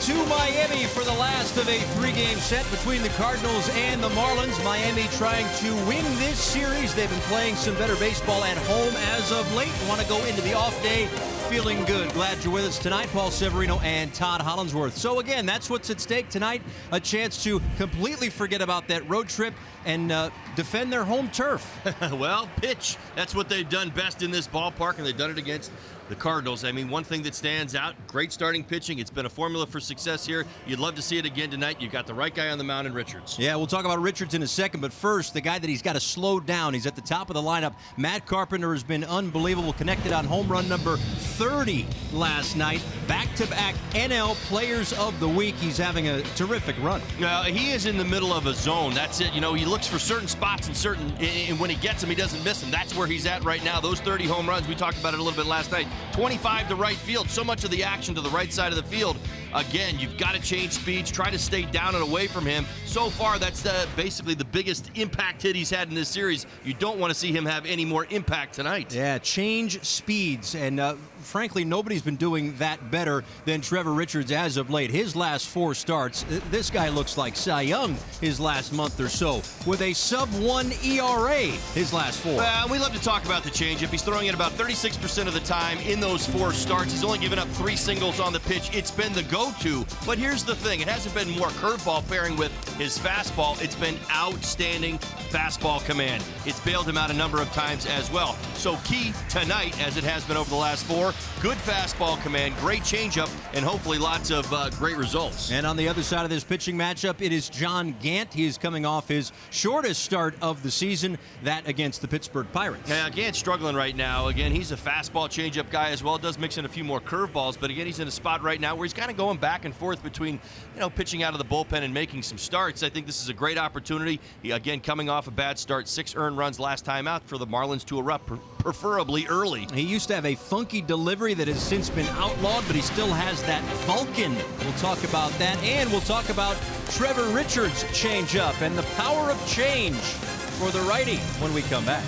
to Miami for the last of a three-game set between the Cardinals and the Marlins. Miami trying to win this series. They've been playing some better baseball at home as of late. Want to go into the off day feeling good. Glad you're with us tonight, Paul Severino and Todd Hollinsworth. So again, that's what's at stake tonight. A chance to completely forget about that road trip and defend their home turf. Well, pitch. That's what they've done best in this ballpark, and they've done it against the Cardinals. I mean, one thing that stands out, great starting pitching. It's been a formula for success here. You'd love to see it again tonight. You've got the right guy on the mound in Richards. Yeah, we'll talk about Richards in a second, but first, the guy that he's got to slow down. He's at the top of the lineup. Matt Carpenter has been unbelievable, connected on home run number 30 last night. Back-to-back NL Players of the Week. He's having a terrific run. He is in the middle of a zone. That's it. You know, he looks for certain spots and when he gets them, he doesn't miss them. That's where he's at right now. Those 30 home runs, we talked about it a little bit last night. 25 to right field. So much of the action to the right side of the field. Again, you've got to change speeds. Try to stay down and away from him. So far, that's basically the biggest impact hit he's had in this series. You don't want to see him have any more impact tonight. Yeah, change speeds. And frankly, nobody's been doing that better than Trevor Richards as of late. His last 4 starts, this guy looks like Cy Young his last month or so, with a sub-1 ERA his last 4. We love to talk about the changeup. He's throwing it about 36% of the time in those 4 starts. He's only given up 3 singles on the pitch. It's been the go-to. But here's the thing. It hasn't been more curveball pairing with his fastball. It's been outstanding fastball command. It's bailed him out a number of times as well. So key tonight, as it has been over the last 4, good fastball command, great changeup, and hopefully lots of great results. And on the other side of this pitching matchup, it is John Gant. He is coming off his shortest start of the season, that against the Pittsburgh Pirates. Yeah, Gant's struggling right now. Again, he's a fastball changeup guy as well. Does mix in a few more curveballs, but again, he's in a spot right now where he's kind of going back and forth between, pitching out of the bullpen and making some starts. I think this is a great opportunity. He, again, coming off a bad start, 6 earned runs last time out, for the Marlins to erupt, preferably early. He used to have a funky delivery that has since been outlawed, but he still has that Vulcan. We'll talk about that, and we'll talk about Trevor Richards' changeup and the power of change for the righty when we come back.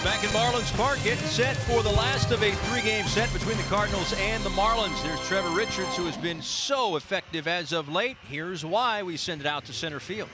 Back in Marlins Park, getting set for the last of a three-game set between the Cardinals and the Marlins. There's Trevor Richards, who has been so effective as of late. Here's why. We send it out to center field.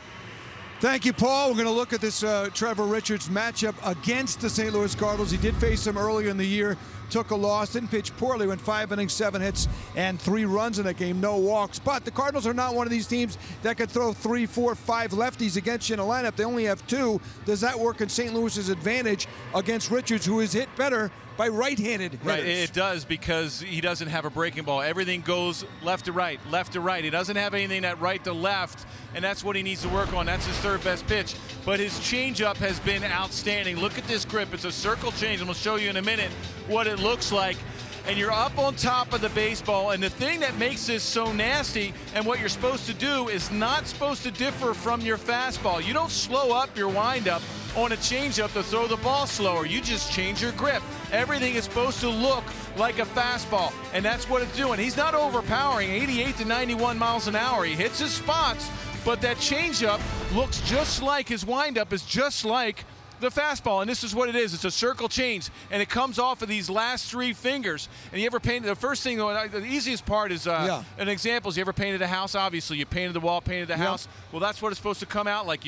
Thank you, Paul. We're going to look at this Trevor Richards matchup against the St. Louis Cardinals. He did face them earlier in the year, took a loss, didn't pitch poorly, went 5 innings, 7 hits, and 3 runs in that game, no walks. But the Cardinals are not one of these teams that could throw 3, 4, 5 lefties against you in a lineup. They only have 2. Does that work in St. Louis's advantage against Richards, who is hit better by right-handed hitters? Right, it does, because he doesn't have a breaking ball. Everything goes left to right, left to right. He doesn't have anything at right to left, and that's what he needs to work on. That's his third best pitch. But his changeup has been outstanding. Look at this grip. It's a circle change. I'm going to show you in a minute what it looks like. And you're up on top of the baseball, and the thing that makes this so nasty, and what you're supposed to do, is not supposed to differ from your fastball. You don't slow up your windup on a changeup to throw the ball slower. You just change your grip. Everything is supposed to look like a fastball, and that's what it's doing. He's not overpowering, 88 to 91 miles an hour. He hits his spots, but that changeup looks just like his windup is just like the fastball, and this is what it is. It's a circle change, and it comes off of these last 3 fingers. And you ever painted, the first thing, the easiest part is an example is, you ever painted a house? Obviously, you painted the wall, painted the house. Well, that's what it's supposed to come out like.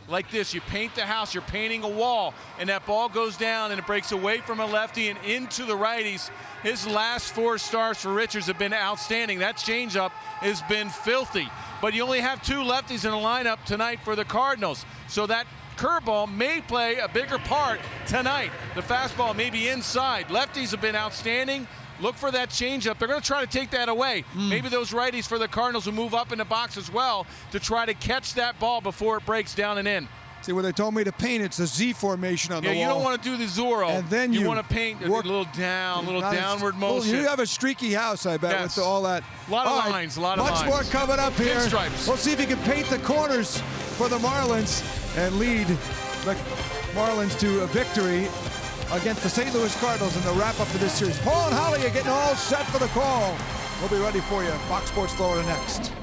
Like this, you paint the house, you're painting a wall, and that ball goes down and it breaks away from a lefty and into the righties. His last 4 starts for Richards have been outstanding. That changeup has been filthy. But you only have 2 lefties in the lineup tonight for the Cardinals, so that curveball may play a bigger part tonight. The fastball may be inside. Lefties have been outstanding. Look for that changeup. They're going to try to take that away. Maybe those righties for the Cardinals will move up in the box as well to try to catch that ball before it breaks down and in. See, where they told me to paint, it's the Z formation on the wall. You don't want to do the Zorro. And then you want to paint a little down, little downward motion. You have a streaky house, I bet, with all that. A lot of lines, a lot of lines. Much more coming up here. Pinstripes. We'll see if he can paint the corners for the Marlins and lead the Marlins to a victory against the St. Louis Cardinals in the wrap-up of this series. Paul and Holly are getting all set for the call. We'll be ready for you. Fox Sports Florida next.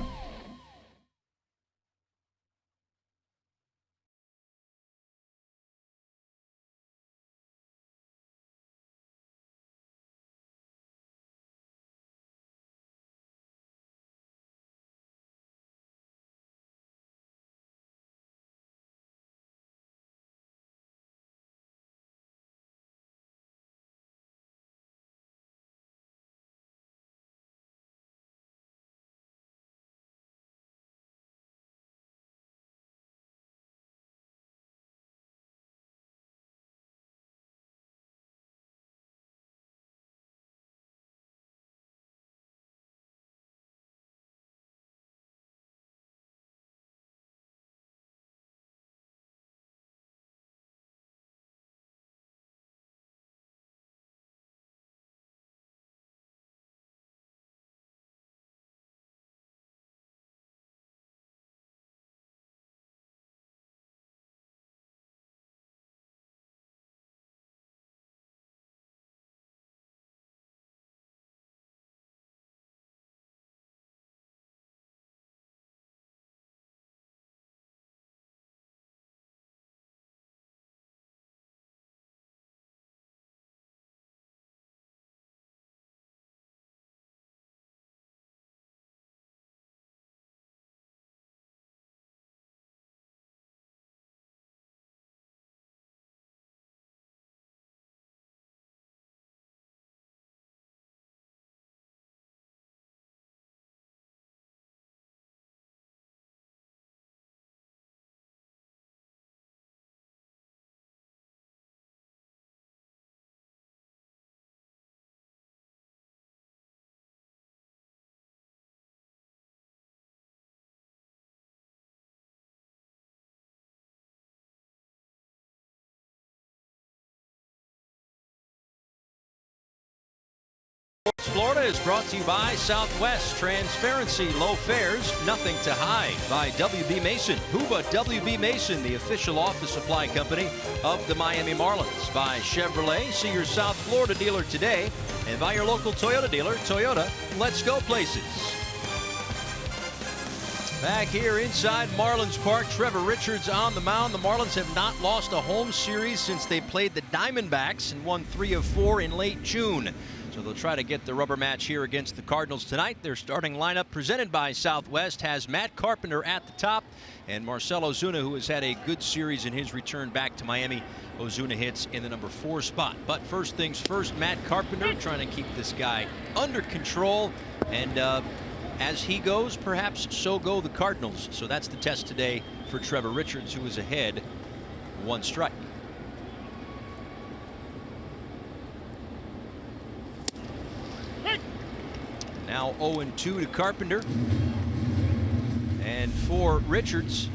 Florida is brought to you by Southwest. Transparency, low fares, nothing to hide. By WB Mason. Huba WB Mason, the official office supply company of the Miami Marlins. By Chevrolet. See your South Florida dealer today. And by your local Toyota dealer. Toyota, let's go places. Back here inside Marlins Park, Trevor Richards on the mound. The Marlins have not lost a home series since they played the Diamondbacks and won 3 of 4 in late June. So they'll try to get the rubber match here against the Cardinals tonight. Their starting lineup, presented by Southwest, has Matt Carpenter at the top and Marcell Ozuna, who has had a good series in his return back to Miami. Ozuna hits in the number 4 spot. But first things first, Matt Carpenter trying to keep this guy under control. And as he goes, perhaps so go the Cardinals. So that's the test today for Trevor Richards, who is ahead 1 strike. Now 0-2 to Carpenter. And for Richards,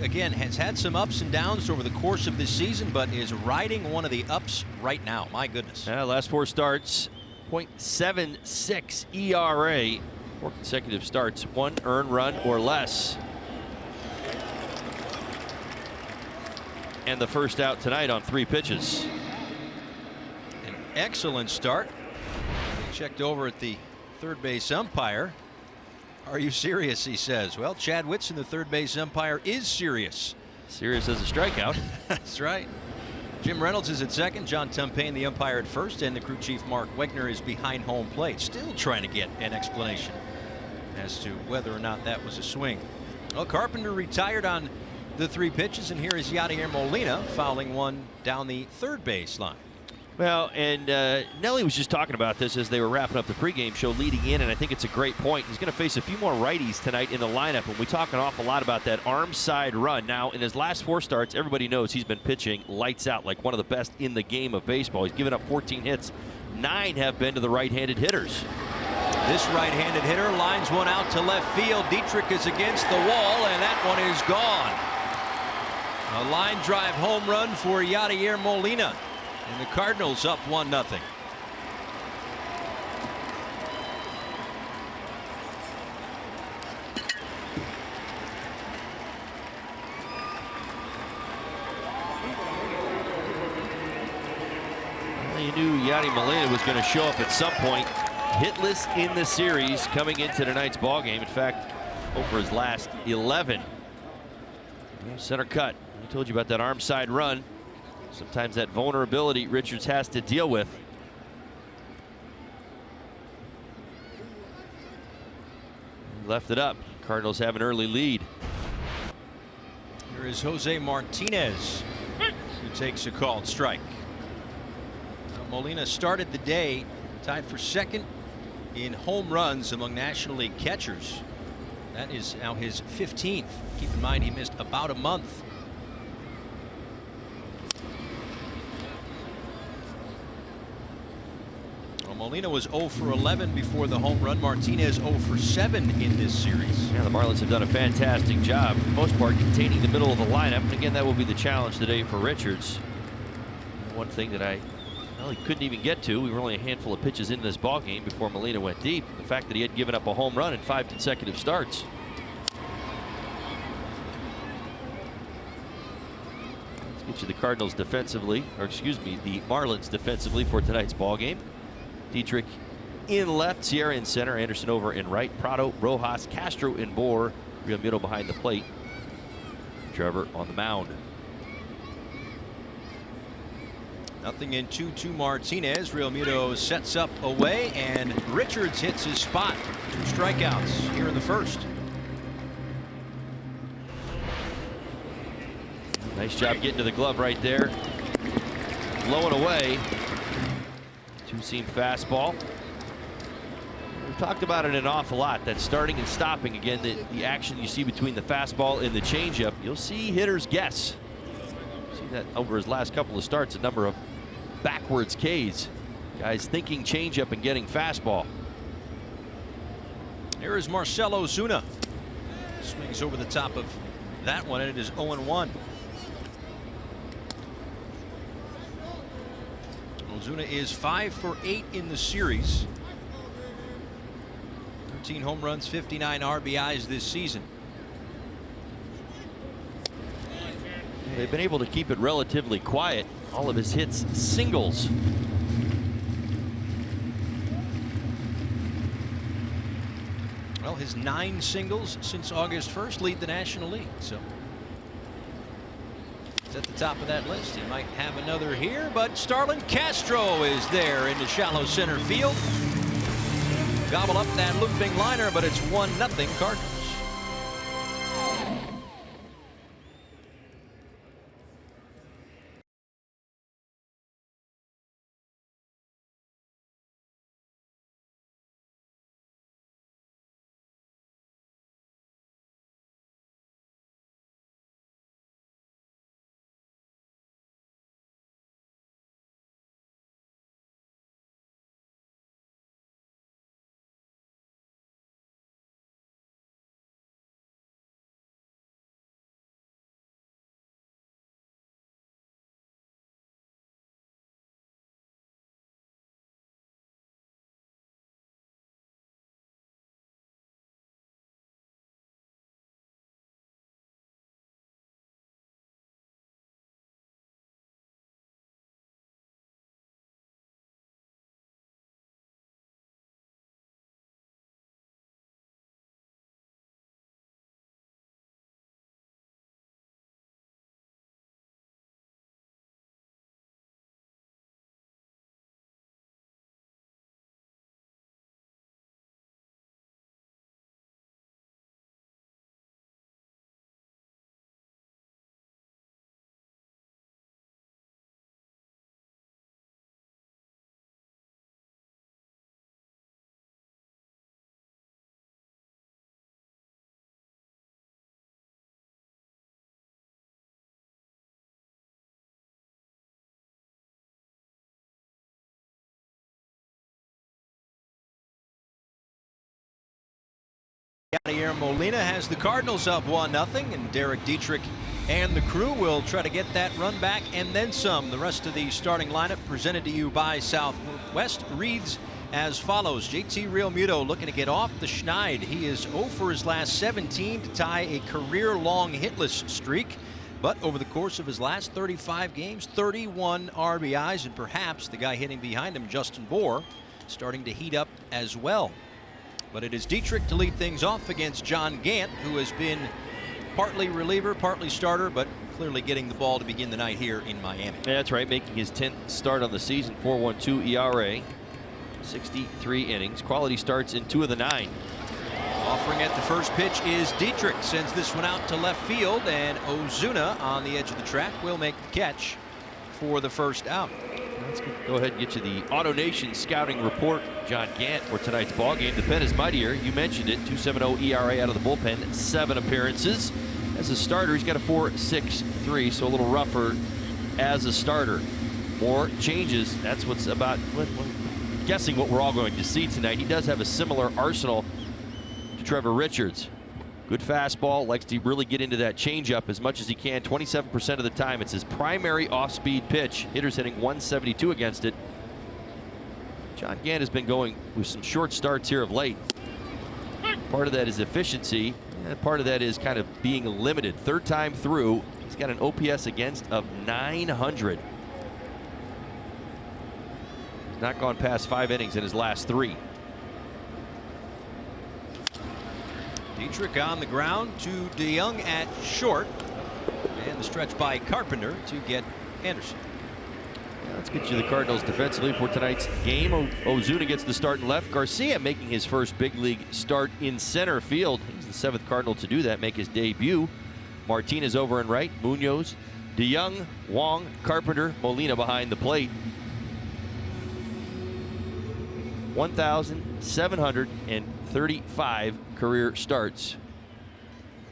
again, has had some ups and downs over the course of this season, but is riding one of the ups right now. My goodness. Last 4 starts, .76 ERA. 4 consecutive starts, 1 earned run or less. And the first out tonight on 3 pitches. An excellent start. Checked over at the third base umpire. Are you serious, he says. Well, Chad Whitson, the third base umpire, is serious. Serious as a strikeout. That's right. Jim Reynolds is at second, John Tumpain, the umpire, at first, and the crew chief Mark Wegner is behind home plate, still trying to get an explanation as to whether or not that was a swing. Well, Carpenter retired on the 3 pitches, and here is Yadier Molina fouling one down the third base line. Well, and Nelly was just talking about this as they were wrapping up the pregame show leading in, and I think it's a great point. He's going to face a few more righties tonight in the lineup, and we talk an awful lot about that arm side run. Now, in his last 4 starts, everybody knows he's been pitching lights out, like one of the best in the game of baseball. He's given up 14 hits. 9 have been to the right-handed hitters. This right-handed hitter lines one out to left field. Dietrich is against the wall, and that one is gone. A line drive home run for Yadier Molina. And the Cardinals up 1-0. You knew Yadi Molina was going to show up at some point. Hitless in the series coming into tonight's ball game. In fact, over his last 11. Center cut. I told you about that arm side run. Sometimes that vulnerability Richards has to deal with. Left it up. Cardinals have an early lead. Here is Jose Martinez, who takes a called strike. Molina started the day tied for second in home runs among National League catchers. That is now his 15th. Keep in mind he missed about a month. Molina was 0 for 11 before the home run. Martinez 0 for 7 in this series. Yeah, the Marlins have done a fantastic job, for the most part, containing the middle of the lineup. And again, that will be the challenge today for Richards. One thing that he couldn't even get to. We were only a handful of pitches into this ball game before Molina went deep. The fact that he had given up a home run in 5 consecutive starts. Let's get you the Cardinals defensively, or excuse me, the Marlins defensively for tonight's ball game. Dietrich in left, Sierra in center, Anderson over in right, Prado, Rojas, Castro in Bohr, Realmuto behind the plate, Trevor on the mound. Nothing in 2-2 Martinez. Realmuto sets up away, and Richards hits his spot. 2 strikeouts here in the first. Nice job getting to the glove right there. Blowing away. 2-seam fastball. We've talked about it an awful lot, that starting and stopping, again, the action you see between the fastball and the changeup. You'll see hitters guess. See that over his last couple of starts, a number of backwards Ks. Guys thinking changeup and getting fastball. Here is Marcell Ozuna. Swings over the top of that one, and it is 0-1. Ozuna is 5 for 8 in the series. 13 home runs, 59 RBIs this season. They've been able to keep it relatively quiet. All of his hits singles. Well, his 9 singles since August 1st lead the National League. So he's at the top of that list. He might have another here, but Starlin Castro is there in the shallow center field. Gobble up that looping liner, but it's 1-0 Cardinals. Yadier Molina has the Cardinals up 1-0, and Derek Dietrich and the crew will try to get that run back and then some. The rest of the starting lineup presented to you by Southwest reads as follows. JT Realmuto looking to get off the schneid. He is 0 for his last 17 to tie a career-long hitless streak. But over the course of his last 35 games, 31 RBIs, and perhaps the guy hitting behind him, Justin Bohr, starting to heat up as well. But it is Dietrich to lead things off against John Gant, who has been partly reliever, partly starter, but clearly getting the ball to begin the night here in Miami. Yeah, that's right, making his 10th start on the season, 4.12 ERA, 63 innings. Quality starts in 2 of the 9. Offering at the first pitch is Dietrich. Sends this one out to left field, and Ozuna on the edge of the track will make the catch for the first out. Let's go ahead and get you the Auto Nation scouting report. John Gant for tonight's ball game. The pen is mightier. You mentioned it. 2.70 ERA out of the bullpen. 7 appearances. As a starter, he's got a 4.63, so a little rougher as a starter. More changes. That's what's about. Guessing what we're all going to see tonight. He does have a similar arsenal to Trevor Richards. Good fastball, likes to really get into that changeup as much as he can. 27% of the time, it's his primary off-speed pitch. Hitters hitting 172 against it. John Gant has been going with some short starts here of late. Part of that is efficiency, and part of that is kind of being limited. Third time through, he's got an OPS against of 900. He's not gone past 5 innings in his last 3. Dietrich on the ground to DeYoung at short, and the stretch by Carpenter to get Anderson. Yeah, let's get you the Cardinals defensively for tonight's game. Ozuna gets the start in left. Garcia making his first big league start in center field. He's the 7th Cardinal to do that, make his debut. Martinez over in right. Munoz, DeYoung, Wong, Carpenter, Molina behind the plate. 1,735 career starts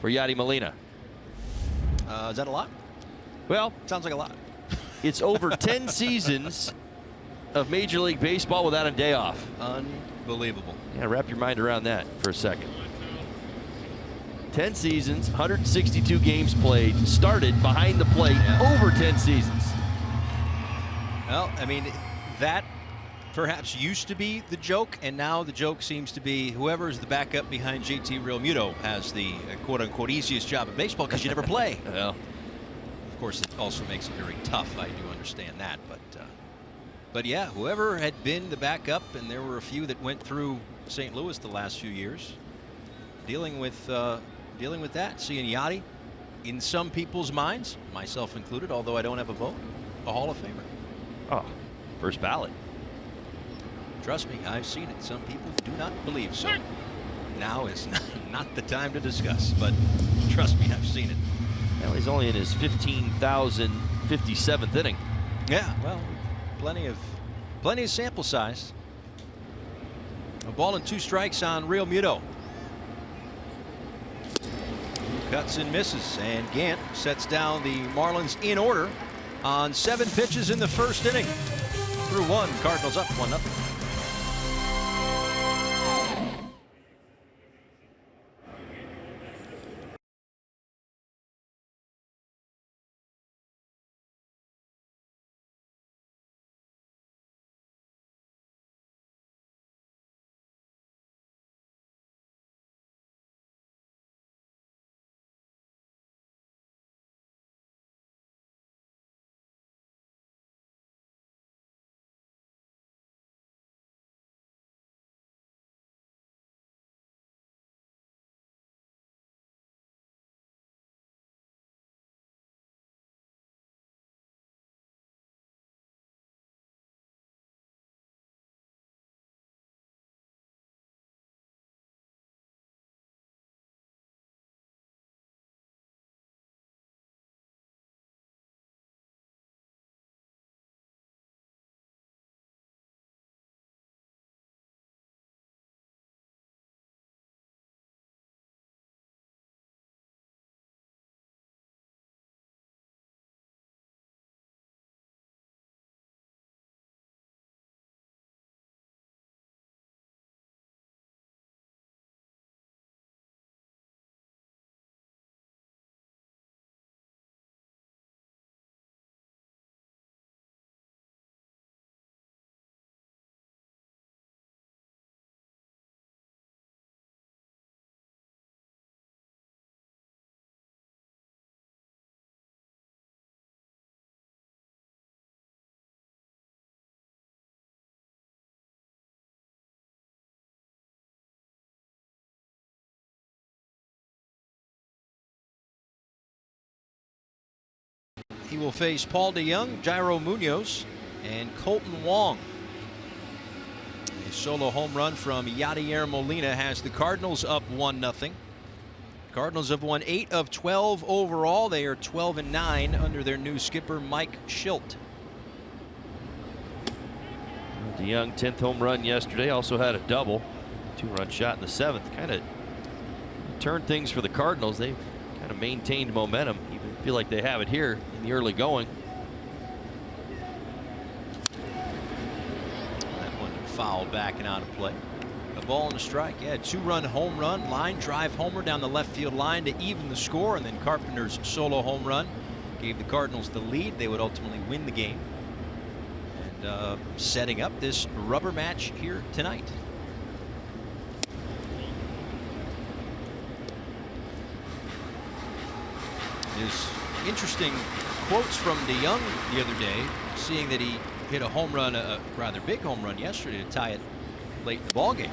for Yadi Molina. Is that a lot? Well, sounds like a lot. It's over 10 seasons of Major League Baseball without a day off. Unbelievable. Yeah, wrap your mind around that for a second. 10 seasons, 162 games played, started behind the plate, over 10 seasons. Well, I mean, that perhaps used to be the joke, and now the joke seems to be whoever is the backup behind JT Realmuto has the quote-unquote easiest job at baseball because you never play. Well, of course, it also makes it very tough. I do understand that, but yeah, whoever had been the backup, and there were a few that went through St. Louis the last few years, dealing with that. Seeing Yachty, in some people's minds, myself included, although I don't have a vote, a Hall of Famer. Oh, first ballot. Trust me, I've seen it. Some people do not believe so. Now is not the time to discuss, but trust me, I've seen it. Well, he's only in his 15,057th inning. Yeah, well, plenty of sample size. A ball and 2 strikes on Real Muto. Cuts and misses, and Gant sets down the Marlins in order on 7 pitches in the first inning. Through 1, Cardinals up 1-0. He will face Paul DeYoung, Jairo Munoz, and Colton Wong. A solo home run from Yadier Molina has the Cardinals up 1-0. Cardinals have won 8 of 12 overall. They are 12-9 under their new skipper, Mike Schilt. DeYoung, 10th home run yesterday, also had a double. 2-run shot in the 7th. Kind of turned things for the Cardinals. They've kind of maintained momentum. Even feel like they have it here in the early going. That one foul back and out of play. A ball and a strike. Yeah, 2-run home run, line drive homer down the left field line to even the score, and then Carpenter's solo home run gave the Cardinals the lead. They would ultimately win the game. And setting up this rubber match here tonight. There's interesting quotes from DeYoung the other day, seeing that he hit a home run, a rather big home run yesterday to tie it late in the ball game.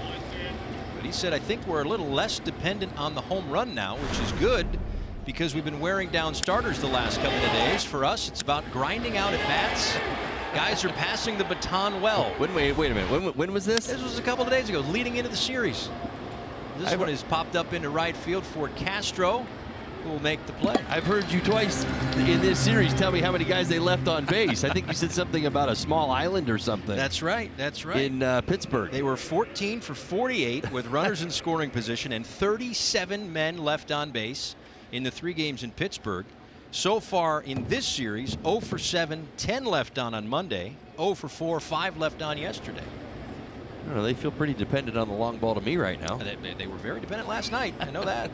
But he said, I think we're a little less dependent on the home run now, which is good because we've been wearing down starters the last couple of days. For us, it's about grinding out at bats. Guys are passing the baton well. Wait a minute. When was this? This was a couple of days ago, leading into the series. This one has popped up into right field for Castro, who will make the play. I've heard you twice in this series tell me how many guys they left on base. I think you said something about a small island or something. That's right. That's right. In Pittsburgh. They were 14 for 48 with runners in scoring position and 37 men left on base in the 3 games in Pittsburgh. So far in this series, 0 for 7, 10 left on Monday, 0 for 4, 5 left on yesterday. I don't know, they feel pretty dependent on the long ball to me right now. They were very dependent last night. I know that.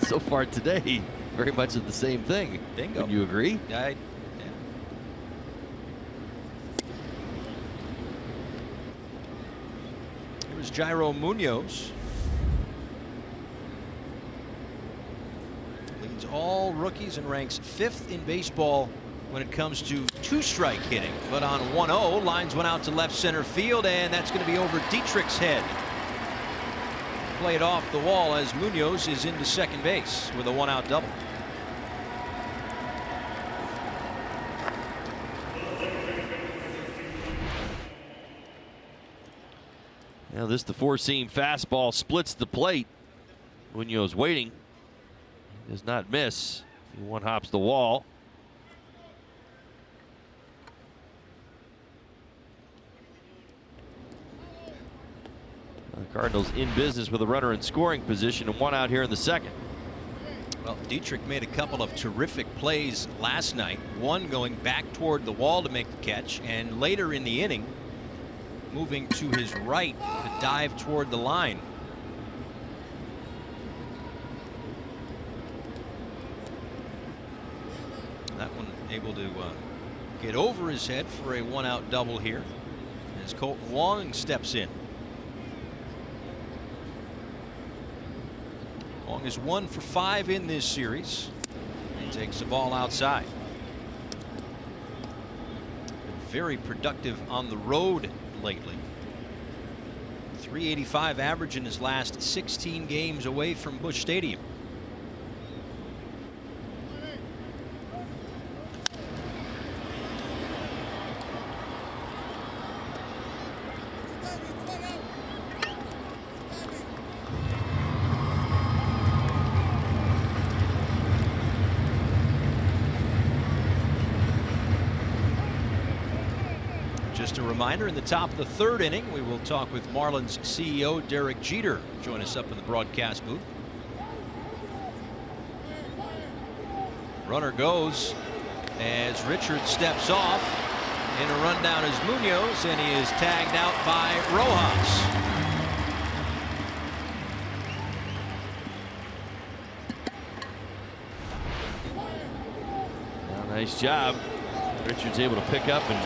So far today, very much of the same thing. Bingo. Would you agree? Yeah. It was Jairo Munoz. Leads all rookies and ranks 5th in baseball when it comes to 2-strike hitting. But on 1-0, lines went out to left center field, and that's going to be over Dietrich's head. play it off the wall as Munoz is into second base with a 1-out double. Now this the four-seam fastball splits the plate. Munoz waiting. He does not miss. He one-hops the wall. The Cardinals in business with a runner in scoring position and 1 out here in the second. Well, Dietrich made a couple of terrific plays last night. One going back toward the wall to make the catch, and later in the inning, moving to his right to dive toward the line. That one able to get over his head for a 1-out double here as Colton Wong steps in. Wong is 1 for 5 in this series and takes the ball outside. Been very productive on the road lately. 385 average in his last 16 games away from Busch Stadium. Just a reminder, in the top of the third inning, we will talk with Marlins CEO Derek Jeter. Join us up in the broadcast booth. Runner goes as Richard steps off. In a rundown is Munoz, and he is tagged out by Rojas. Well, nice job. Richard's able to pick up and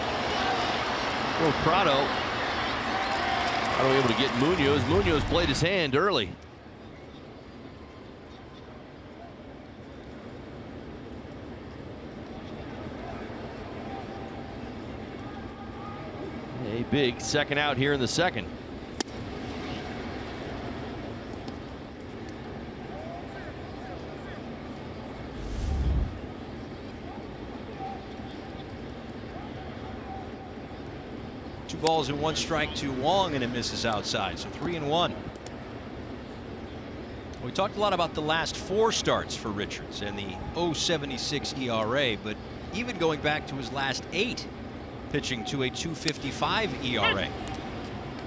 Prado able to get Munoz. Munoz played his hand early. A big second out here in the second. Two balls and 1 strike to Wong, and it misses outside, so 3-1. We talked a lot about the last 4 starts for Richards and the 0.76 ERA, but even going back to his last 8, pitching to a 2.55 ERA.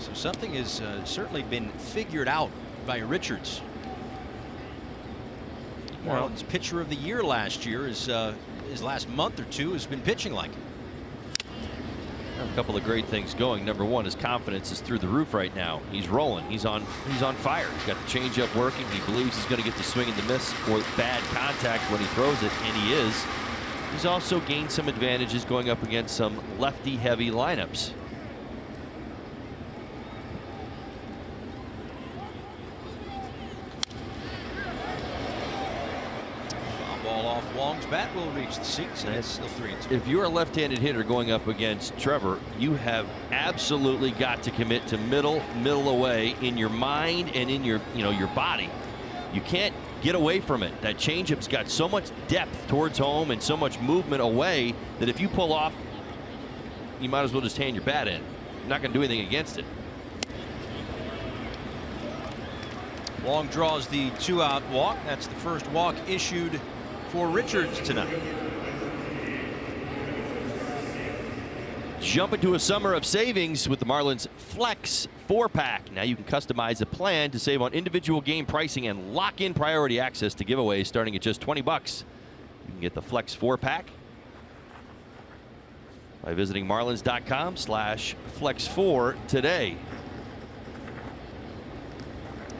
So something has certainly been figured out by Richards. Marlins pitcher of the year last year is his last month or 2 has been pitching like it. A couple of great things going. Number one, his confidence is through the roof right now. He's rolling. He's on fire. He's got the changeup working. He believes he's going to get the swing and the miss or bad contact when he throws it, and he is. He's also gained some advantages going up against some lefty-heavy lineups. Ball off Wong's bat will reach the seats, and it's still 3-2. If you're a left-handed hitter going up against Trevor, you have absolutely got to commit to middle away in your mind and in your your body. You can't get away from it. That changeup's got so much depth towards home and so much movement away that if you pull off, you might as well just hand your bat in. You're not going to do anything against it. Wong draws the 2-out walk. That's the first walk issued for Richards tonight. Jump into a summer of savings with the Marlins Flex 4-pack. Now you can customize a plan to save on individual game pricing and lock in priority access to giveaways starting at just $20. You can get the Flex 4-pack by visiting marlins.com/flex4 today.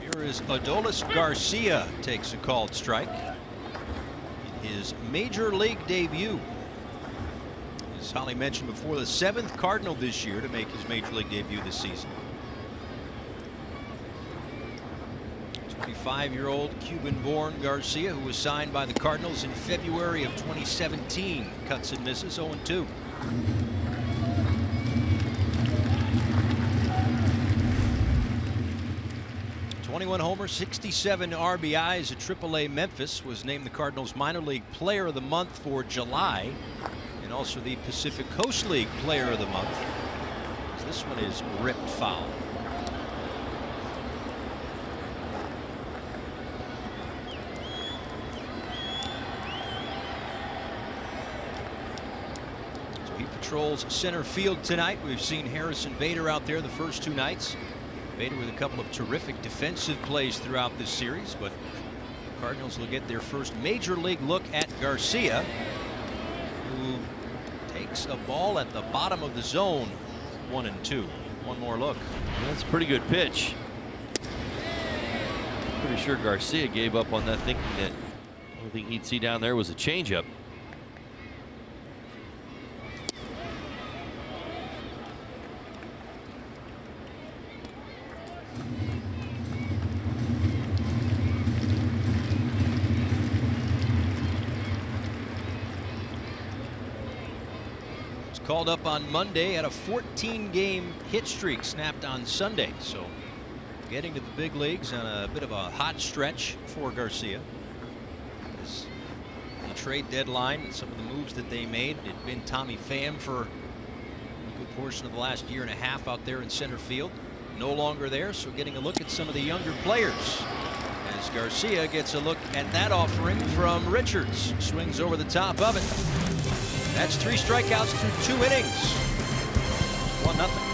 Here is Adolis Garcia takes a called strike. His major league debut. As Holly mentioned before, the 7th Cardinal this year to make his major league debut this season. 25-year-old Cuban-born Garcia, who was signed by the Cardinals in February of 2017, cuts and misses 0-2. 21 homers, 67 RBIs at AAA Memphis. Was named the Cardinals Minor League Player of the Month for July, and also the Pacific Coast League Player of the Month. This one is ripped foul. So he patrols center field tonight. We've seen Harrison Bader out there the first 2 nights. Bader with a couple of terrific defensive plays throughout this series, but the Cardinals will get their first major league look at Garcia, who takes a ball at the bottom of the zone. 1-2. One more look. That's a pretty good pitch. Pretty sure Garcia gave up on that, thinking that the only thing he'd see down there was a changeup. Called up on Monday, had a 14-game hit streak snapped on Sunday. So getting to the big leagues on a bit of a hot stretch for Garcia. As the trade deadline and some of the moves that they made, it had been Tommy Pham for a good portion of the last year and a half out there in center field. No longer there, so getting a look at some of the younger players. As Garcia gets a look at that offering from Richards. Swings over the top of it. That's 3 strikeouts through 2 innings. 1-0.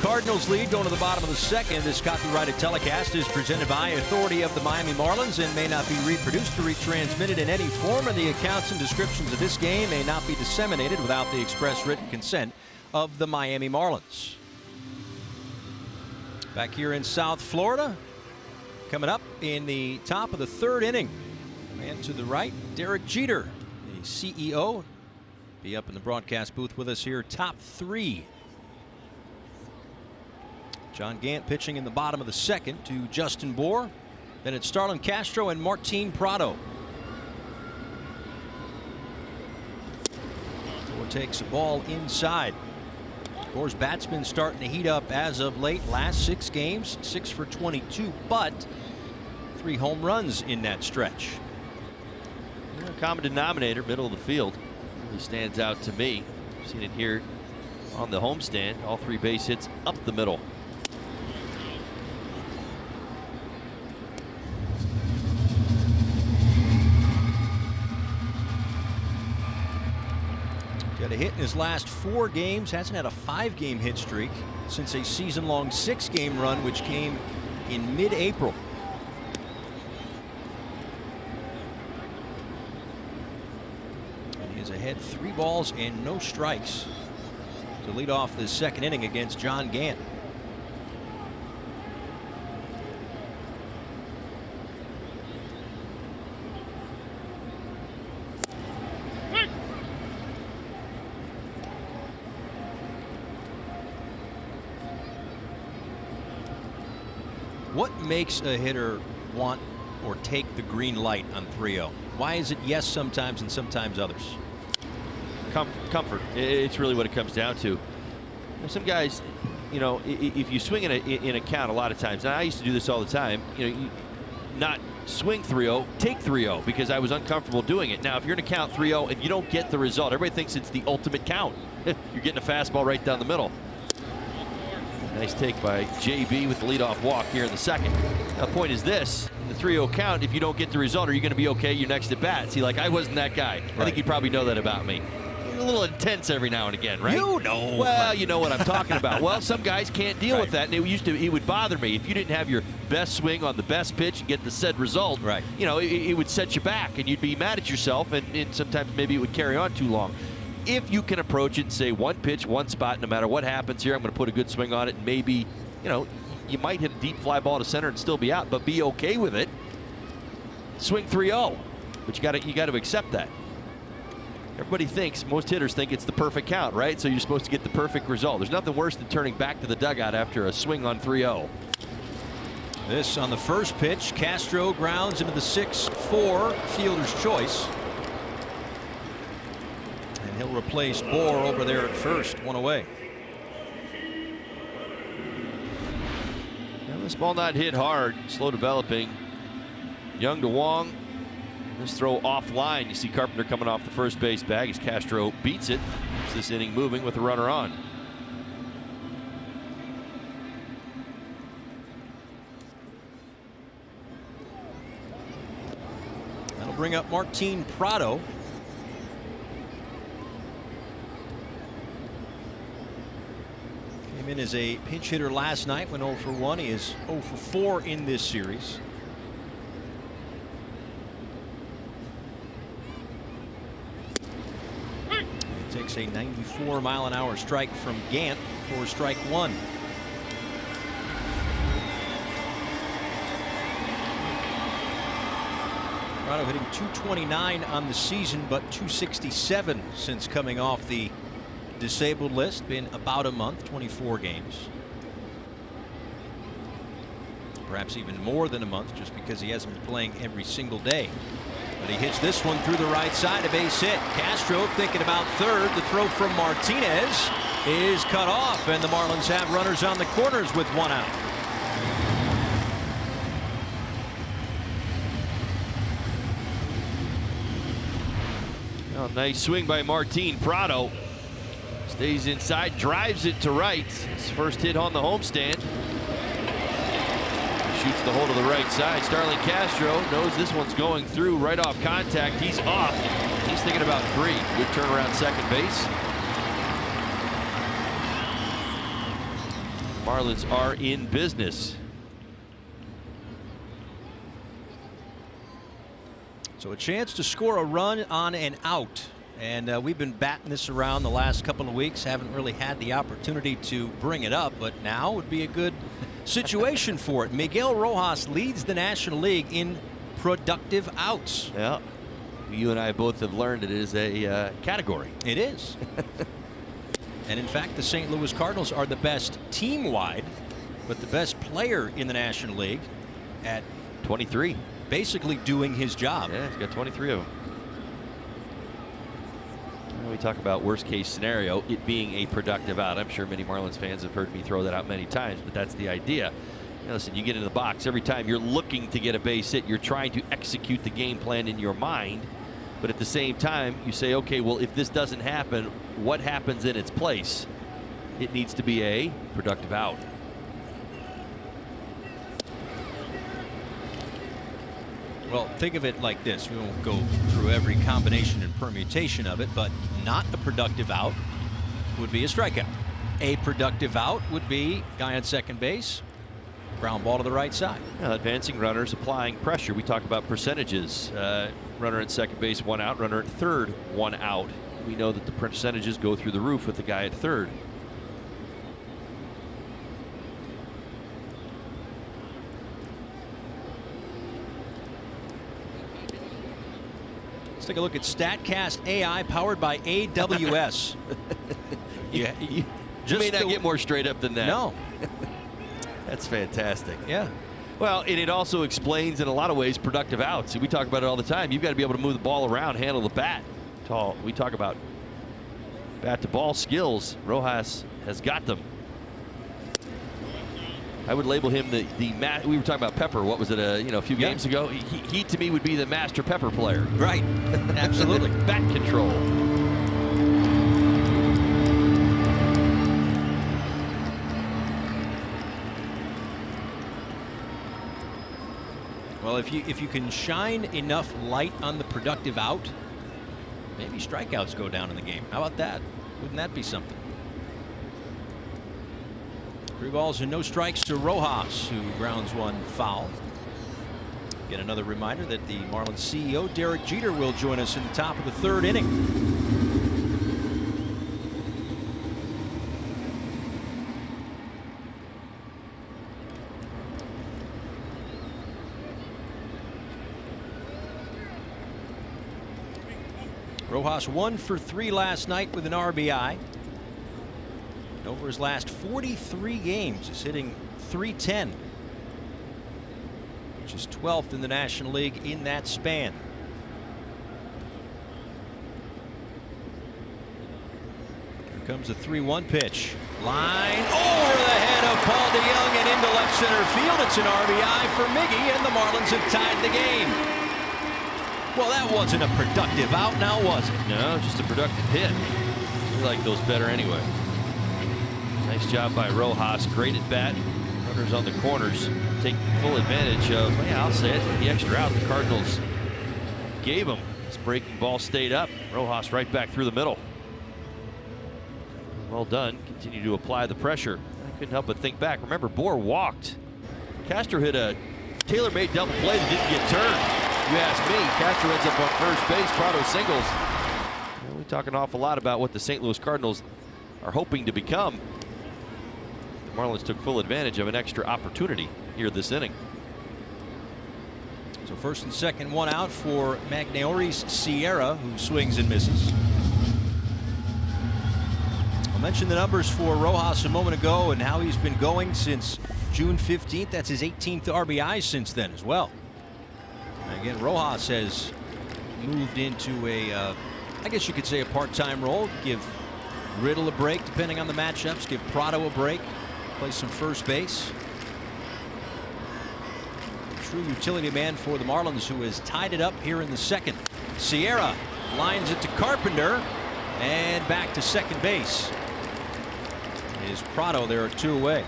Cardinals lead going to the bottom of the second. This copyrighted telecast is presented by authority of the Miami Marlins and may not be reproduced or retransmitted in any form, and the accounts and descriptions of this game may not be disseminated without the express written consent of the Miami Marlins. Back here in South Florida, coming up in the top of the 3rd inning. Man to the right, Derek Jeter, the CEO, be up in the broadcast booth with us here. Top 3. John Gant pitching in the bottom of the second to Justin Bour. Then it's Starlin Castro and Martin Prado. Bour takes a ball inside. Bour's bat's been starting to heat up as of late. Last 6 games, 6 for 22, but 3 home runs in that stretch. Common denominator, middle of the field, really stands out to me. I've seen it here on the homestand. All 3 base hits up the middle. Got a hit in his last 4 games. Hasn't had a 5-game hit streak since a season-long 6-game run, which came in mid-April. And he is ahead 3 balls and no strikes. to lead off the second inning against John Gant. What makes a hitter want or take the green light on 3-0? Why is it yes sometimes and sometimes others? Comfort. It's really what it comes down to. Some guys, you know, if you swing in a count a lot of times, and I used to do this all the time, you know, not swing 3-0, take 3-0 because I was uncomfortable doing it. Now, if you're in a count 3-0 and you don't get the result, everybody thinks it's the ultimate count. You're getting a fastball right down the middle. Nice take by JB with the leadoff walk here in the second. Now, the point is this: the 3-0 count, if you don't get the result, are you going to be okay your next at bat? See, like, I wasn't that guy. Right. I think you probably know that about me. A little intense every now and again, right? You know. Well, you know what I'm talking about. Well, some guys can't deal with that, and it would bother me if you didn't have your best swing on the best pitch and get the said result. Right. You know, it would set you back, and you'd be mad at yourself, and sometimes maybe it would carry on too long. If you can approach it and say one pitch, one spot, no matter what happens here, I'm going to put a good swing on it, and maybe, you know, you might hit a deep fly ball to center and still be out, but be okay with it. Swing 3-0, but you got to accept that. Everybody thinks, most hitters think it's the perfect count, right? So you're supposed to get the perfect result. There's nothing worse than turning back to the dugout after a swing on 3-0. This on the first pitch. Castro grounds into the 6-4 fielder's choice. And he'll replace Bohr over there at first, one away. Now, this ball not hit hard, slow developing. Young to Wong. This throw offline. You see Carpenter coming off the first base bag as Castro beats it. Keeps this inning moving with a runner on. That'll bring up Martin Prado. Came in as a pinch hitter last night, went 0 for 1. He is 0 for 4 in this series. Takes a 94-mile-an-hour strike from Gant for strike one. Prado hitting .229 on the season, but .267 since coming off the disabled list. Been about a month, 24 games. Perhaps even more than a month, just because he hasn't been playing every single day. But he hits this one through the right side, a base hit. Castro thinking about third. The throw from Martinez is cut off, and the Marlins have runners on the corners with one out. Oh, nice swing by Martin Prado. Stays inside, drives it to right. His first hit on the homestand. Shoots the hole to the right side. Starlin Castro knows this one's going through right off contact. He's off. He's thinking about 3. Good turnaround second base. Marlins are in business. So a chance to score a run on an out. And we've been batting this around the last couple of weeks. Haven't really had the opportunity to bring it up, but now would be a good situation for it. Miguel Rojas leads the National League in productive outs. Yeah. You and I both have learned it is a category. It is. And in fact, the St. Louis Cardinals are the best team-wide, but the best player in the National League at 23. Basically doing his job. Yeah, he's got 23 of them. We talk about worst case scenario, it being a productive out. I'm sure many Marlins fans have heard me throw that out many times, but that's the idea. Now listen, you get in the box every time you're looking to get a base hit, you're trying to execute the game plan in your mind, but at the same time you say, okay, well, if this doesn't happen, what happens in its place? It needs to be a productive out. Well, think of it like this. We won't go through every combination and permutation of it, but not a productive out would be a strikeout. A productive out would be guy on second base, ground ball to the right side. Advancing runners applying pressure. We talk about percentages. Runner at second base, 1 out. Runner at third, 1 out. We know that the percentages go through the roof with the guy at third. take a look at StatCast AI powered by AWS. You may not get more straight up than that. No. That's fantastic. Yeah. Well, and it also explains in a lot of ways productive outs. We talk about it all the time. You've got to be able to move the ball around, handle the bat. We talk about bat to ball skills. Rojas has got them. I would label him we were talking about Pepper. What was it? A few games ago. He to me would be the master Pepper player. Right. Absolutely. Bat control. Well, if you can shine enough light on the productive out, maybe strikeouts go down in the game. How about that? Wouldn't that be something? 3 balls and no strikes to Rojas, who grounds one foul. Get another reminder that the Marlins CEO Derek Jeter will join us in the top of the 3rd inning. Rojas 1 for 3 last night with an RBI. And over his last 43 games, is hitting .310, which is 12th in the National League in that span. Here comes a 3-1 pitch. Line over the head of Paul DeYoung and into left center field. It's an RBI for Miggy, and the Marlins have tied the game. Well, that wasn't a productive out, now was it? No, just a productive hit. We like those better anyway. Nice job by Rojas. Great at bat. Runners on the corners. Take full advantage of, yeah, I'll say it, the extra out the Cardinals gave him. This breaking ball stayed up. Rojas right back through the middle. Well done. Continue to apply the pressure. I couldn't help but think back. Remember, Bohr walked. Castro hit a tailor-made double play that didn't get turned. You ask me. Castro ends up on first base. Prado singles. We talk an awful lot about what the St. Louis Cardinals are hoping to become. The Marlins took full advantage of an extra opportunity here this inning. So first and second, one out for Magneuris Sierra, who swings and misses. I mentioned the numbers for Rojas a moment ago and how he's been going since June 15th. That's his 18th RBI since then as well. And again, Rojas has moved into I guess you could say a part-time role. Give Riddle a break depending on the matchups. Give Prado a break. Play some first base. True utility man for the Marlins, who has tied it up here in the second. Sierra lines it to Carpenter and back to second base. Is Prado there 2 away.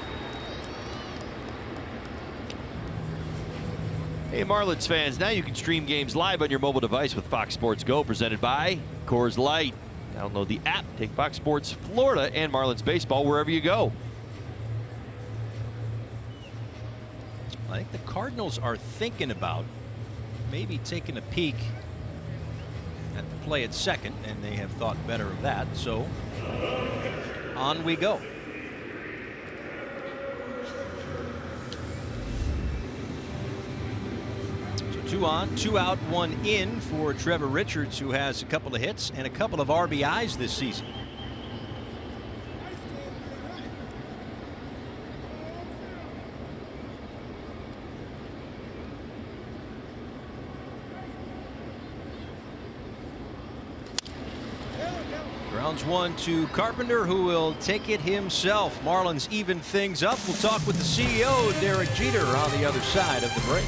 Hey, Marlins fans, now you can stream games live on your mobile device with Fox Sports Go, presented by Coors Light. Download the app, take Fox Sports Florida and Marlins baseball wherever you go. I think the Cardinals are thinking about maybe taking a peek at the play at second, and they have thought better of that. So on we go. So 2 on, 2 out, 1 in for Trevor Richards, who has a couple of hits and a couple of RBIs this season. Grounds one to Carpenter, who will take it himself. Marlins even things up. We'll talk with the CEO, Derek Jeter, on the other side of the break.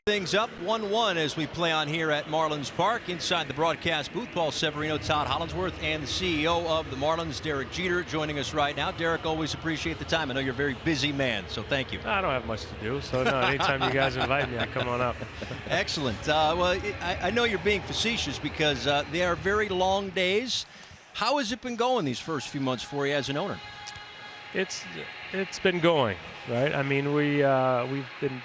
Things up 1-1 as we play on here at Marlins Park. Inside the broadcast booth, Paul Severino, Todd Hollinsworth, and the CEO of the Marlins, Derek Jeter, joining us right now. Derek, always appreciate the time. I know you're a very busy man, so thank you. I don't have much to do, so no, anytime you guys invite me, I come on up. Excellent. I know you're being facetious because they are very long days. How has it been going these first few months for you as an owner? It's been going, right? I mean, we've been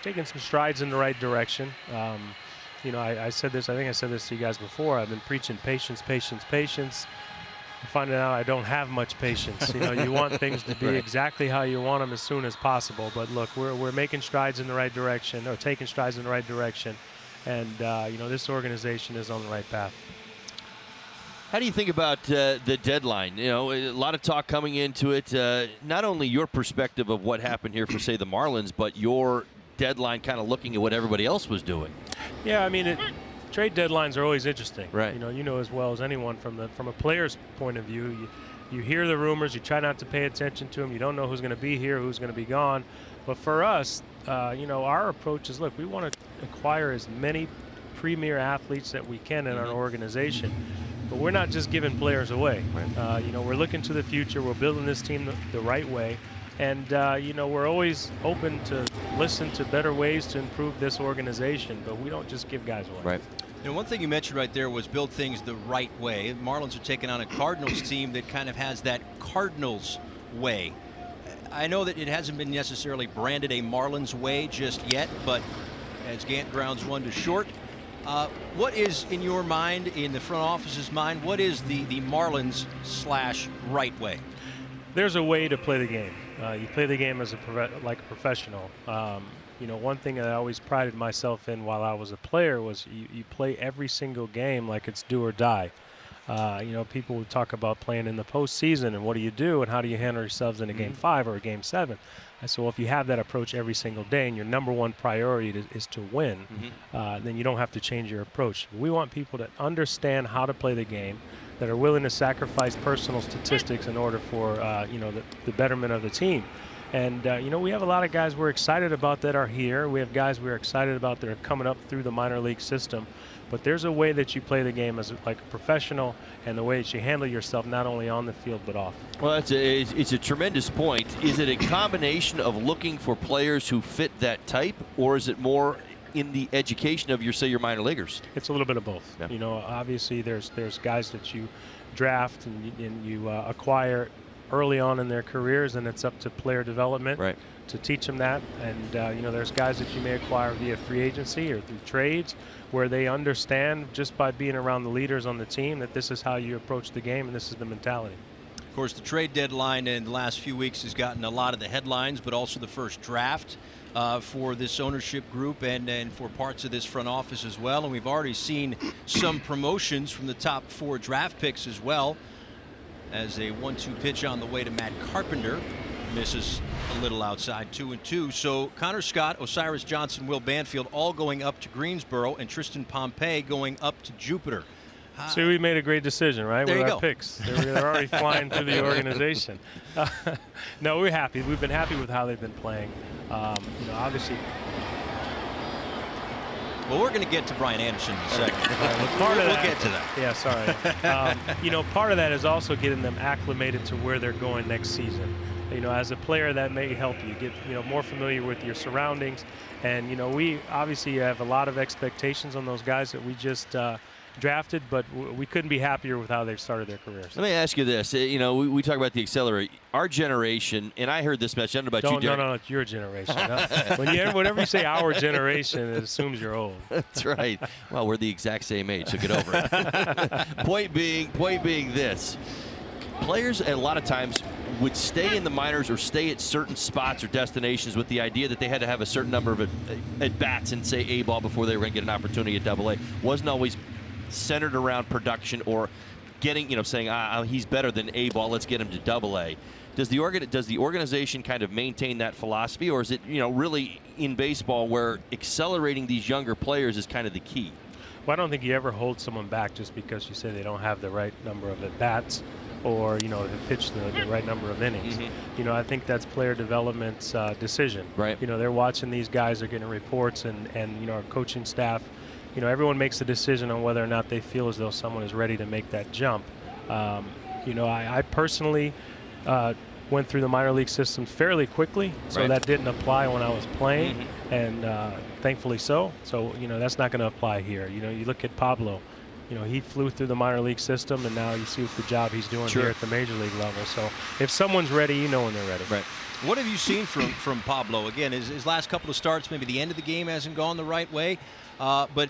taking some strides in the right direction. You know, I said this, I think I said this to you guys before. I've been preaching patience, patience, patience. I'm finding out I don't have much patience. You know, you want things to be exactly how you want them as soon as possible. But look, we're making strides in the right direction, or taking strides in the right direction. And, you know, this organization is on the right path. How do you think about the deadline? You know, a lot of talk coming into it. Not only your perspective of what happened here for, say, the Marlins, but your deadline kind of looking at what everybody else was doing. Yeah, I mean, trade deadlines are always interesting. Right. You know as well as anyone from a player's point of view. You hear the rumors. You try not to pay attention to them. You don't know who's going to be here, who's going to be gone. But for us, you know, our approach is, look, we want to acquire as many premier athletes that we can in our organization. But we're not just giving players away. Right. You know, we're looking to the future. We're building this team the right way. And, you know, we're always open to listen to better ways to improve this organization, but we don't just give guys away. Right. You know, one thing you mentioned right there was build things the right way. Marlins are taking on a Cardinals team that kind of has that Cardinals way. I know that it hasn't been necessarily branded a Marlins way just yet, but as Gant grounds one to short, what is in your mind, in the front office's mind, what is the Marlins / right way? There's a way to play the game. You play the game as like a professional. You know, one thing that I always prided myself in while I was a player was you play every single game like it's do or die. You know, people would talk about playing in the postseason and what do you do and how do you handle yourselves in a Game 5 or a Game 7. I said, well, if you have that approach every single day and your number one priority is to win, then you don't have to change your approach. We want people that understand how to play the game, that are willing to sacrifice personal statistics in order for you know, the betterment of the team. And you know, we have a lot of guys we're excited about that are here. We have guys we're excited about that are coming up through the minor league system. But there's a way that you play the game as like a professional, and the way that you handle yourself not only on the field but off. Well, it's a tremendous point. Is it a combination of looking for players who fit that type, or is it more in the education of your minor leaguers? It's a little bit of both. Yeah. You know, obviously there's guys that you draft and you acquire early on in their careers, and it's up to player development to teach them that. And you know, there's guys that you may acquire via free agency or through trades, where they understand just by being around the leaders on the team that this is how you approach the game and this is the mentality. Of course, the trade deadline in the last few weeks has gotten a lot of the headlines, but also the first draft for this ownership group and for parts of this front office as well. And we've already seen some promotions from the top 4 draft picks as well, as a 1-2 pitch on the way to Matt Carpenter misses a little outside, 2-2. So Connor Scott, Osiris Johnson, Will Banfield all going up to Greensboro, and Tristan Pompey going up to Jupiter. So we made a great decision, right? There with you our go. Picks. They're already flying through the organization. No, we're happy. We've been happy with how they've been playing. You know, obviously. Well, we're going to get to Brian Anderson in a second. We'll get to that. Yeah, sorry. You know, part of that is also getting them acclimated to where they're going next season. You know, as a player, that may help you get, you know, more familiar with your surroundings. And, you know, we obviously have a lot of expectations on those guys that we just drafted, but we couldn't be happier with how they've started their careers. Let me ask you this. You know, we talk about the accelerate. Our generation, and I heard this message, I don't know about you, Derek. No, it's your generation. Whenever you say our generation, it assumes you're old. That's right. Well, we're the exact same age, so get over it. Point being this. Players a lot of times would stay in the minors or stay at certain spots or destinations with the idea that they had to have a certain number of at-bats in, say, A-ball before they were going to get an opportunity at Double-A. Wasn't always centered around production or getting, you know, saying, he's better than A-ball, let's get him to Double-A. Does the organization kind of maintain that philosophy, or is it, you know, really in baseball where accelerating these younger players is kind of the key? Well, I don't think you ever hold someone back just because you say they don't have the right number of at-bats. or to pitch the right number of innings. I think that's player development's decision. Right. They're watching these guys, they're getting reports, and our coaching staff, everyone makes a decision on whether or not they feel as though someone is ready to make that jump. I personally went through the minor league system fairly quickly, so that didn't apply when I was playing, and thankfully so. So that's not going to apply here. You look at Pablo. He flew through the minor league system, and now you see what the job he's doing here at the major league level. So if someone's ready, when they're ready. Right. What have you seen from Pablo? Again, his last couple of starts, maybe the end of the game hasn't gone the right way, but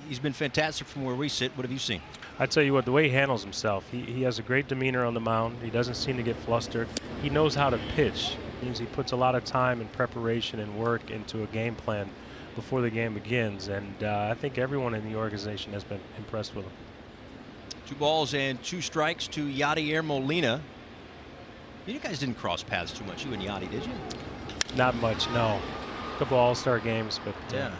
he's been fantastic from where we sit. What have you seen? I tell you what, the way he handles himself, he has a great demeanor on the mound. He doesn't seem to get flustered. He knows how to pitch. It means he puts a lot of time and preparation and work into a game plan before the game begins, and I think everyone in the organization has been impressed with him. 2 balls and 2 strikes to Yadier Molina. You guys didn't cross paths too much, you and Yadi, did you? Not much, no. A couple All-Star games, but yeah.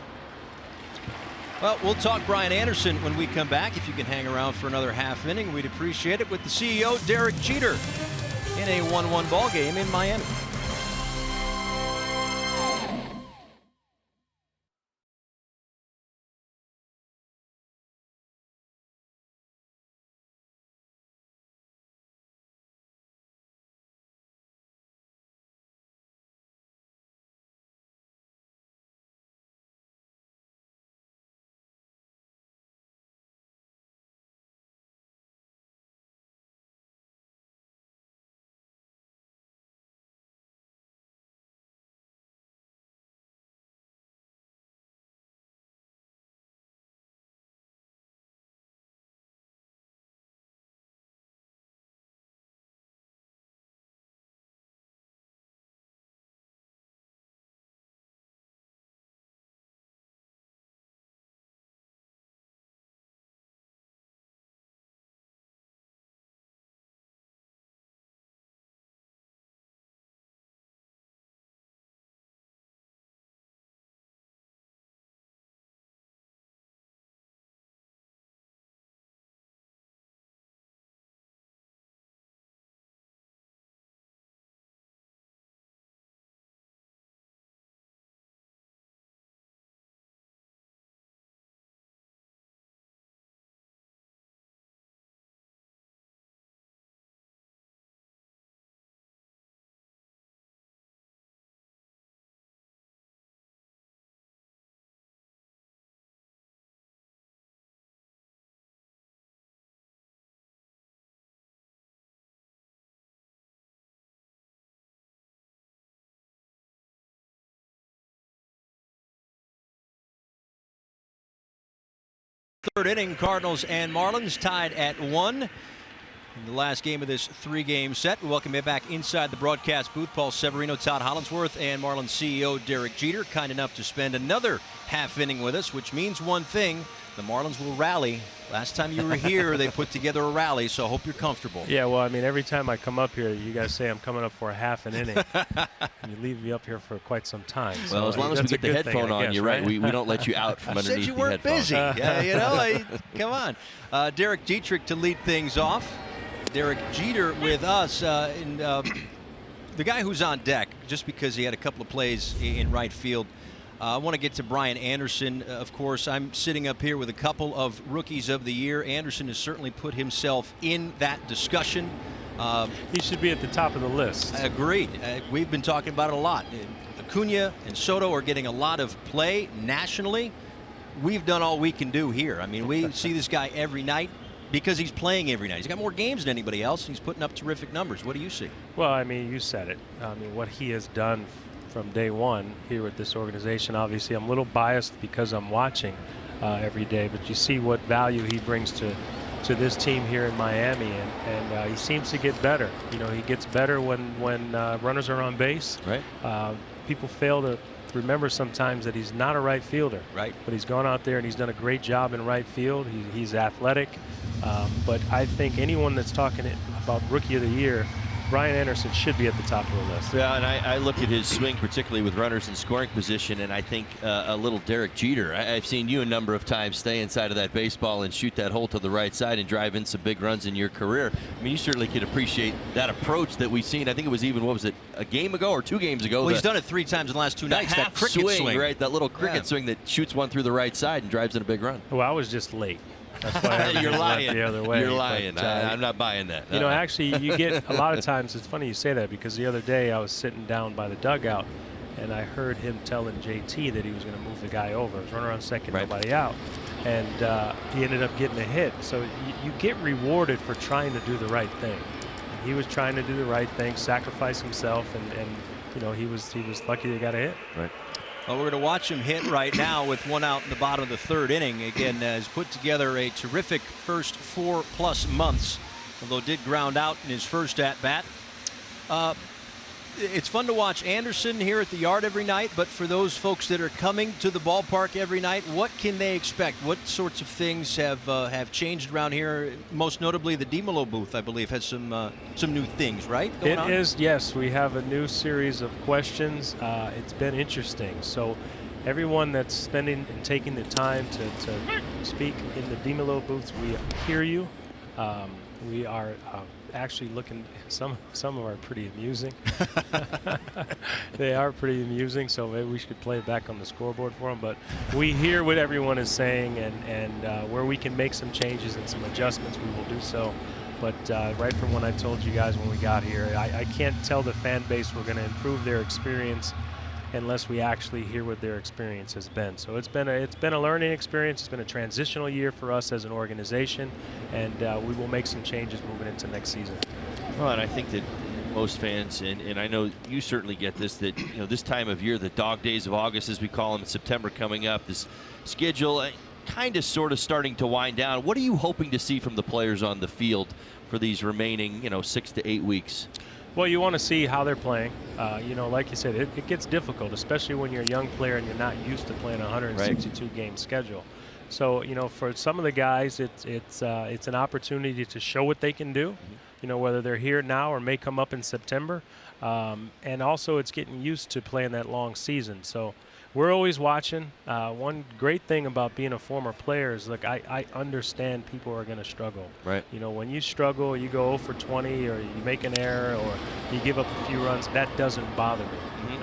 Well, we'll talk Brian Anderson when we come back. If you can hang around for another half inning, we'd appreciate it, with the CEO, Derek Jeter, in a 1-1 ball game in Miami. Third inning, Cardinals and Marlins tied at 1 in the last game of this 3-game set. We welcome you back inside the broadcast booth. Paul Severino, Todd Hollinsworth, and Marlins CEO Derek Jeter, kind enough to spend another half inning with us, which means one thing: the Marlins will rally. Last time you were here, they put together a rally, so I hope you're comfortable. Yeah, well, I mean, every time I come up here, you guys say I'm coming up for a half an inning. And you leave me up here for quite some time. Well, so as long as we get the headphone on, you're right. We don't let you out from underneath the headphone. I said you weren't busy. Come on. Derek Dietrich to lead things off. Derek Jeter with us. The guy who's on deck, just because he had a couple of plays in right field, I want to get to Brian Anderson. Of course, I'm sitting up here with a couple of Rookies of the Year. Anderson has certainly put himself in that discussion. He should be at the top of the list. Agreed. We've been talking about it a lot. Acuna and Soto are getting a lot of play nationally. We've done all we can do here. I mean, we see this guy every night because he's playing every night. He's got more games than anybody else. He's putting up terrific numbers. What do you see? Well, I mean, you said it. I mean, what he has done from day one here with this organization. Obviously, I'm a little biased because I'm watching every day, but you see what value he brings to this team here in Miami, and he seems to get better. He gets better when runners are on base. Right. People fail to remember sometimes that he's not a right fielder. Right. But he's gone out there and he's done a great job in right field. He's athletic. But I think anyone that's talking about Rookie of the Year, Brian Anderson should be at the top of the list. Yeah, and I look at his swing, particularly with runners in scoring position, and I think a little Derek Jeter. I've seen you a number of times stay inside of that baseball and shoot that hole to the right side and drive in some big runs in your career. I mean, you certainly could appreciate that approach that we've seen. I think it was even, what was it, a game ago or 2 games ago? Well, he's done it 3 times in the last 2 nights. That cricket swing, right? That little cricket swing that shoots one through the right side and drives in a big run. Well, I was just late. That's why You're lying. the other way. You're lying. But, I'm not buying that. You know, actually, you get a lot of times. It's funny you say that, because the other day I was sitting down by the dugout, and I heard him telling JT that he was going to move the guy over. It was runner on second, nobody out, and he ended up getting a hit. So you get rewarded for trying to do the right thing. And he was trying to do the right thing, sacrifice himself, and you know, he was lucky he got a hit. Right. Well, we're going to watch him hit right now with 1 out in the bottom of the 3rd inning. Again, has put together a terrific first 4+ months, although did ground out in his first at-bat. It's fun to watch Anderson here at the yard every night, but for those folks that are coming to the ballpark every night, what can they expect? What sorts of things have changed around here? Most notably, the DeMelo booth, I believe, has some new things, right? It is, yes. We have a new series of questions. It's been interesting. So everyone that's spending and taking the time to speak in the DeMelo booths, we hear you. We are actually looking, some of them are pretty amusing. They are pretty amusing, so maybe we should play it back on the scoreboard for them. But we hear what everyone is saying, and where we can make some changes and some adjustments, we will do so. But right from when I told you guys when we got here, I can't tell the fan base we're going to improve their experience unless we actually hear what their experience has been. So it's been a learning experience. It's been a transitional year for us as an organization, and we will make some changes moving into next season. Well, and I think that most fans, and I know you certainly get this, that this time of year, the dog days of August, as we call them, September coming up, this schedule kind of sort of starting to wind down. What are you hoping to see from the players on the field for these remaining 6 to 8 weeks? Well, you want to see how they're playing. Like you said, it gets difficult, especially when you're a young player and you're not used to playing a 162-game schedule. So, for some of the guys, it's an opportunity to show what they can do. Whether they're here now or may come up in September, and also it's getting used to playing that long season. So we're always watching. One great thing about being a former player is, look, I understand people are going to struggle. Right. When you struggle, you go 0 for 20, or you make an error, or you give up a few runs, that doesn't bother me.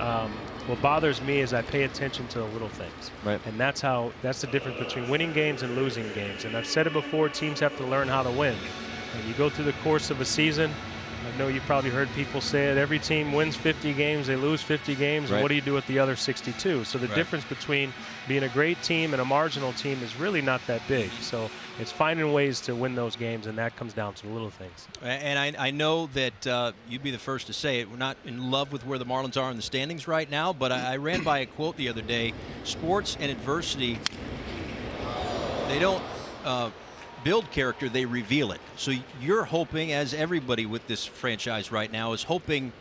What bothers me is I pay attention to the little things. Right. And that's the difference between winning games and losing games. And I've said it before, teams have to learn how to win. And you go through the course of a season, I know you probably heard people say it, every team wins 50 games, they lose 50 games, and what do you do with the other 62? So the difference between being a great team and a marginal team is really not that big. So it's finding ways to win those games, and that comes down to the little things. And I know that you'd be the first to say it. We're not in love with where the Marlins are in the standings right now, but I ran by a quote the other day: sports and adversity, they don't build character, they reveal it. So you're hoping, as everybody with this franchise right now is hoping,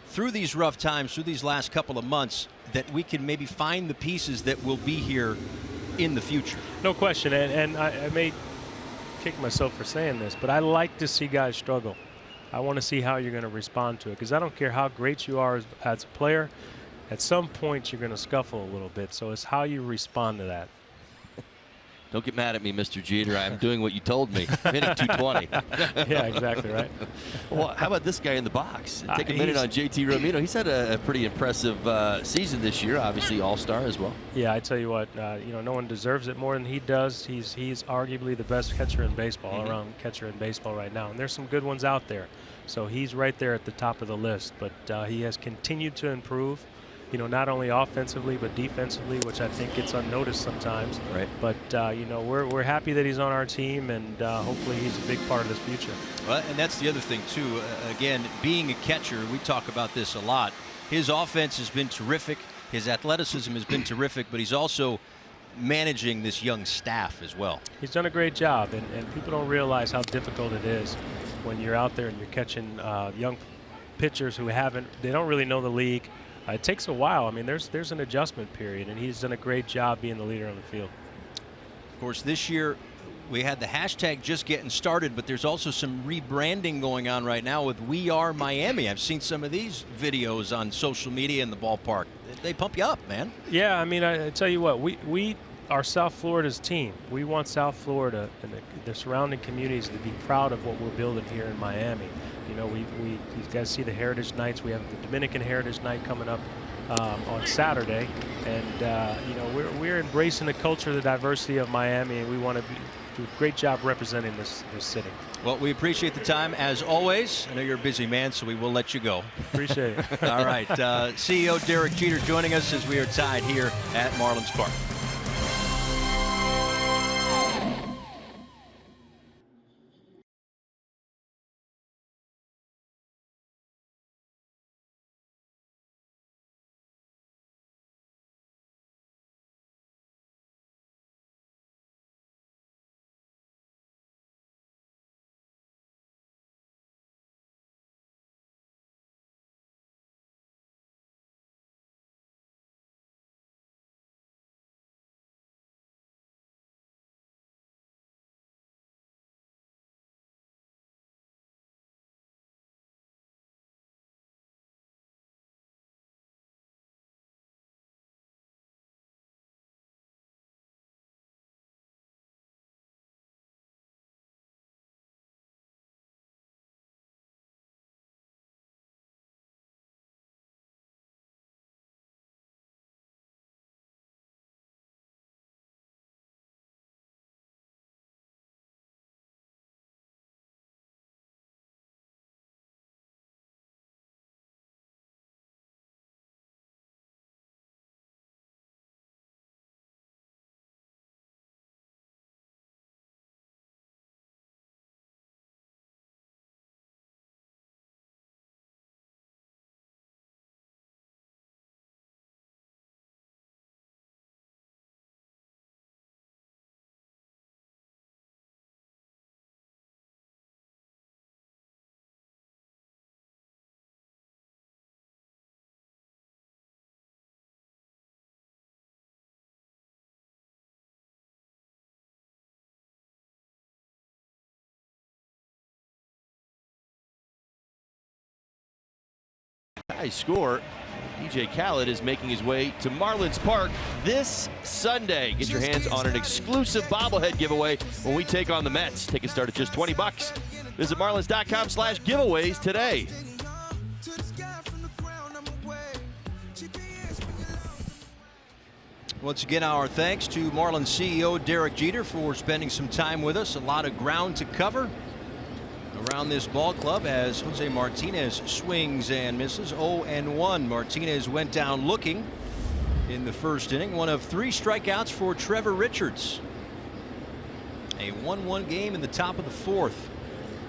through these rough times, through these last couple of months, that we can maybe find the pieces that will be here in the future. No question, and I may kick myself for saying this, but I like to see guys struggle. I want to see how you're going to respond to it, because I don't care how great you are as a player, at some point you're going to scuffle a little bit, so it's how you respond to that. Don't get mad at me, Mr. Jeter. I'm doing what you told me. I'm hitting 220. Yeah, exactly right. Well, how about this guy in the box? Take a minute on JT Romino. He's had a pretty impressive season this year, obviously all-star as well. Yeah, I tell you what, no one deserves it more than he does. He's arguably the best catcher in baseball, all-around catcher in baseball right now. And there's some good ones out there. So he's right there at the top of the list. But he has continued to improve. Not only offensively but defensively, which I think gets unnoticed sometimes. Right. But we're happy that he's on our team, and hopefully he's a big part of this future. Well, and that's the other thing too. Again, being a catcher, we talk about this a lot. His offense has been terrific. His athleticism has been terrific, but he's also managing this young staff as well. He's done a great job, and people don't realize how difficult it is when you're out there and you're catching young pitchers who they don't really know the league. It takes a while. I mean, there's an adjustment period, and he's done a great job being the leader on the field. Of course, this year We had the hashtag just getting started, but there's also some rebranding going on right now with We Are Miami. I've seen some of these videos on social media in the ballpark. They pump you up, man. Yeah, I mean, I tell you what, we are South Florida's team. We want South Florida and the surrounding communities to be proud of what we're building here in Miami. You know, you guys see the Heritage Nights. We have the Dominican Heritage Night coming up on Saturday, and you know, we're embracing the culture, the diversity of Miami, and we want to do a great job representing this city. Well, we appreciate the time as always. I know you're a busy man, so we will let you go. Appreciate it. All right, CEO Derek Jeter joining us as we are tied here at Marlins Park. High score. DJ Khaled is making his way to Marlins Park this Sunday. Get your hands on an exclusive bobblehead giveaway when we take on the Mets. Tickets start at just $20. Visit marlins.com/giveaways today. Once again, our thanks to Marlins CEO Derek Jeter for spending some time with us. A lot of ground to cover around this ball club as Jose Martinez swings and misses. 0-1. Martinez went down looking in the first inning. One of 3 strikeouts for Trevor Richards. A 1-1 game in the top of the 4th.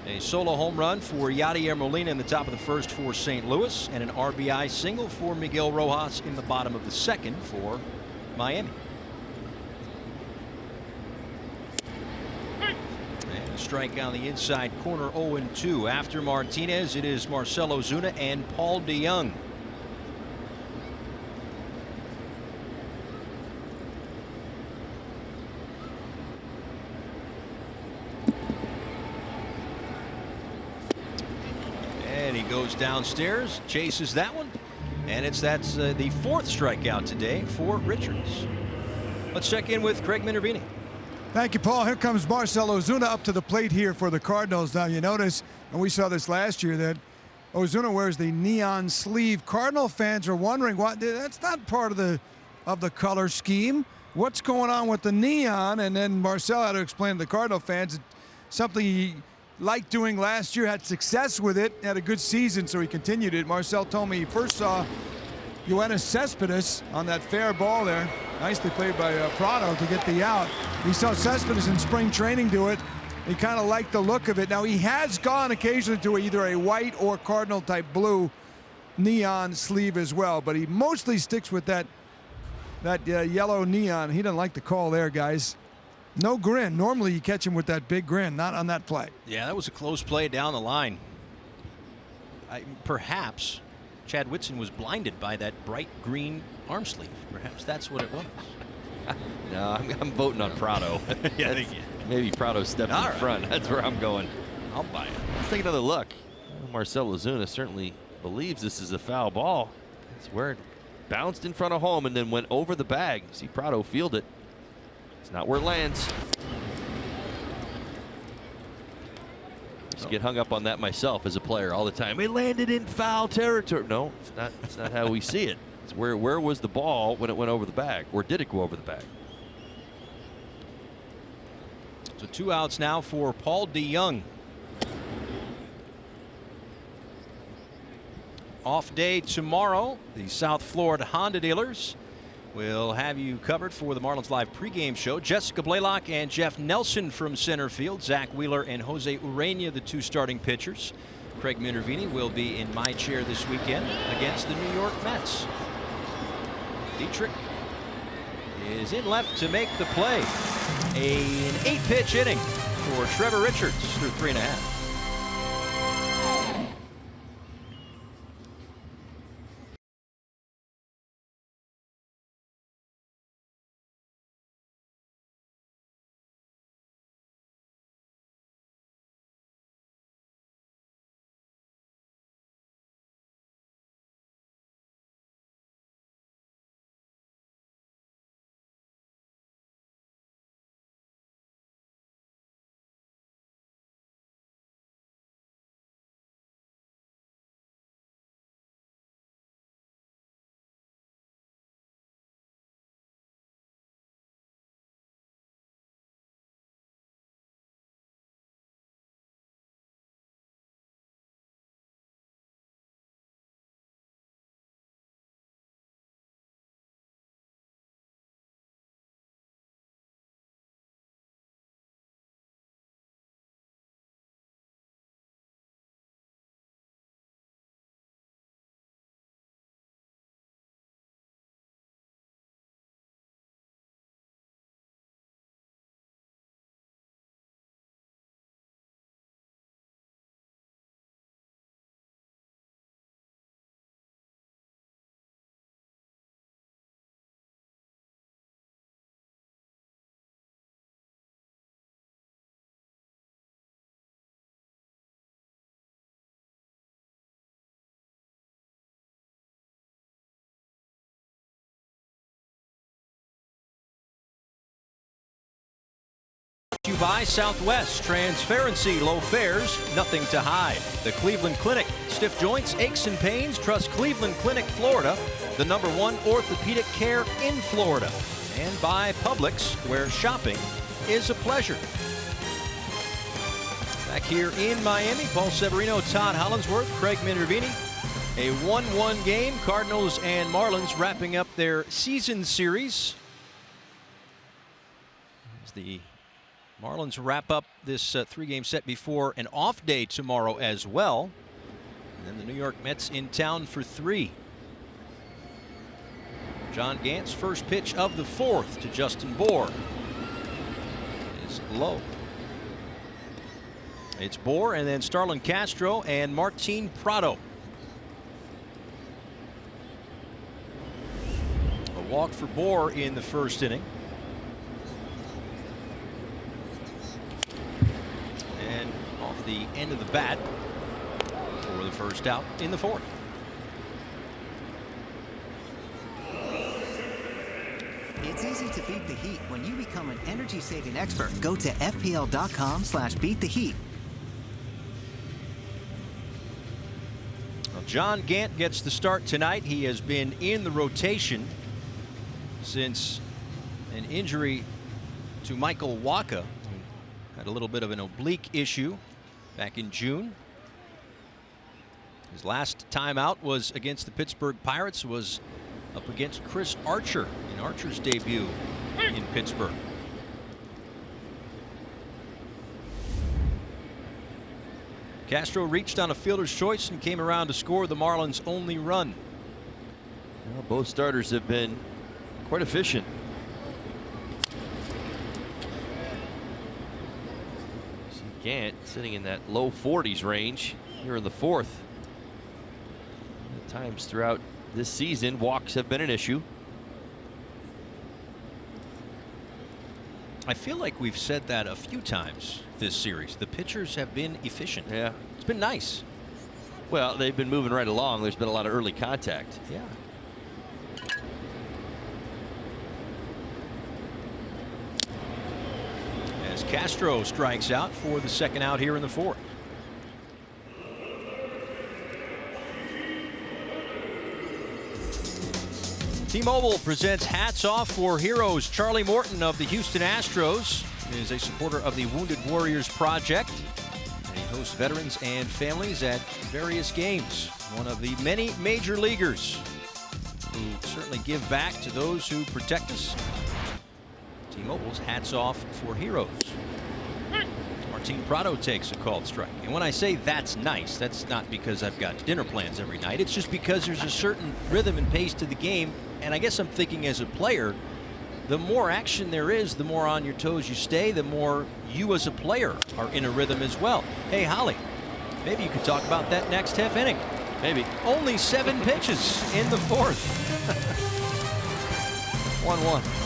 A solo home run for Yadier Molina in the top of the 1st for St. Louis, and an RBI single for Miguel Rojas in the bottom of the 2nd for Miami. And a strike on the inside corner. 0-2. After Martinez, it is Marcell Ozuna and Paul DeJong. And he goes downstairs, chases that one. And that's the 4th strikeout today for Richards. Let's check in with Craig Minervini. Thank you, Paul. Here comes Marcell Ozuna up to the plate here for the Cardinals. Now you notice, and we saw this last year, that Ozuna wears the neon sleeve. Cardinal fans are wondering why that's not part of the color scheme. What's going on with the neon? And then Marcell had to explain to the Cardinal fans it's something he liked doing last year, had success with it, had a good season, so he continued it. Marcell told me he first saw Yoenis Cespedes on that fair ball there. Nicely played by Prado to get the out. He saw Cespedes in spring training do it. He kind of liked the look of it. Now, he has gone occasionally to either a white or Cardinal type blue neon sleeve as well, but he mostly sticks with that yellow neon. He doesn't like the call there, guys. No grin. Normally you catch him with that big grin, not on that play. Yeah, that was a close play down the line. Perhaps Chad Whitson was blinded by that bright green arm sleeve. Perhaps that's what it was. No, I'm voting on Prado. Yeah, Maybe Prado stepped in front. That's where I'm going. I'll buy it. Let's take another look. Marcell Ozuna certainly believes this is a foul ball. That's where it bounced in front of home and then went over the bag. See Prado field it. It's not where it lands. I used to get hung up on that myself as a player all the time. It landed in foul territory. No, it's not. It's not how we see it. It's where was the ball when it went over the bag, or did it go over the bag? So 2 outs now for Paul DeYoung. Off day tomorrow. The South Florida Honda dealers will have you covered for the Marlins Live pregame show. Jessica Blaylock and Jeff Nelson from center field. Zach Wheeler and Jose Urena, the 2 starting pitchers. Craig Minervini will be in my chair this weekend against the New York Mets. Dietrich is in left to make the play. An 8-pitch inning for Trevor Richards through 3.5. You by Southwest. Transparency, low fares, nothing to hide. The Cleveland Clinic. Stiff joints, aches and pains. Trust Cleveland Clinic, Florida, the #1 orthopedic care in Florida. And by Publix, where shopping is a pleasure. Back here in Miami, Paul Severino, Todd Hollinsworth, Craig Minervini. A 1-1 game. Cardinals and Marlins wrapping up their season series. As the Marlins wrap up this 3-game set before an off day tomorrow as well. And then the New York Mets in town for 3. John Gant's first pitch of the 4th to Justin Bour is low. It's Bour and then Starlin Castro and Martin Prado. A walk for Bour in the first inning. And off the end of the bat for the first out in the 4th. It's easy to beat the heat when you become an energy saving expert. Go to fpl.com/beattheheat. Well, John Gant gets the start tonight. He has been in the rotation since an injury to Michael Wacha, who had a little bit of an oblique issue back in June. His last time out was against the Pittsburgh Pirates, was up against Chris Archer in Archer's debut in Pittsburgh. Castro reached on a fielder's choice and came around to score the Marlins' only run. Well, both starters have been quite efficient. See Gant sitting in that low 40s range here in the 4th. At times throughout this season, walks have been an issue. I feel like we've said that a few times this series. The pitchers have been efficient. Yeah. It's been nice. Well, they've been moving right along. There's been a lot of early contact. Yeah. As Castro strikes out for the second out here in the fourth. T-Mobile presents Hats Off for Heroes. Charlie Morton of the Houston Astros is a supporter of the Wounded Warriors Project. And he hosts veterans and families at various games. One of the many major leaguers who certainly give back to those who protect us. T-Mobile's Hats Off for Heroes. Martin Prado takes a called strike. And when I say that's nice, that's not because I've got dinner plans every night. It's just because there's a certain rhythm and pace to the game. And I guess I'm thinking as a player, the more action there is, the more on your toes you stay, the more you as a player are in a rhythm as well. Hey, Holly, maybe you could talk about that next half inning. Maybe. Only 7 pitches in the fourth. 1-1.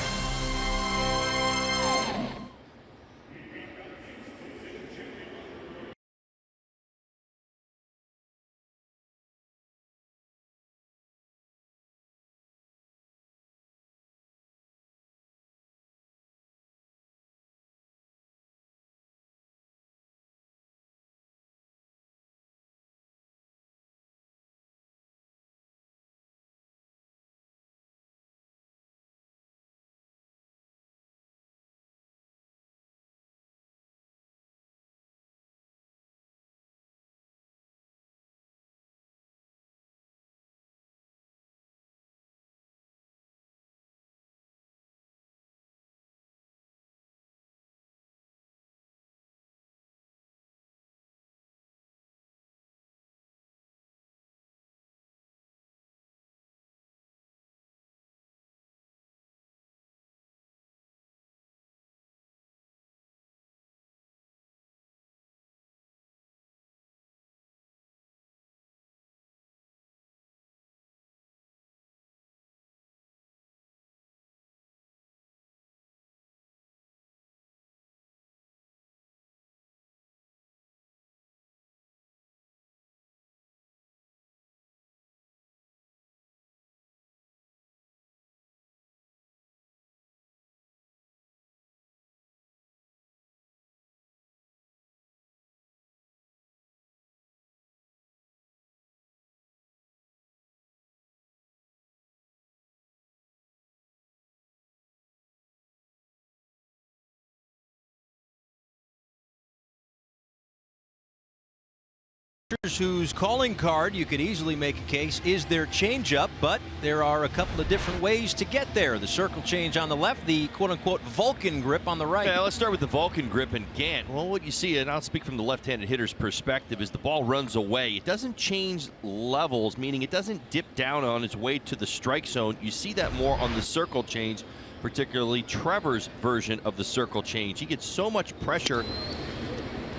Whose calling card, you could easily make a case, is their changeup, but there are a couple of different ways to get there. The circle change on the left, the quote-unquote Vulcan grip on the right. Yeah, let's start with the Vulcan grip and Gant. Well, what you see, and I'll speak from the left-handed hitter's perspective, is the ball runs away. It doesn't change levels, meaning it doesn't dip down on its way to the strike zone. You see that more on the circle change, particularly Trevor's version of the circle change. He gets so much pressure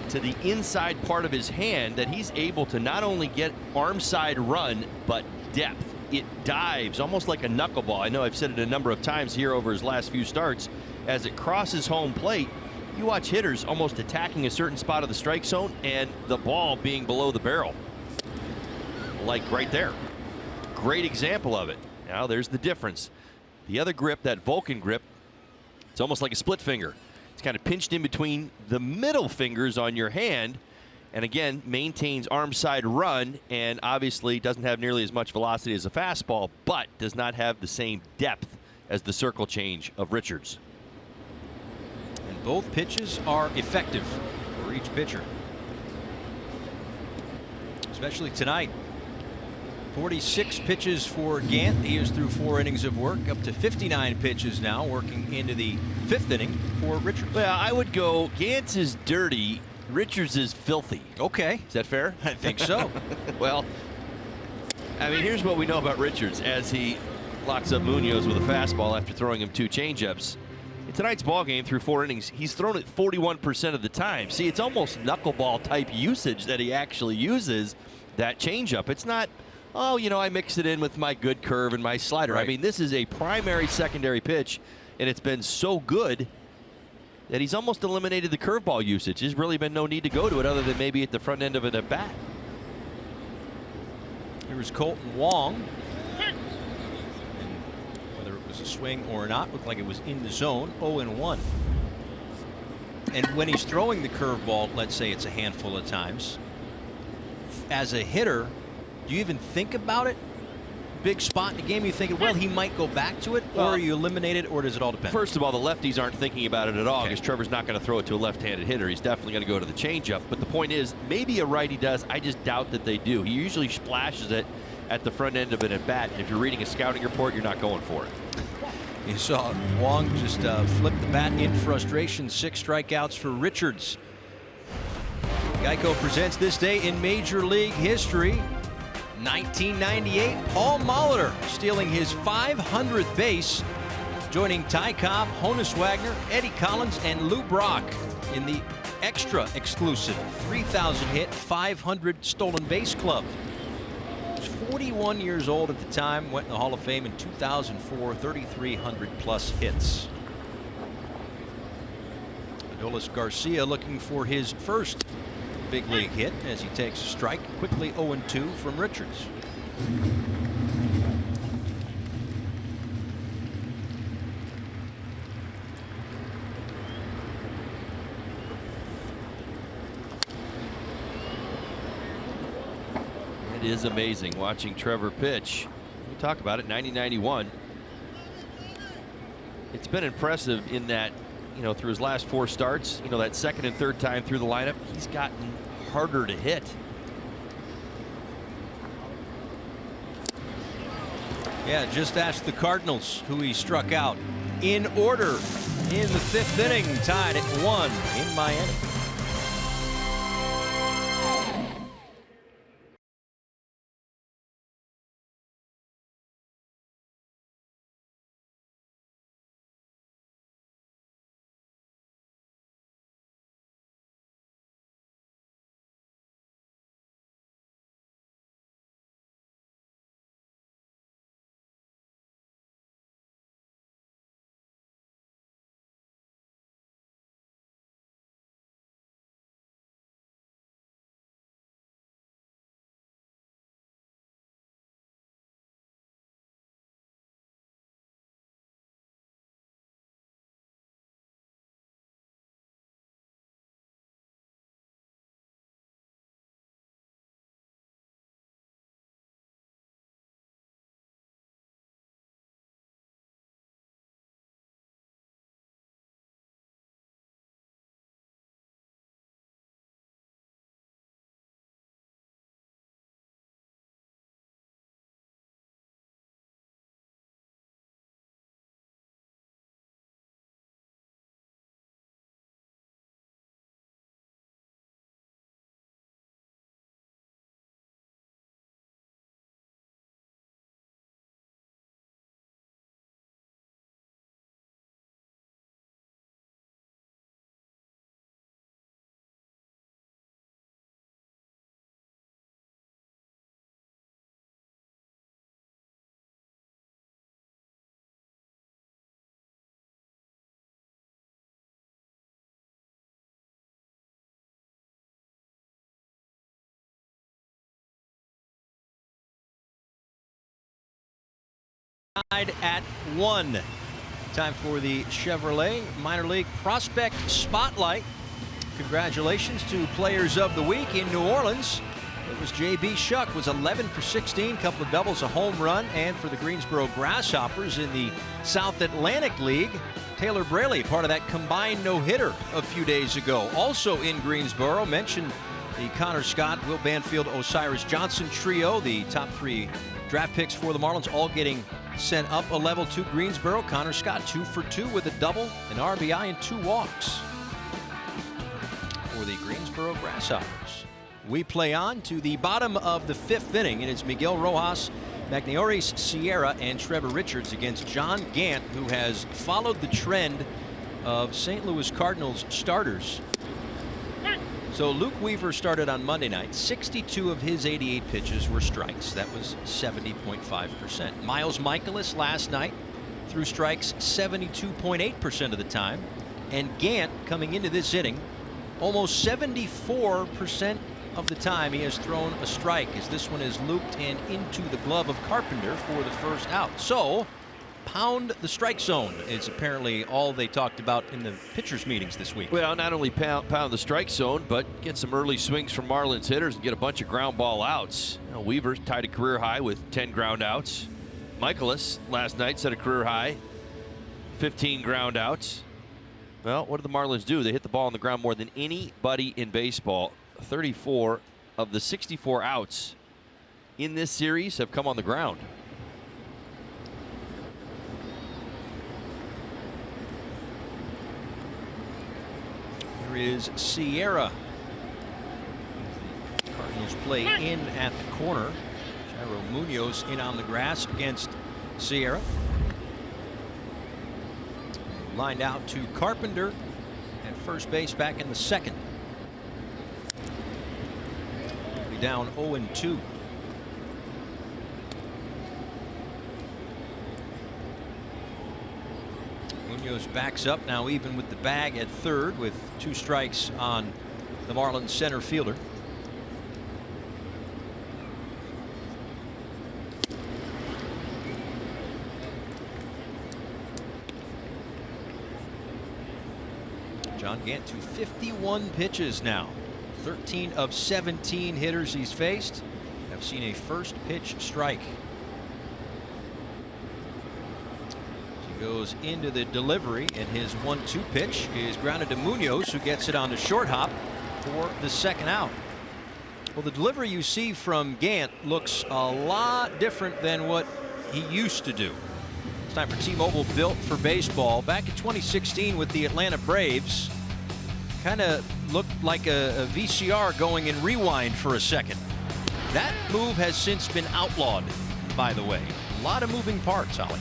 to the inside part of his hand that he's able to not only get arm side run, but depth. It dives almost like a knuckleball. I know I've said it a number of times here over his last few starts. As it crosses home plate, you watch hitters almost attacking a certain spot of the strike zone and the ball being below the barrel. Like right there. Great example of it. Now there's the difference. The other grip, that Vulcan grip, it's almost like a split finger. It's kind of pinched in between the middle fingers on your hand, and again maintains arm side run, and obviously doesn't have nearly as much velocity as a fastball, but does not have the same depth as the circle change of Richards. And both pitches are effective for each pitcher, especially tonight. 46 pitches for Gant. He is through 4 innings of work, up to 59 pitches now, working into the 5th inning for Richards. Well, I would go Gant's is dirty, Richards is filthy. Okay. Is that fair? I think so. Well, I mean, here's what we know about Richards as he locks up Munoz with a fastball after throwing him 2 changeups. In tonight's ball game, through 4 innings, he's thrown it 41% of the time. See, it's almost knuckleball type usage that he actually uses that changeup. It's not, oh, you know, I mix it in with my good curve and my slider. Right. I mean, this is a primary, secondary pitch, and it's been so good that he's almost eliminated the curveball usage. There's really been no need to go to it other than maybe at the front end of it at bat. Here's Colton Wong. And whether it was a swing or not, looked like it was in the zone. 0-1. And when he's throwing the curveball, let's say it's a handful of times, as a hitter, do you even think about it? Big spot in the game, you thinking, well, he might go back to it, or you eliminate it, or does it all depend? First of all, the lefties aren't thinking about it at all, because Trevor's not going to throw it to a left-handed hitter. He's definitely going to go to the changeup. But the point is, maybe a righty does. I just doubt that they do. He usually splashes it at the front end of it at bat. And if you're reading a scouting report, you're not going for it. You saw Wong just flip the bat in frustration. 6 strikeouts for Richards. Geico presents this day in Major League history. 1998, Paul Molitor stealing his 500th base, joining Ty Cobb, Honus Wagner, Eddie Collins, and Lou Brock in the extra exclusive 3,000 hit, 500 stolen base club. He was 41 years old at the time, went in the Hall of Fame in 2004, 3,300 plus hits. Adolis Garcia looking for his first big league hit as he takes a strike. Quickly 0-2 from Richards. It is amazing watching Trevor pitch. We'll talk about it. 90-91. It's been impressive in that, you know, through his last 4 starts, you know, that second and third time through the lineup, he's gotten harder to hit. Yeah, just ask the Cardinals who he struck out in order in the 5th inning, tied at 1 in Miami. Tied at 1. Time for the Chevrolet Minor League Prospect Spotlight. Congratulations to Players of the Week in New Orleans. It was J.B. Shuck, was 11 for 16, couple of doubles, a home run, and for the Greensboro Grasshoppers in the South Atlantic League, Taylor Braley, part of that combined no-hitter a few days ago. Also in Greensboro, mentioned the Connor Scott, Will Banfield, Osiris Johnson trio, the top 3 draft picks for the Marlins, all getting sent up a level to Greensboro. Connor Scott 2 for 2 with a double, an RBI, and 2 walks for the Greensboro Grasshoppers. We play on to the bottom of the 5th inning, and it's Miguel Rojas, Magneuris Sierra, and Trevor Richards against John Gant, who has followed the trend of St. Louis Cardinals starters. So Luke Weaver started on Monday night. 62 of his 88 pitches were strikes. That was 70.5%. Miles Michaelis last night threw strikes 72.8% of the time. And Gant, coming into this inning, almost 74% of the time he has thrown a strike, as this one is looped and into the glove of Carpenter for the first out. So pound the strike zone is apparently all they talked about in the pitchers meetings this week. Well, not only pound the strike zone, but get some early swings from Marlins hitters and get a bunch of ground ball outs. You know, Weaver tied a career high with 10 ground outs. Michaelis last night set a career high, 15 ground outs. Well, what did the Marlins do? They hit the ball on the ground more than anybody in baseball. 34 of the 64 outs in this series have come on the ground. Here is Sierra. Cardinals play in at the corner. Jairo Munoz in on the grass against Sierra. Lined out to Carpenter at first base back in the second. Down 0-2. Munoz backs up now, even with the bag at third, with 2 strikes on the Marlins center fielder. John Gant to 51 pitches now. 13 of 17 hitters he's faced have seen a first pitch strike. He goes into the delivery, and his 1-2 pitch is grounded to Munoz, who gets it on the short hop for the second out. Well, the delivery you see from Gant looks a lot different than what he used to do. It's time for T-Mobile, built for baseball. Back in 2016 with the Atlanta Braves, kind of looked like a VCR going in rewind for a second. That move has since been outlawed, by the way. A lot of moving parts, Ollie.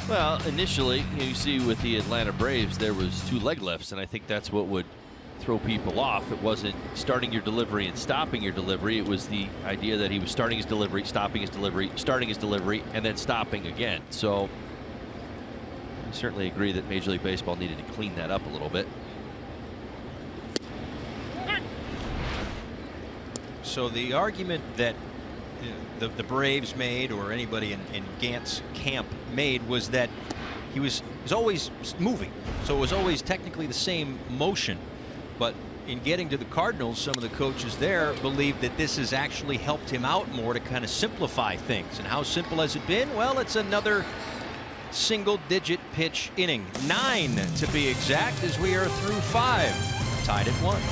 Well, initially, you see with the Atlanta Braves, there was 2 leg lifts, and I think that's what would throw people off. It wasn't starting your delivery and stopping your delivery. It was the idea that he was starting his delivery, stopping his delivery, starting his delivery, and then stopping again. So I certainly agree that Major League Baseball needed to clean that up a little bit. So the argument that the Braves made, or anybody in Gant's camp made, was that he was always moving, so it was always technically the same motion. But in getting to the Cardinals, some of the coaches there believe that this has actually helped him out more to kind of simplify things. And how simple has it been? Well, it's another single-digit pitch inning, 9 to be exact, as we are through 5, tied at 1.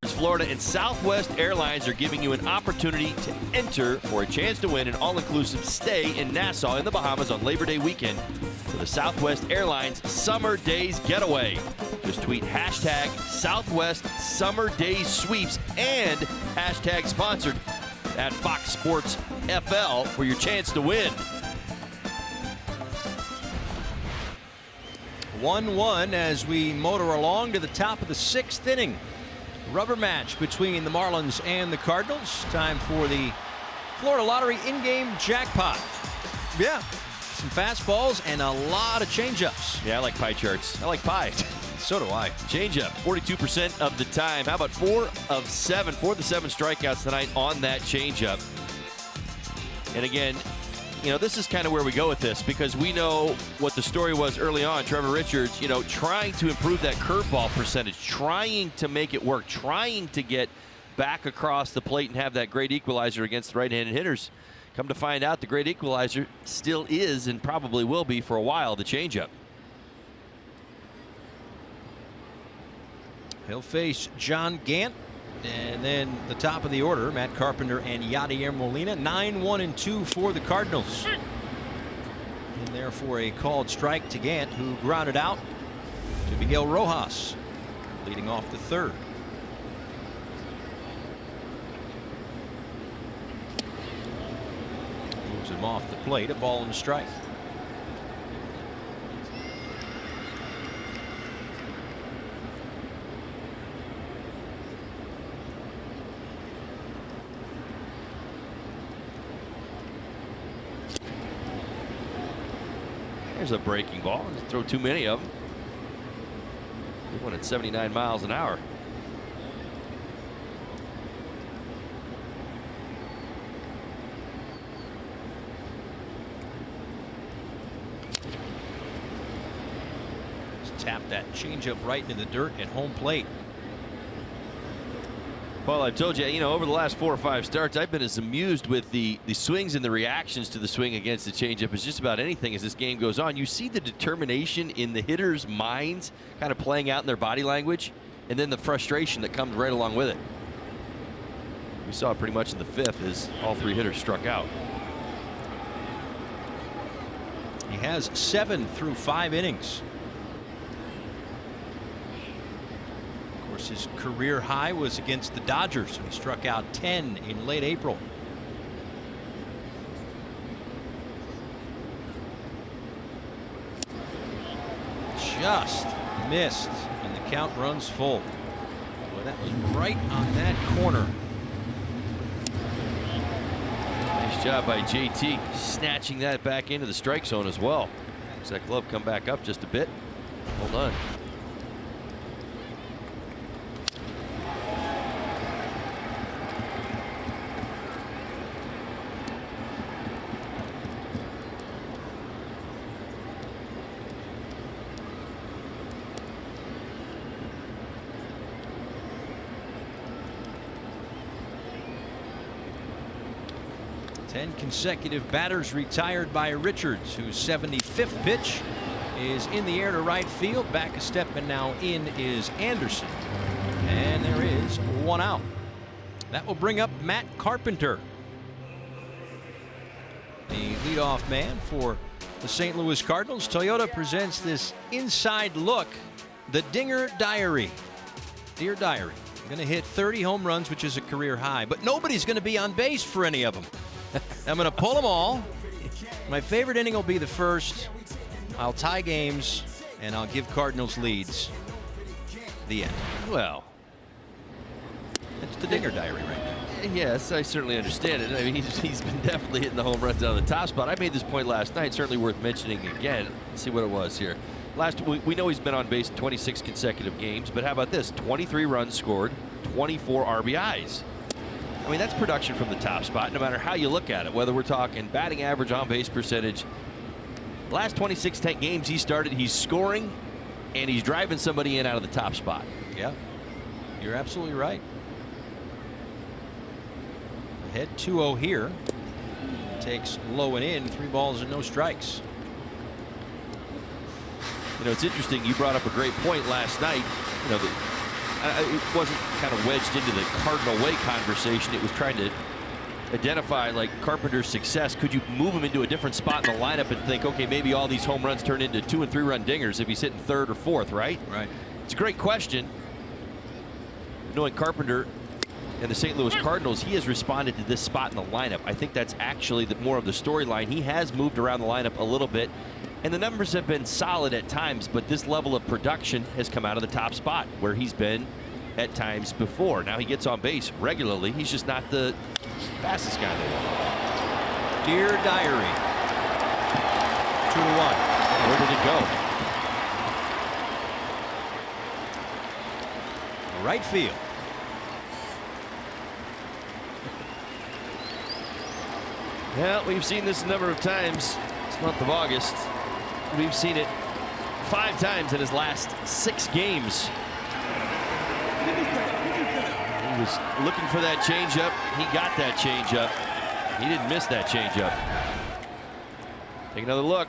Florida and Southwest Airlines are giving you an opportunity to enter for a chance to win an all-inclusive stay in Nassau in the Bahamas on Labor Day weekend for the Southwest Airlines Summer Days Getaway. Just tweet hashtag Southwest Summer Days Sweeps and hashtag sponsored at Fox Sports FL for your chance to win. 1-1 as we motor along to the top of the 6th inning. Rubber match between the Marlins and the Cardinals. Time for the Florida Lottery in-game jackpot. Yeah, some fastballs and a lot of changeups. Yeah, I like pie charts. I like pie. So do I. Changeup, 42% of the time. How about 4 of 7? 4 of the 7 strikeouts tonight on that changeup. And again, you know, this is kind of where we go with this, because we know what the story was early on. Trevor Richards, you know, trying to improve that curveball percentage, trying to make it work, trying to get back across the plate and have that great equalizer against the right-handed hitters. Come to find out, the great equalizer still is and probably will be for a while the changeup. He'll face John Gant. And then the top of the order, Matt Carpenter and Yadier Molina. 9-1-2 for the Cardinals. And therefore a called strike to Gant, who grounded out to Miguel Rojas, leading off the 3rd. Moves him off the plate, a ball and a strike. There's a breaking ball. Just throw too many of them. They went at 79 miles an hour. Just tap that changeup right into the dirt at home plate. Well, I told you, you know, over the last 4 or 5 starts, I've been as amused with the swings and the reactions to the swing against the changeup as just about anything as this game goes on. You see the determination in the hitters' minds kind of playing out in their body language, and then the frustration that comes right along with it. We saw it pretty much in the 5th as all 3 hitters struck out. He has 7 through 5 innings. His career high was against the Dodgers. He struck out 10 in late April. Just missed, and the count runs full. Well, that was right on that corner. Nice job by JT snatching that back into the strike zone as well. Does that glove come back up just a bit? Hold on. Consecutive batters retired by Richards, whose 75th pitch is in the air to right field. Back a step and now in is Anderson. And there is 1 out. That will bring up Matt Carpenter, the leadoff man for the St. Louis Cardinals. Toyota presents this inside look, the Dinger Diary. Dear Diary, I'm going to hit 30 home runs, which is a career high, but nobody's going to be on base for any of them. I'm going to pull them all. My favorite inning will be the 1st. I'll tie games, and I'll give Cardinals leads. The end. Well, it's the Dinger Diary right now. Yes, I certainly understand it. I mean, he's been definitely hitting the home runs out of the top spot. I made this point last night, certainly worth mentioning again. Let's see what it was here. We know he's been on base 26 consecutive games, but how about this? 23 runs scored, 24 RBIs. I mean, that's production from the top spot, no matter how you look at it, whether we're talking batting average, on-base percentage. The last 26 games he started, he's scoring, and he's driving somebody in out of the top spot. Yeah, you're absolutely right. Ahead 2-0 here. Takes low and in, 3 balls and no strikes. You know, it's interesting. You brought up a great point last night. You know, it wasn't kind of wedged into the Cardinal way conversation. It was trying to identify, like, Carpenter's success. Could you move him into a different spot in the lineup and think, okay, maybe all these home runs turn into 2- and 3-run dingers if he's hitting 3rd or 4th, right? Right. It's a great question. Knowing Carpenter and the St. Louis Cardinals, he has responded to this spot in the lineup. I think that's actually more of the storyline. He has moved around the lineup a little bit, and the numbers have been solid at times, but this level of production has come out of the top spot where he's been at times before. Now he gets on base regularly. He's just not the fastest guy they want. Dear Diary. 2-1. Where did it go? Right field. Yeah, we've seen this a number of times this month of August. We've seen it 5 times in his last 6 games. He was looking for that changeup. He got that changeup. He didn't miss that changeup. Take another look.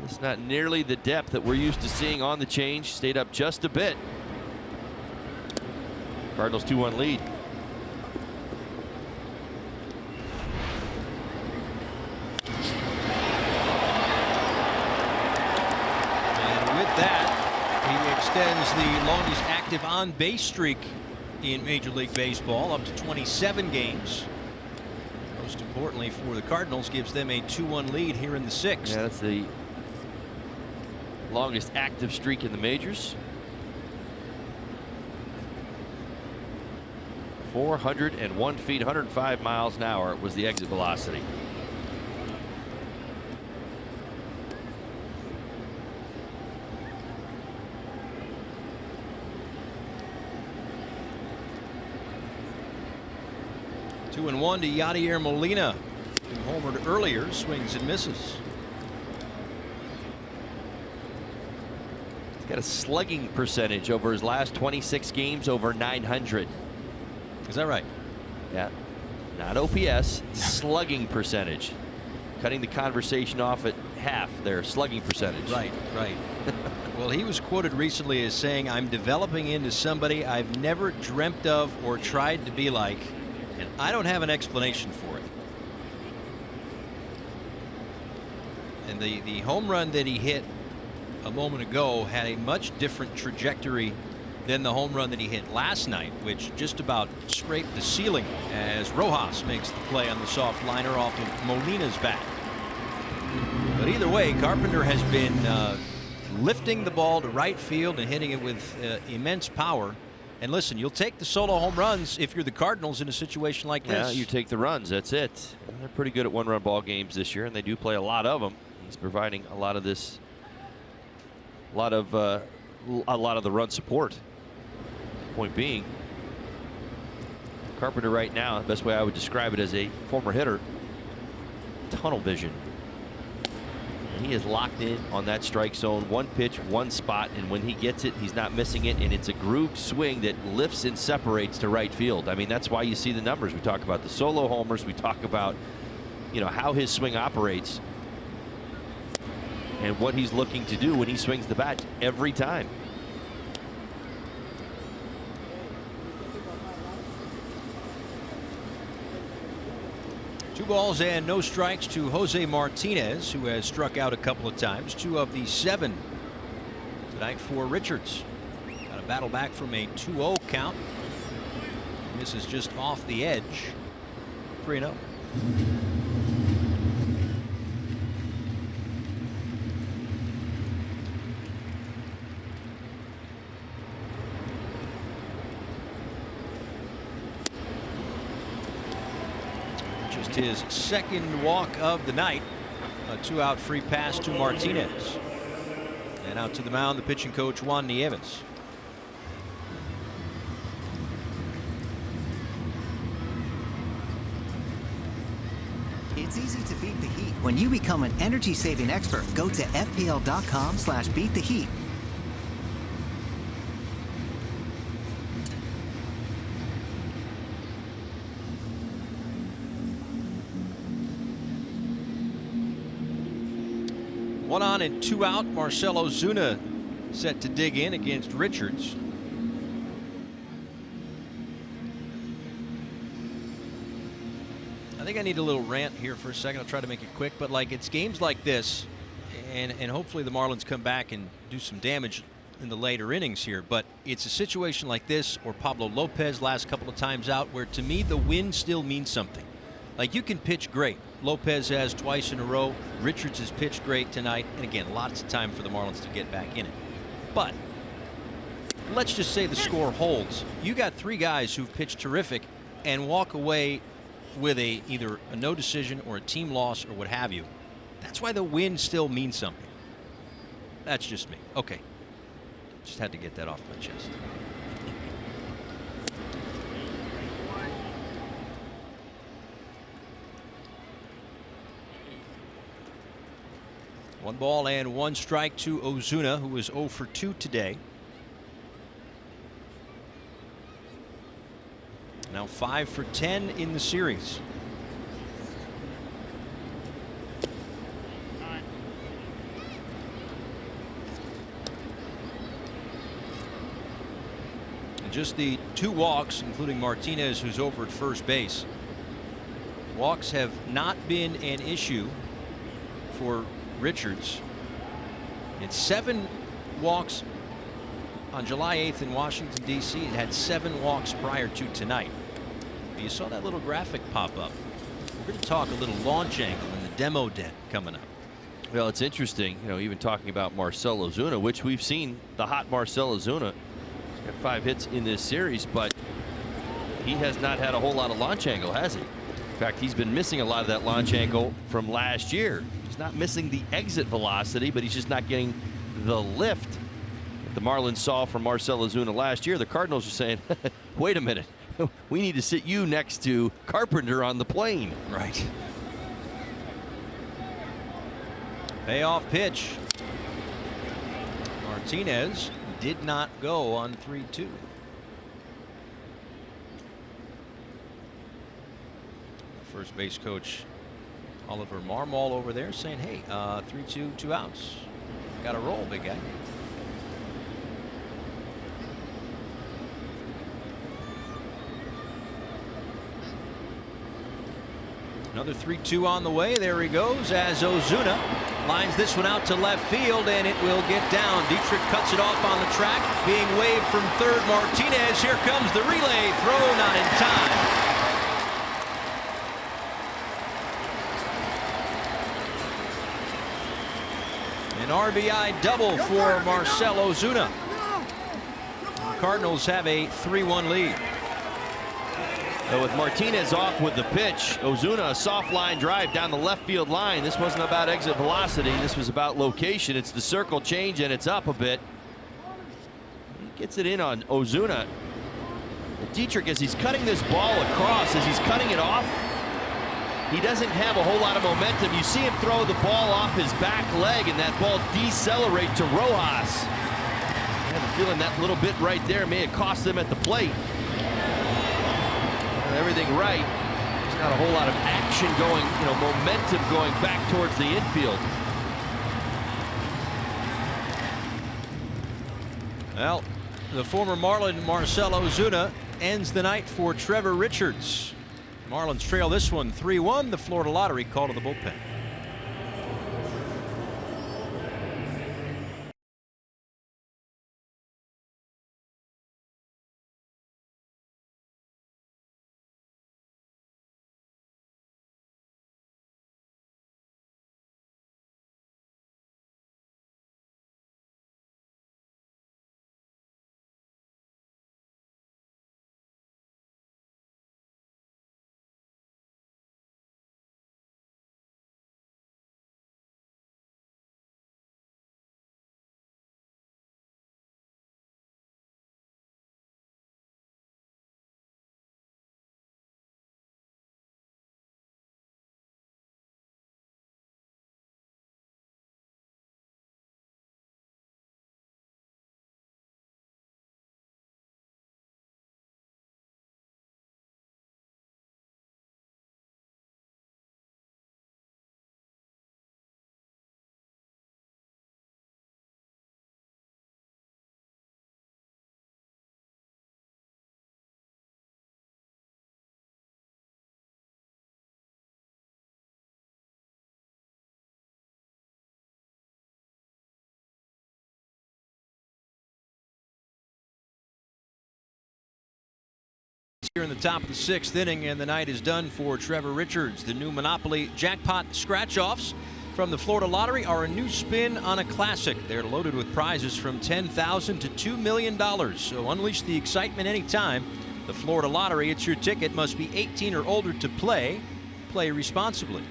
It's not nearly the depth that we're used to seeing on the change. Stayed up just a bit. Cardinals 2-1 lead. And with that, he extends the longest active on-base streak in Major League Baseball up to 27 games. Most importantly for the Cardinals, gives them a 2-1 lead here in the 6th. Yeah, that's the longest active streak in the majors. 401 feet, 105 miles an hour was the exit velocity. Two and one to Yadier Molina, who homered earlier, swings and misses. He's got a slugging percentage over his last 26 games over 900. Is that right? Yeah, not OPS, slugging percentage. Cutting the conversation off at half their slugging percentage. Right, right. Well, he was quoted recently as saying, "I'm developing into somebody I've never dreamt of or tried to be like, and I don't have an explanation for it." And the home run that he hit a moment ago had a much different trajectory than the home run that he hit last night, which just about scraped the ceiling as Rojas makes the play on the soft liner off of Molina's bat. But either way, Carpenter has been lifting the ball to right field and hitting it with immense power. And listen, you'll take the solo home runs if you're the Cardinals in a situation like this. Yeah, you take the runs. That's it. And they're pretty good at one-run ball games this year, and they do play a lot of them. He's providing a lot of this, a lot of the run support. Point being, Carpenter right now, the best way I would describe it as a former hitter, tunnel vision. And he is locked in on that strike zone, one pitch, one spot, and when he gets it, he's not missing it, and it's a grooved swing that lifts and separates to right field. I mean, that's why you see the numbers. We talk about the solo homers. We talk about, you know, how his swing operates and what he's looking to do when he swings the bat every time. Two balls and no strikes to Jose Martinez, who has struck out a couple of times. 2 of the 7 tonight for Richards. Got a battle back from a 2-0 count. Misses just off the edge. 3-0. Just his second walk of the night. A 2-out free pass to Martinez. And out to the mound, the pitching coach, Juan Nieves. It's easy to beat the heat. When you become an energy-saving expert, go to FPL.com/beattheheat. One on and 2 out. Marcell Ozuna set to dig in against Richards. I think I need a little rant here for a second. I'll try to make it quick, but like, it's games like this and hopefully the Marlins come back and do some damage in the later innings here. But it's a situation like this, or Pablo Lopez last couple of times out, where to me the win still means something. Like, you can pitch great. Lopez has twice in a row. Richards has pitched great tonight. And again, lots of time for the Marlins to get back in it. But let's just say the score holds. You got 3 guys who've pitched terrific and walk away with either a no decision or a team loss or what have you. That's why the win still means something. That's just me. Okay. Just had to get that off my chest. One ball and 1 strike to Ozuna, who is 0 for 2 today. Now 5 for 10 in the series. And just the 2 walks, including Martinez, who's over at first base. Walks have not been an issue for Richards. It's 7 walks on July 8th in Washington, D.C. It had 7 walks prior to tonight. You saw that little graphic pop up. We're going to talk a little launch angle in the demo den coming up. Well, it's interesting, you know, even talking about Marcell Ozuna, which we've seen the hot Marcell Ozuna. He's got 5 hits in this series, but he has not had a whole lot of launch angle, has he? In fact, he's been missing a lot of that launch angle from last year. He's not missing the exit velocity, but he's just not getting the lift that the Marlins saw from Marcell Ozuna last year. The Cardinals are saying, wait a minute, we need to sit you next to Carpenter on the plane. Right. Payoff pitch. Martinez did not go on 3-2. First base coach Oliver Marmol over there saying, hey, 3-2, 2 outs. Got to roll, big guy. Another 3-2 on the way. There he goes as Ozuna lines this one out to left field, and it will get down. Dietrich cuts it off on the track. Being waved from third. Martinez. Here comes the relay throw, not in time. An RBI double for Marcell Ozuna. The Cardinals have a 3-1 lead. So with Martinez off with the pitch, Ozuna a soft line drive down the left field line. This wasn't about exit velocity. This was about location. It's the circle change, and it's up a bit. He gets it in on Ozuna. Dietrich, as he's cutting this ball across, as he's cutting it off, he doesn't have a whole lot of momentum. You see him throw the ball off his back leg, and that ball decelerate to Rojas. I have a feeling that little bit right there may have cost them at the plate. Everything right. There's not a whole lot of action going, you know, momentum going back towards the infield. Well, the former Marlin Marcell Ozuna ends the night for Trevor Richards. Marlins trail this one 3-1. The Florida Lottery call to the bullpen. Here in the top of the 6th inning, and the night is done for Trevor Richards. The new Monopoly jackpot scratch-offs from the Florida Lottery are a new spin on a classic. They're loaded with prizes from $10,000 to $2 million. So unleash the excitement anytime. The Florida Lottery, it's your ticket. Must be 18 or older to play. Play responsibly.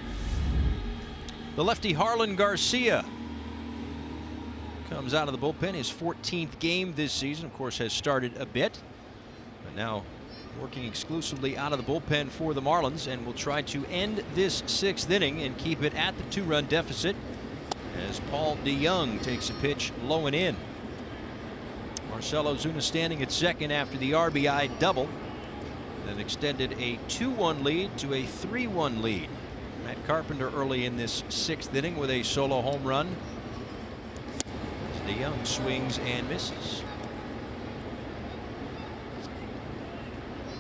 The lefty Harlan Garcia comes out of the bullpen. His 14th game this season. Of course, has started a bit, but now working exclusively out of the bullpen for the Marlins, and will try to end this 6th inning and keep it at the 2-run deficit as Paul DeYoung takes a pitch low and in. Marcell Ozuna standing at second after the RBI double, then extended a 2-1 lead to a 3-1 lead. Matt Carpenter early in this 6th inning with a solo home run. DeYoung swings and misses.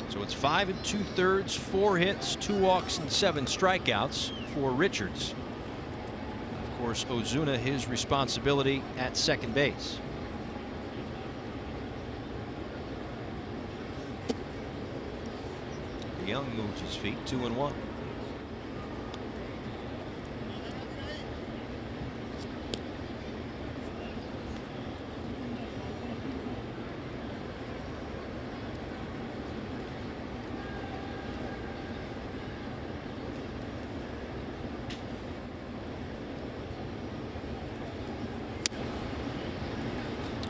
So it's 5 2/3, 4 hits, 2 walks, and 7 strikeouts for Richards. Of course, Ozuna, his responsibility at second base. DeYoung moves his feet, 2-1.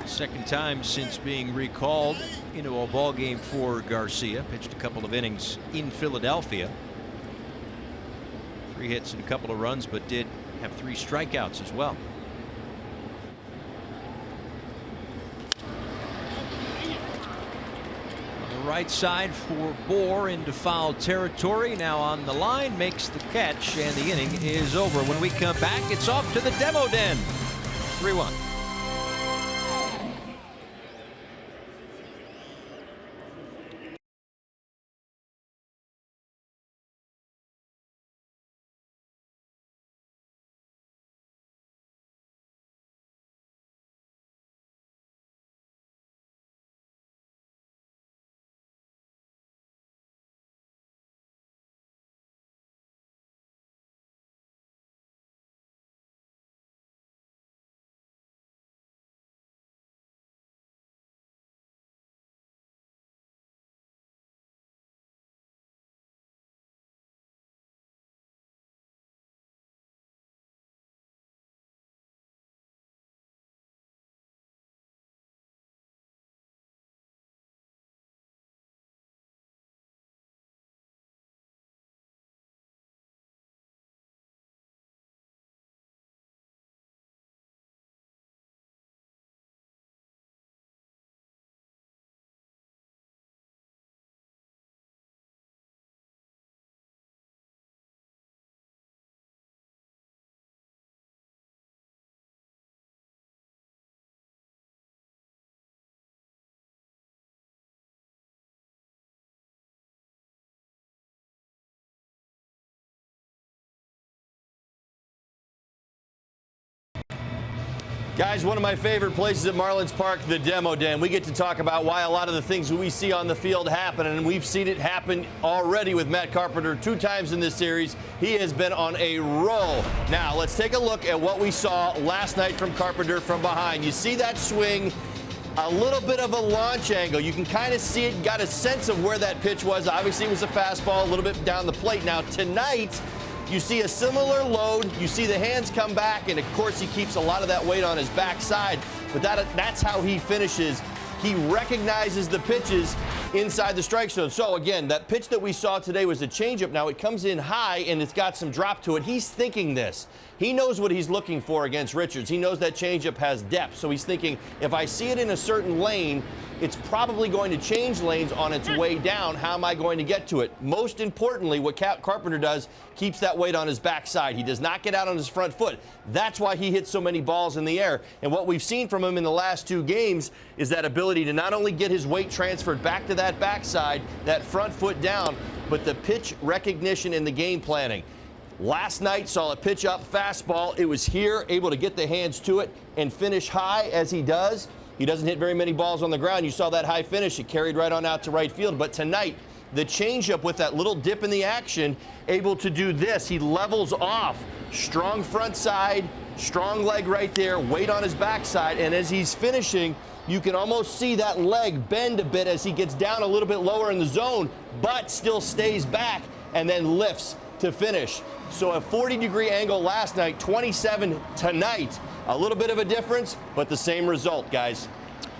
Second time since being recalled into a ball game for Garcia. Pitched a couple of innings in Philadelphia. 3 hits and a couple of runs, but did have 3 strikeouts as well. On the right side for Bohr into foul territory. Now on the line, makes the catch, and the inning is over. When we come back, it's off to the demo den. 3-1. Guys, one of my favorite places at Marlins Park, the demo den. We get to talk about why a lot of the things we see on the field happen, and we've seen it happen already with Matt Carpenter 2 times in this series. He has been on a roll. Now, let's take a look at what we saw last night from Carpenter from behind. You see that swing, a little bit of a launch angle. You can kind of see it, got a sense of where that pitch was. Obviously, it was a fastball, a little bit down the plate. Now, tonight, you see a similar load. You see the hands come back, and of course he keeps a lot of that weight on his backside. But that's how he finishes. He recognizes the pitches inside the strike zone. So again, that pitch that we saw today was a changeup. Now it comes in high and it's got some drop to it. He's thinking this. He knows what he's looking for against Richards. He knows that changeup has depth. So he's thinking, if I see it in a certain lane, it's probably going to change lanes on its way down. How am I going to get to it? Most importantly, what Carpenter does, keeps that weight on his backside. He does not get out on his front foot. That's why he hits so many balls in the air. And what we've seen from him in the last 2 games is that ability to not only get his weight transferred back to that backside, that front foot down, but the pitch recognition and the game planning. Last night, saw a pitch up fastball. It was here, able to get the hands to it and finish high as he does. He doesn't hit very many balls on the ground. You saw that high finish. It carried right on out to right field. But tonight, The changeup with that little dip in the action, able to do this. He levels off. Strong front side, strong leg right there, weight on his backside, and as he's finishing, you can almost see that leg bend a bit as he gets down a little bit lower in the zone, but still stays back and then lifts to finish. So a 40-degree angle last night, 27 tonight. A little bit of a difference, but the same result, guys.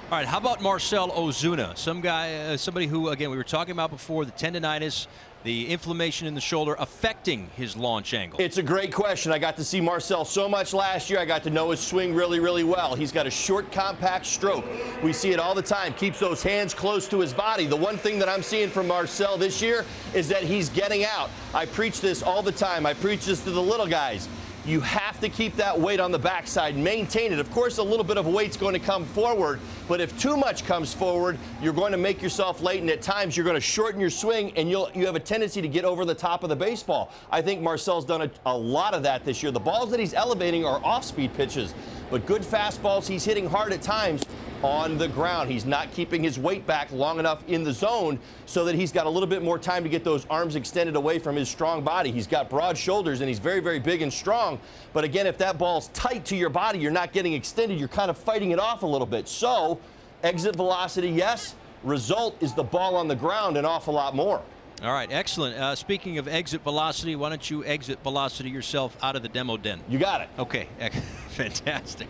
All right, how about Marcell Ozuna? Somebody who, again, we were talking about before, the tendonitis, the inflammation in the shoulder affecting his launch angle. It's a great question. I got to see Marcell so much last year. I got to know his swing really, really well. He's got a short, compact stroke. We see it all the time. Keeps those hands close to his body. The one thing that I'm seeing from Marcell this year is that he's getting out. I preach this all the time. I preach this to the little guys. You have to keep that weight on the backside, maintain it. Of course, a little bit of weight's going to come forward, but if too much comes forward, you're going to make yourself late, and at times you're going to shorten your swing, and you have a tendency to get over the top of the baseball. I think Marcell's done a lot of that this year. The balls that he's elevating are off-speed pitches, but good fastballs. He's hitting hard at times on the ground. He's not keeping his weight back long enough in the zone so that he's got a little bit more time to get those arms extended away from his strong body. He's got broad shoulders and he's very, very big and strong. But again, if that ball's tight to your body, you're not getting extended. You're kind of fighting it off a little bit. So exit velocity, yes. Result is the ball on the ground an awful lot more. All right, excellent. Speaking of exit velocity, why don't you exit velocity yourself out of the demo den? You got it. Okay, fantastic.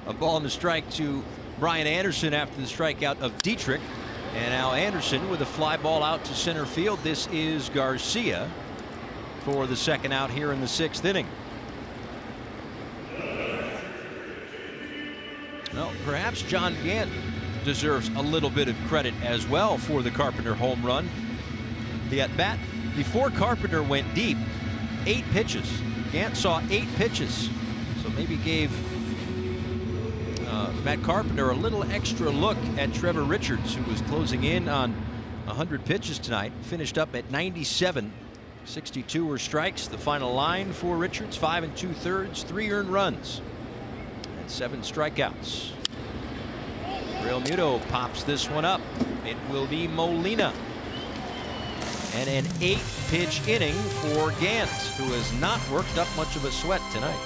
A ball and a strike to Brian Anderson after the strikeout of Dietrich. And now Anderson with a fly ball out to center field. This is Garcia for the second out here in the sixth inning. Well, perhaps John Gant deserves a little bit of credit as well for the Carpenter home run. The at bat before Carpenter went deep, 8 pitches. Gant saw 8 pitches, so maybe gave Matt Carpenter a little extra look at Trevor Richards, who was closing in on 100 pitches tonight. Finished up at 97. 62 were strikes. The final line for Richards, 5 2/3, 3 earned runs, and 7 strikeouts. Real Muto pops this one up. It will be Molina. And an 8-pitch inning for Gant, who has not worked up much of a sweat tonight.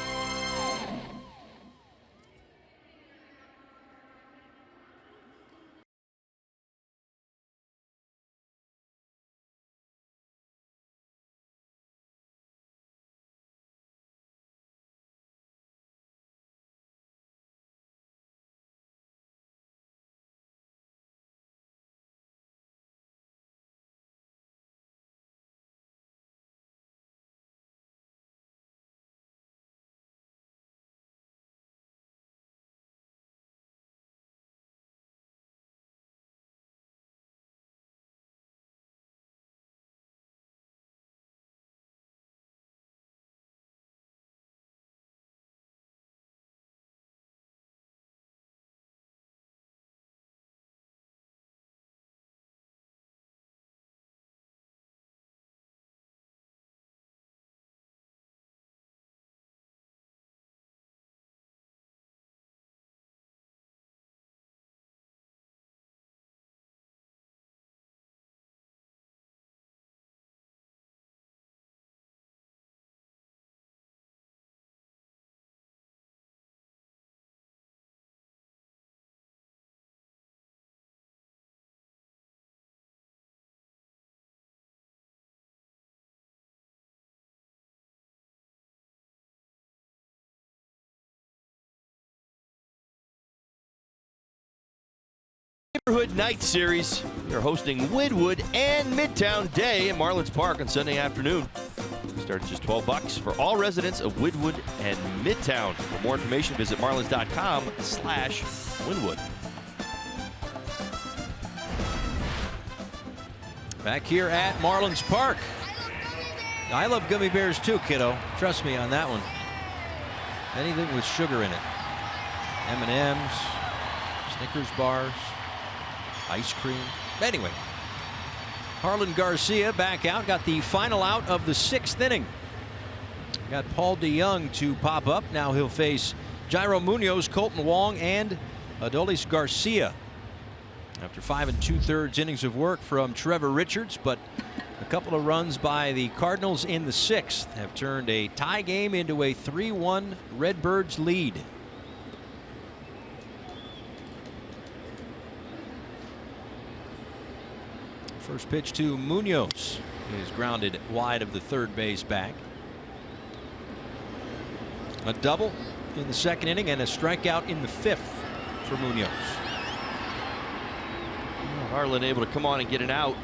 Neighborhood Night Series. They're hosting Woodwood and Midtown Day in Marlins Park on Sunday afternoon. Starts just $12 for all residents of Woodwood and Midtown. For more information, visit marlins.com/Winwood. Back here at Marlins Park. I love gummy bears too, kiddo. Trust me on that one. Anything with sugar in it. M&M's, Snickers bars, ice cream. Anyway, Harlan Garcia back out. Got the final out of the 6th inning. Got Paul DeYoung to pop up. Now he'll face Jairo Munoz, Colton Wong, and Adolis Garcia. After 5 2/3 innings of work from Trevor Richards, but a couple of runs by the Cardinals in the 6th have turned a tie game into a 3-1 Redbirds lead. First pitch to Munoz is grounded wide of the third base bag. A double in the 2nd inning and a strikeout in the 5th for Munoz. Harlan able to come on and get an out.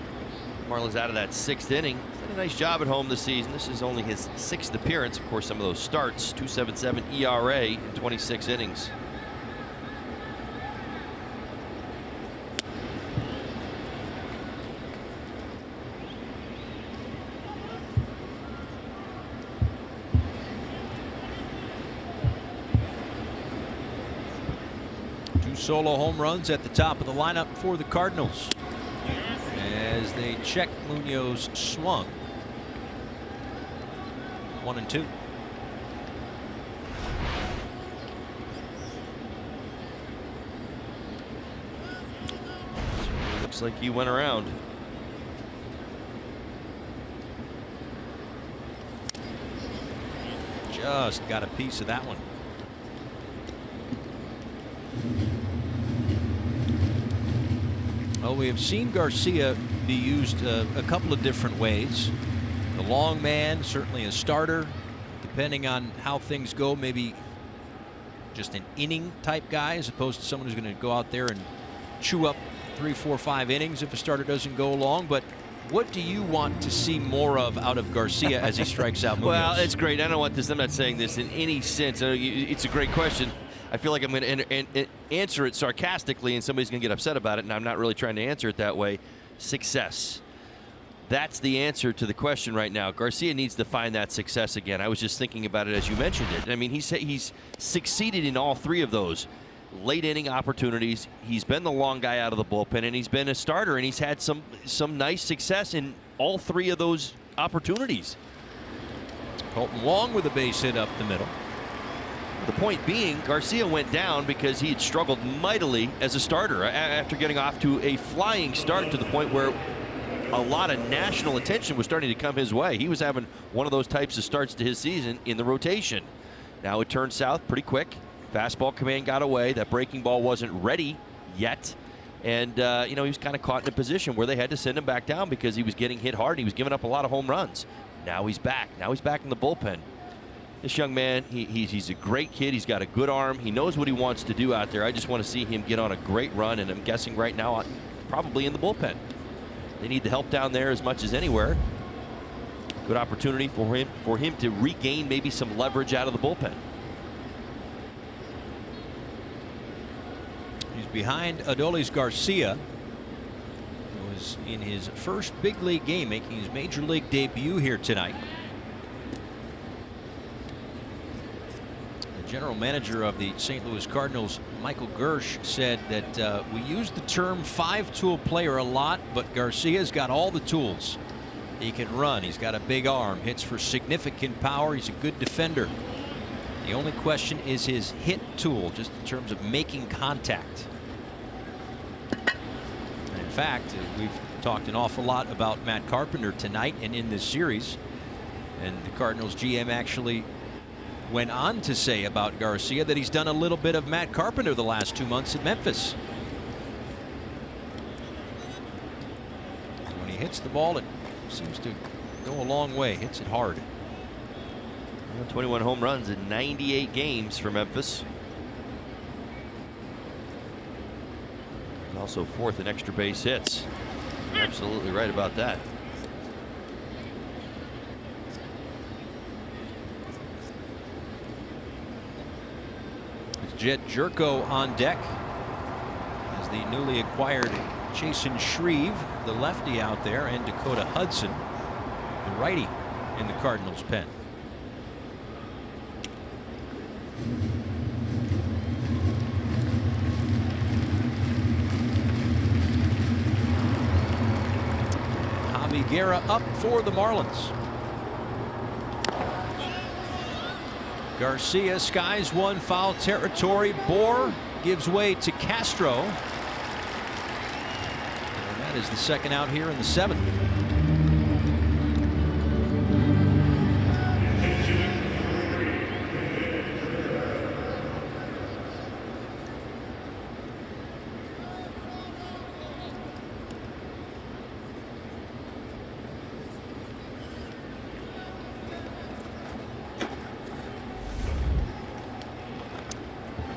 Marlin's out of that 6th inning. He's done a nice job at home this season. This is only his 6th appearance. Of course, some of those starts. 2.77 ERA in 26 innings. Solo home runs at the top of the lineup for the Cardinals as they check Munoz swung. 1-2. Looks like he went around. Just got a piece of that one. Well, we have seen Garcia be used a couple of different ways. The long man, certainly a starter, depending on how things go, maybe just an inning type guy as opposed to someone who's going to go out there and chew up 3, 4, 5 innings if a starter doesn't go along. But what do you want to see more of out of Garcia as he strikes out Munoz? Well, it's great. I don't want this. I'm not saying this in any sense. It's a great question. I feel like I'm going to answer it sarcastically and somebody's going to get upset about it, and I'm not really trying to answer it that way. Success. That's the answer to the question right now. Garcia needs to find that success again. I was just thinking about it as you mentioned it. I mean, he's succeeded in all 3 of those late inning opportunities. He's been the long guy out of the bullpen, and he's been a starter, and he's had some nice success in all 3 of those opportunities. Colton Wong with a base hit up the middle. The point being, Garcia went down because he had struggled mightily as a starter after getting off to a flying start to the point where a lot of national attention was starting to come his way. He was having one of those types of starts to his season in the rotation. Now it turned south pretty quick. Fastball command got away. That breaking ball wasn't ready yet. And, he was kind of caught in a position where they had to send him back down because he was getting hit hard. He was giving up a lot of home runs. Now he's back. Now he's back in the bullpen. This young man, he's a great kid. He's got a good arm. He knows what he wants to do out there. I just want to see him get on a great run, and I'm guessing right now probably in the bullpen. They need the help down there as much as anywhere. Good opportunity for him to regain maybe some leverage out of the bullpen. He's behind Adolis Garcia, who was in his first big league game, making his major league debut here tonight. General manager of the St. Louis Cardinals, Michael Gersh, said that we use the term 5-tool player a lot, but Garcia's got all the tools. He can run. He's got a big arm, hits for significant power. He's a good defender. The only question is his hit tool, just in terms of making contact. And in fact, we've talked an awful lot about Matt Carpenter tonight and in this series. And the Cardinals GM actually went on to say about Garcia that he's done a little bit of Matt Carpenter the last 2 months at Memphis. When he hits the ball, it seems to go a long way. Hits it hard. 21 home runs in 98 games for Memphis. Also 4th in extra base hits. Absolutely right about that. Jed Jerko on deck as the newly acquired Jason Shreve, the lefty out there, and Dakota Hudson, the righty, in the Cardinals pen. Javi Guerra up for the Marlins. Garcia skies one, foul territory. Bohr gives way to Castro. That is the second out here in the 7th.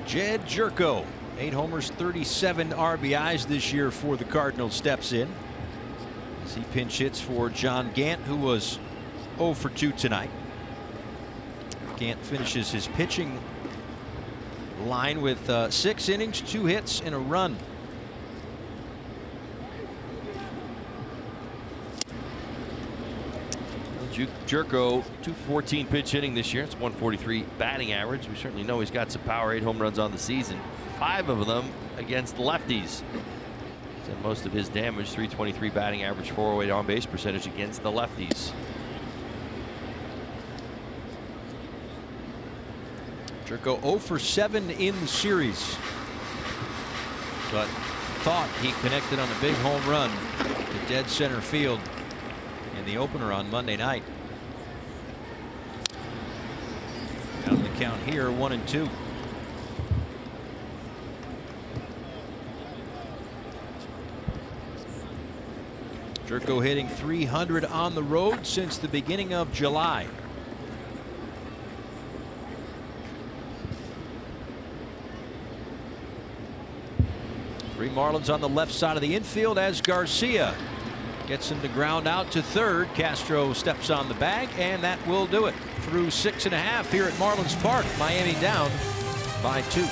Jed Jerko, 8 homers, 37 RBIs this year for the Cardinals, steps in as he pinch hits for John Gant, who was 0 for 2 tonight. Gant finishes his pitching line with 6 innings, 2 hits, and a run. Jerko, 214 pitch hitting this year. It's 143 batting average. We certainly know he's got some power. 8 home runs on the season, 5 of them against lefties. He's had most of his damage. 323 batting average, 408 on base percentage against the lefties. Jerko 0 for 7 in the series, but thought he connected on a big home run to dead center field in the opener on Monday night. Down the count here, 1-2. Jerko hitting .300 on the road since the beginning of July. Three Marlins on the left side of the infield as Garcia gets him to ground out to third. Castro steps on the bag, and that will do it. Through 6.5 here at Marlins Park. Miami down by 2.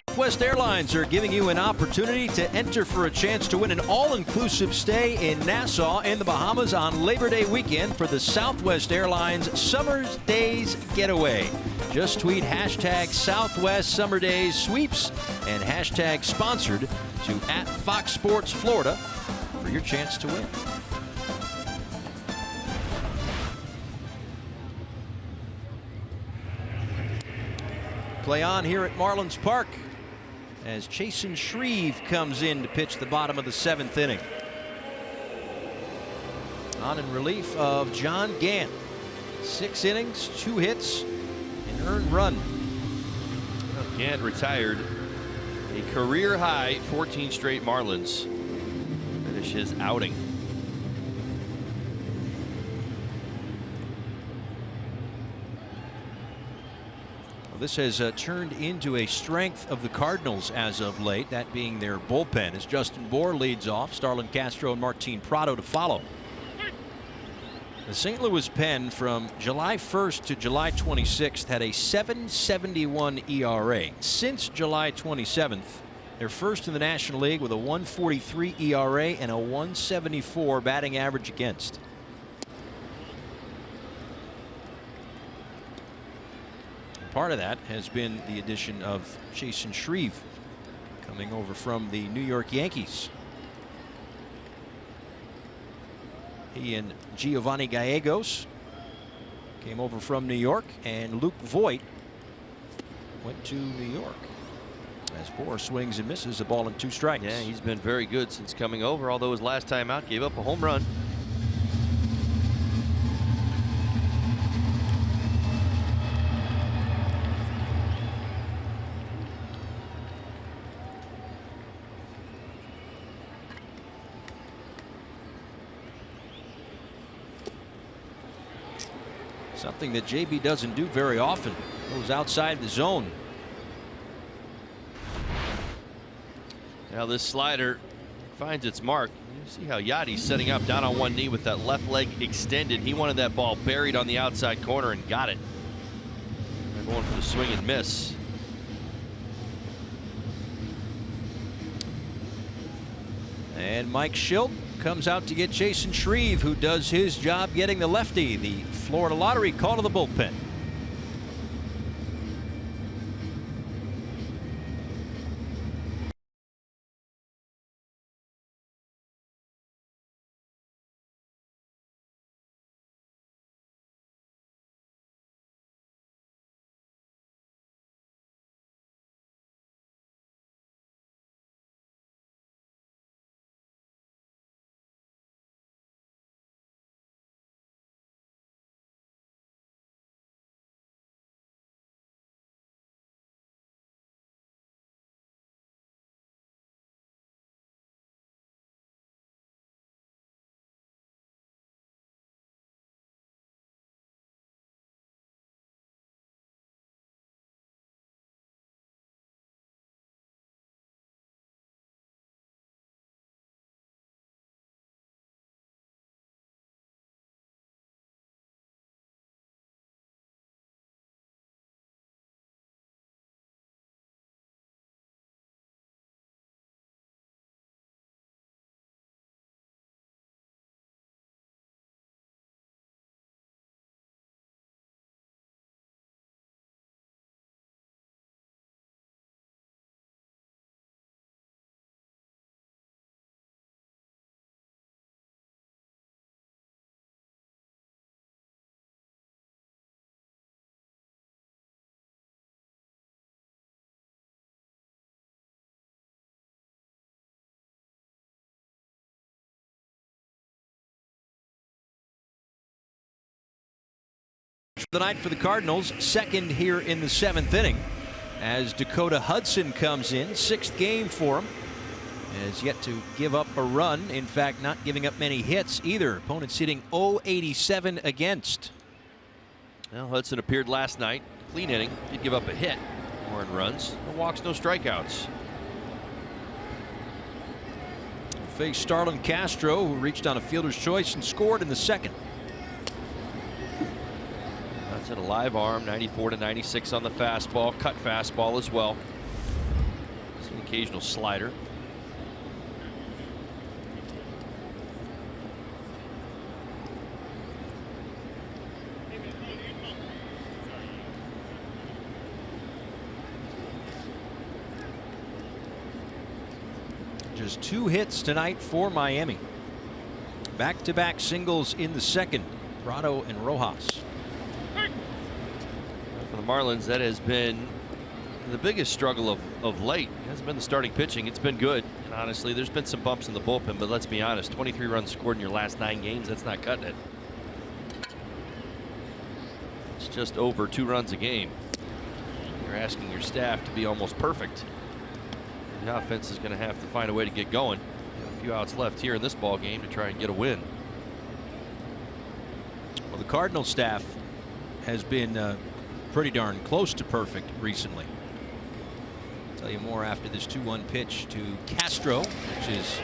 Southwest Airlines are giving you an opportunity to enter for a chance to win an all-inclusive stay in Nassau and the Bahamas on Labor Day weekend for the Southwest Airlines Summer Days Getaway. Just tweet hashtag Southwest Summer Days Sweeps and hashtag sponsored to @FoxSportsFlorida for your chance to win. Play on here at Marlins Park as Chasen Shreve comes in to pitch the bottom of the 7th inning. On in relief of John Gant. 6 innings, 2 hits, an earned run. Well, Gant retired a career high 14 straight Marlins. Finish his outing. This has turned into a strength of the Cardinals as of late, that being their bullpen, as Justin Bour leads off, Starlin Castro and Martin Prado to follow. The St. Louis pen from July 1st to July 26th had a .771 ERA. Since July 27th, they're first in the National League with a .143 ERA and a .174 batting average against. part of that has been the addition of Jason Shreve coming over from the New York Yankees. He and Giovanni Gallegos came over from New York, and Luke Voigt went to New York. As Bohr swings and misses, a ball and 2 strikes. Yeah, he's been very good since coming over, although his last time out gave up a home run. Something that JB doesn't do very often. Goes outside the zone. Now this slider finds its mark. You see how Yadi's setting up down on one knee with that left leg extended. He wanted that ball buried on the outside corner and got it. They're going for the swing and miss. And Mike Schilt comes out to get Jason Shreve, who does his job getting the lefty. The Florida Lottery call to the bullpen. The night for the Cardinals, second here in the 7th inning, as Dakota Hudson comes in. 6th game for him. Has yet to give up a run. In fact, not giving up many hits either. Opponents hitting .087 against. Well, Hudson appeared last night. Clean inning. Did give up a hit. More in runs. No walks, no strikeouts. Face Starlin Castro, who reached on a fielder's choice and scored in the 2nd. That's a live arm, 94 to 96 on the fastball, cut fastball as well. Some occasional slider. Just 2 hits tonight for Miami. Back-to-back singles in the 2nd. Prado and Rojas. For the Marlins, that has been the biggest struggle of late. It hasn't been the starting pitching. It's been good. And honestly, there's been some bumps in the bullpen, but let's be honest, 23 runs scored in your last 9 games, that's not cutting it. It's just over 2 runs a game. You're asking your staff to be almost perfect. The offense is going to have to find a way to get going. A few outs left here in this ball game to try and get a win. Well, the Cardinal staff has been pretty darn close to perfect recently. I'll tell you more after this 2-1 pitch to Castro, which is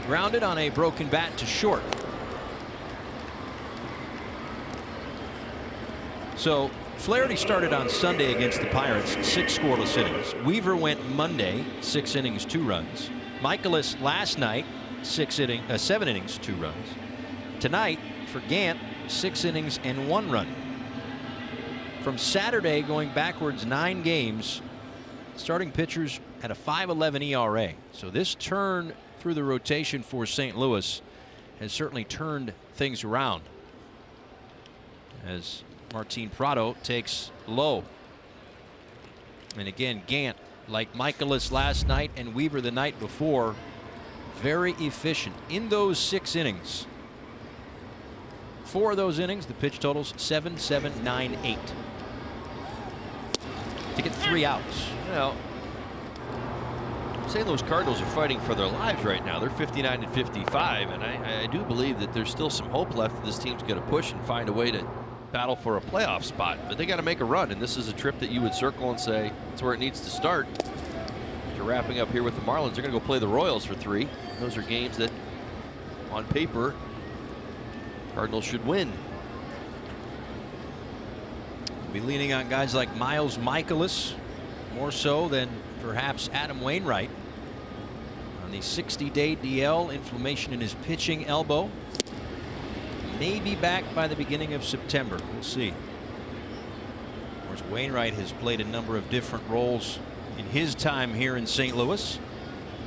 grounded on a broken bat to short. So Flaherty started on Sunday against the Pirates, 6 scoreless innings. Weaver went Monday, 6 innings, 2 runs. Michaelis last night, 7 innings, 2 runs. Tonight for Gant, 6 innings and 1 run. from Saturday going backwards 9 games, starting pitchers at a 5.11 ERA. So this turn through the rotation for St. Louis has certainly turned things around, as Martin Prado takes low. And again, Gant, like Michaelis last night and Weaver the night before, very efficient in those 6 innings. 4 of those innings, the pitch totals 7, 7, 9, 8. To get 3 outs. Well, St. Louis Cardinals are fighting for their lives right now. They're 59 and 55, and I do believe that there's still some hope left that this team's going to push and find a way to battle for a playoff spot. But they got to make a run, and this is a trip that you would circle and say it's where it needs to start. After wrapping up here with the Marlins, they're going to go play the Royals for 3. Those are games that, on paper, Cardinals should win. We'll be leaning on guys like Miles Michaelis more so than perhaps Adam Wainwright. On the 60-day DL, inflammation in his pitching elbow. May be back by the beginning of September. We'll see. Of course, Wainwright has played a number of different roles in his time here in St. Louis.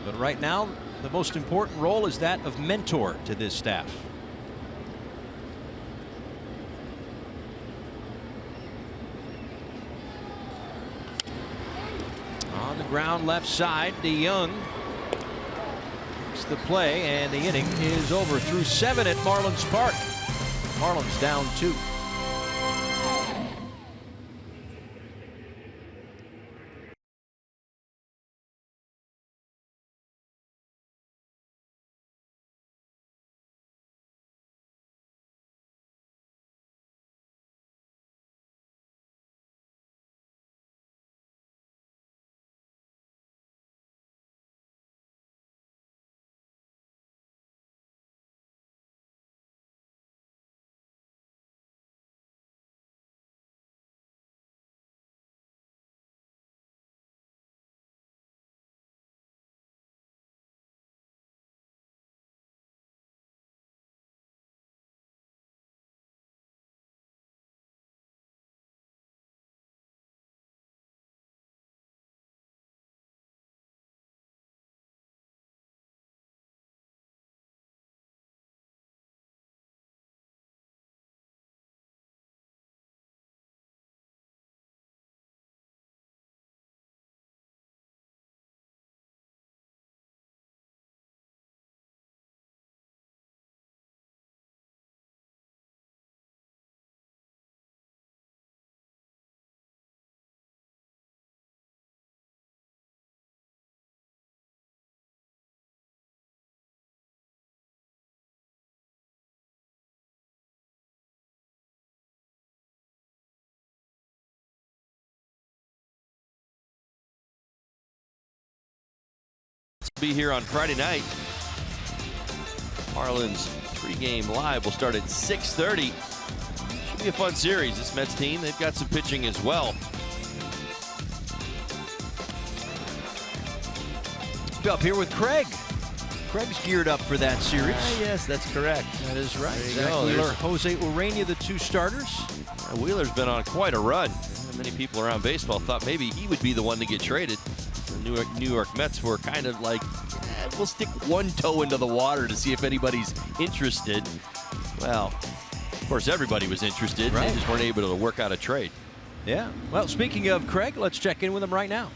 But right now, the most important role is that of mentor to this staff. On the ground left side, DeYoung makes the play, and the inning is over through 7 at Marlins Park. Marlins down 2. Be here on Friday night. Marlins 3-game live will start at 6:30. Should be a fun series. This Mets team, they've got some pitching as well. Up here with Craig. Craig's geared up for that series. Yes, that's correct. That is right. There you Zach go. Wheeler, Jose Urania, the 2 starters. Wheeler's been on quite a run. Many people around baseball thought maybe he would be the one to get traded. The New York Mets were kind of like, we'll stick one toe into the water to see if anybody's interested. Well, of course, everybody was interested. Right. They just weren't able to work out a trade. Yeah. Well, speaking of Craig, let's check in with him right now.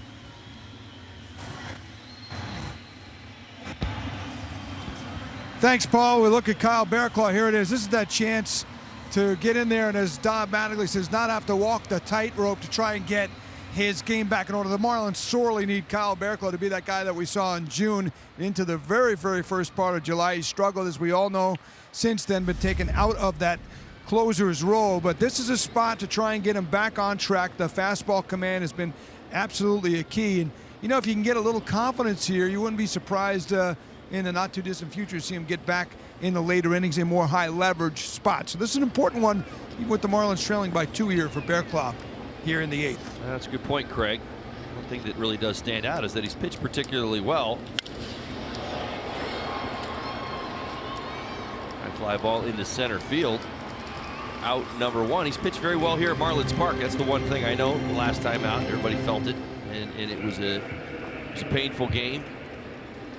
Thanks, Paul. We look at Kyle Bearclaw. Here it is. This is that chance to get in there and, as Don Mattingly says, not have to walk the tightrope to try and get his game back in order. The Marlins sorely need Kyle Bearclaw to be that guy that we saw in June into the very, very first part of July. He struggled, as we all know, since then, been taken out of that closer's role. But this is a spot to try and get him back on track. The fastball command has been absolutely a key. And, you know, if you can get a little confidence here, you wouldn't be surprised in the not-too-distant future to see him get back in the later innings in more high-leverage spots. So this is an important one, even with the Marlins trailing by 2 here for Bearclaw here in the 8th. That's a good point, Craig. One thing that really does stand out is that he's pitched particularly well. High fly ball into center field. out number 1. He's pitched very well here at Marlins Park. That's the one thing I know. The last time out, everybody felt it, and it was a painful game.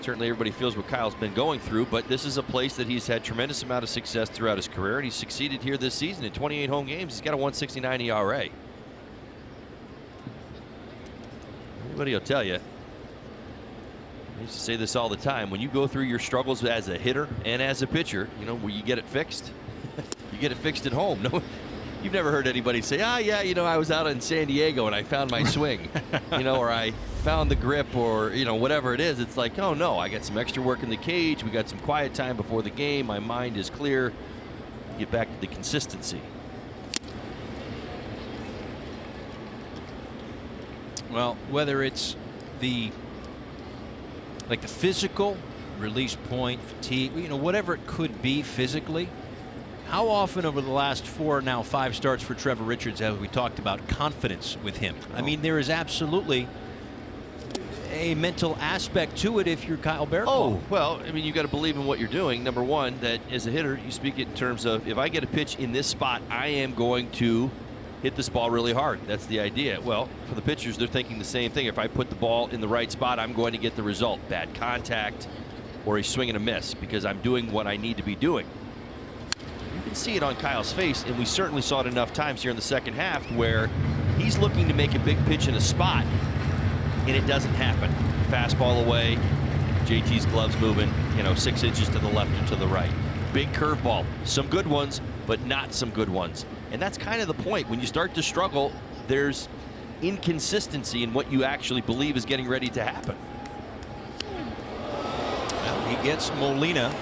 Certainly everybody feels what Kyle's been going through, but this is a place that he's had tremendous amount of success throughout his career, and he's succeeded here this season. In 28 home games, he's got a 1.69 ERA. Everybody will tell you, I used to say this all the time, when you go through your struggles as a hitter and as a pitcher, you know, where you get it fixed, you get it fixed at home. No, you've never heard anybody say, yeah, you know, I was out in San Diego and I found my swing, you know, or I found the grip, or, you know, whatever it is. It's like, oh no, I got some extra work in the cage. We got some quiet time before the game. My mind is clear. Get back to the consistency. Well, whether it's the physical release point, fatigue, you know, whatever it could be physically, how often over the last 4, now 5 starts for Trevor Richards have we talked about confidence with him? I mean, there is absolutely a mental aspect to it if you're Kyle Bearclaw. Oh, well, I mean, you got to believe in what you're doing. Number one, that as a hitter, you speak it in terms of, if I get a pitch in this spot, I am going to hit this ball really hard. That's the idea. Well, for the pitchers, they're thinking the same thing. If I put the ball in the right spot, I'm going to get the result. Bad contact or a swing and a miss, because I'm doing what I need to be doing. You can see it on Kyle's face, and we certainly saw it enough times here in the second half where he's looking to make a big pitch in a spot, and it doesn't happen. Fastball away, JT's gloves moving, you know, 6 inches to the left or to the right. Big curveball, some good ones, but not some good ones. And that's kind of the point. When you start to struggle, there's inconsistency in what you actually believe is getting ready to happen. Well, he gets Molina,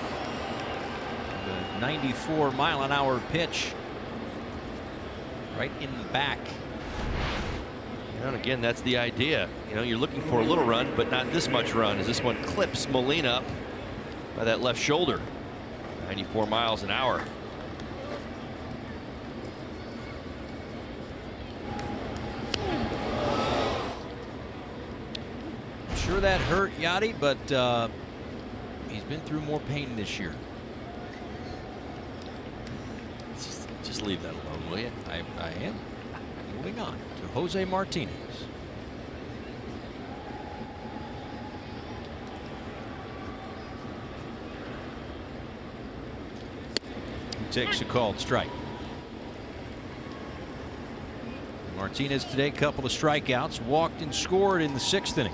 the 94-mile-an-hour pitch, right in the back. You know, and again, that's the idea. You know, you're looking for a little run, but not this much run, as this one clips Molina up by that left shoulder. 94 miles an hour. Sure that hurt Yachty, but he's been through more pain this year. Just leave that alone, will you? I am. Moving on to Jose Martinez. He takes a called strike. Martinez today, couple of strikeouts, walked and scored in the 6th inning.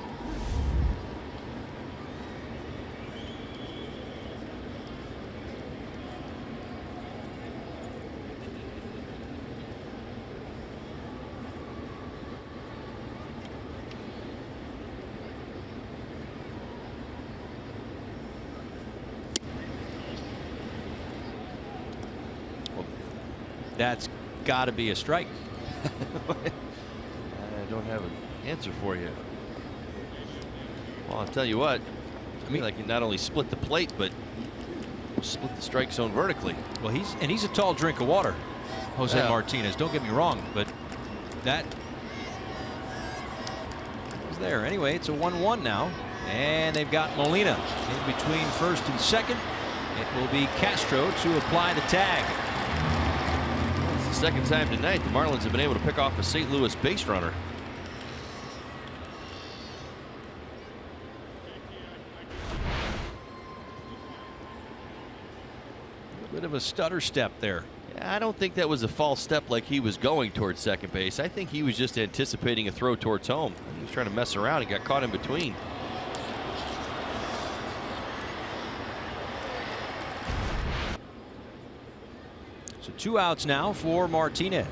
That's got to be a strike. I don't have an answer for you. Well, I'll tell you what. I mean, like, you not only split the plate, but split the strike zone vertically. Well, he's a tall drink of water, Jose Martinez. Don't get me wrong, but that is there. Anyway, it's a 1-1 now, and they've got Molina in between first and second. It will be Castro to apply the tag. Second time tonight the Marlins have been able to pick off a St. Louis base runner. A bit of a stutter step there. Yeah, I don't think that was a false step like he was going towards second base. I think he was just anticipating a throw towards home. He was trying to mess around and got caught in between. So 2 outs now for Martinez.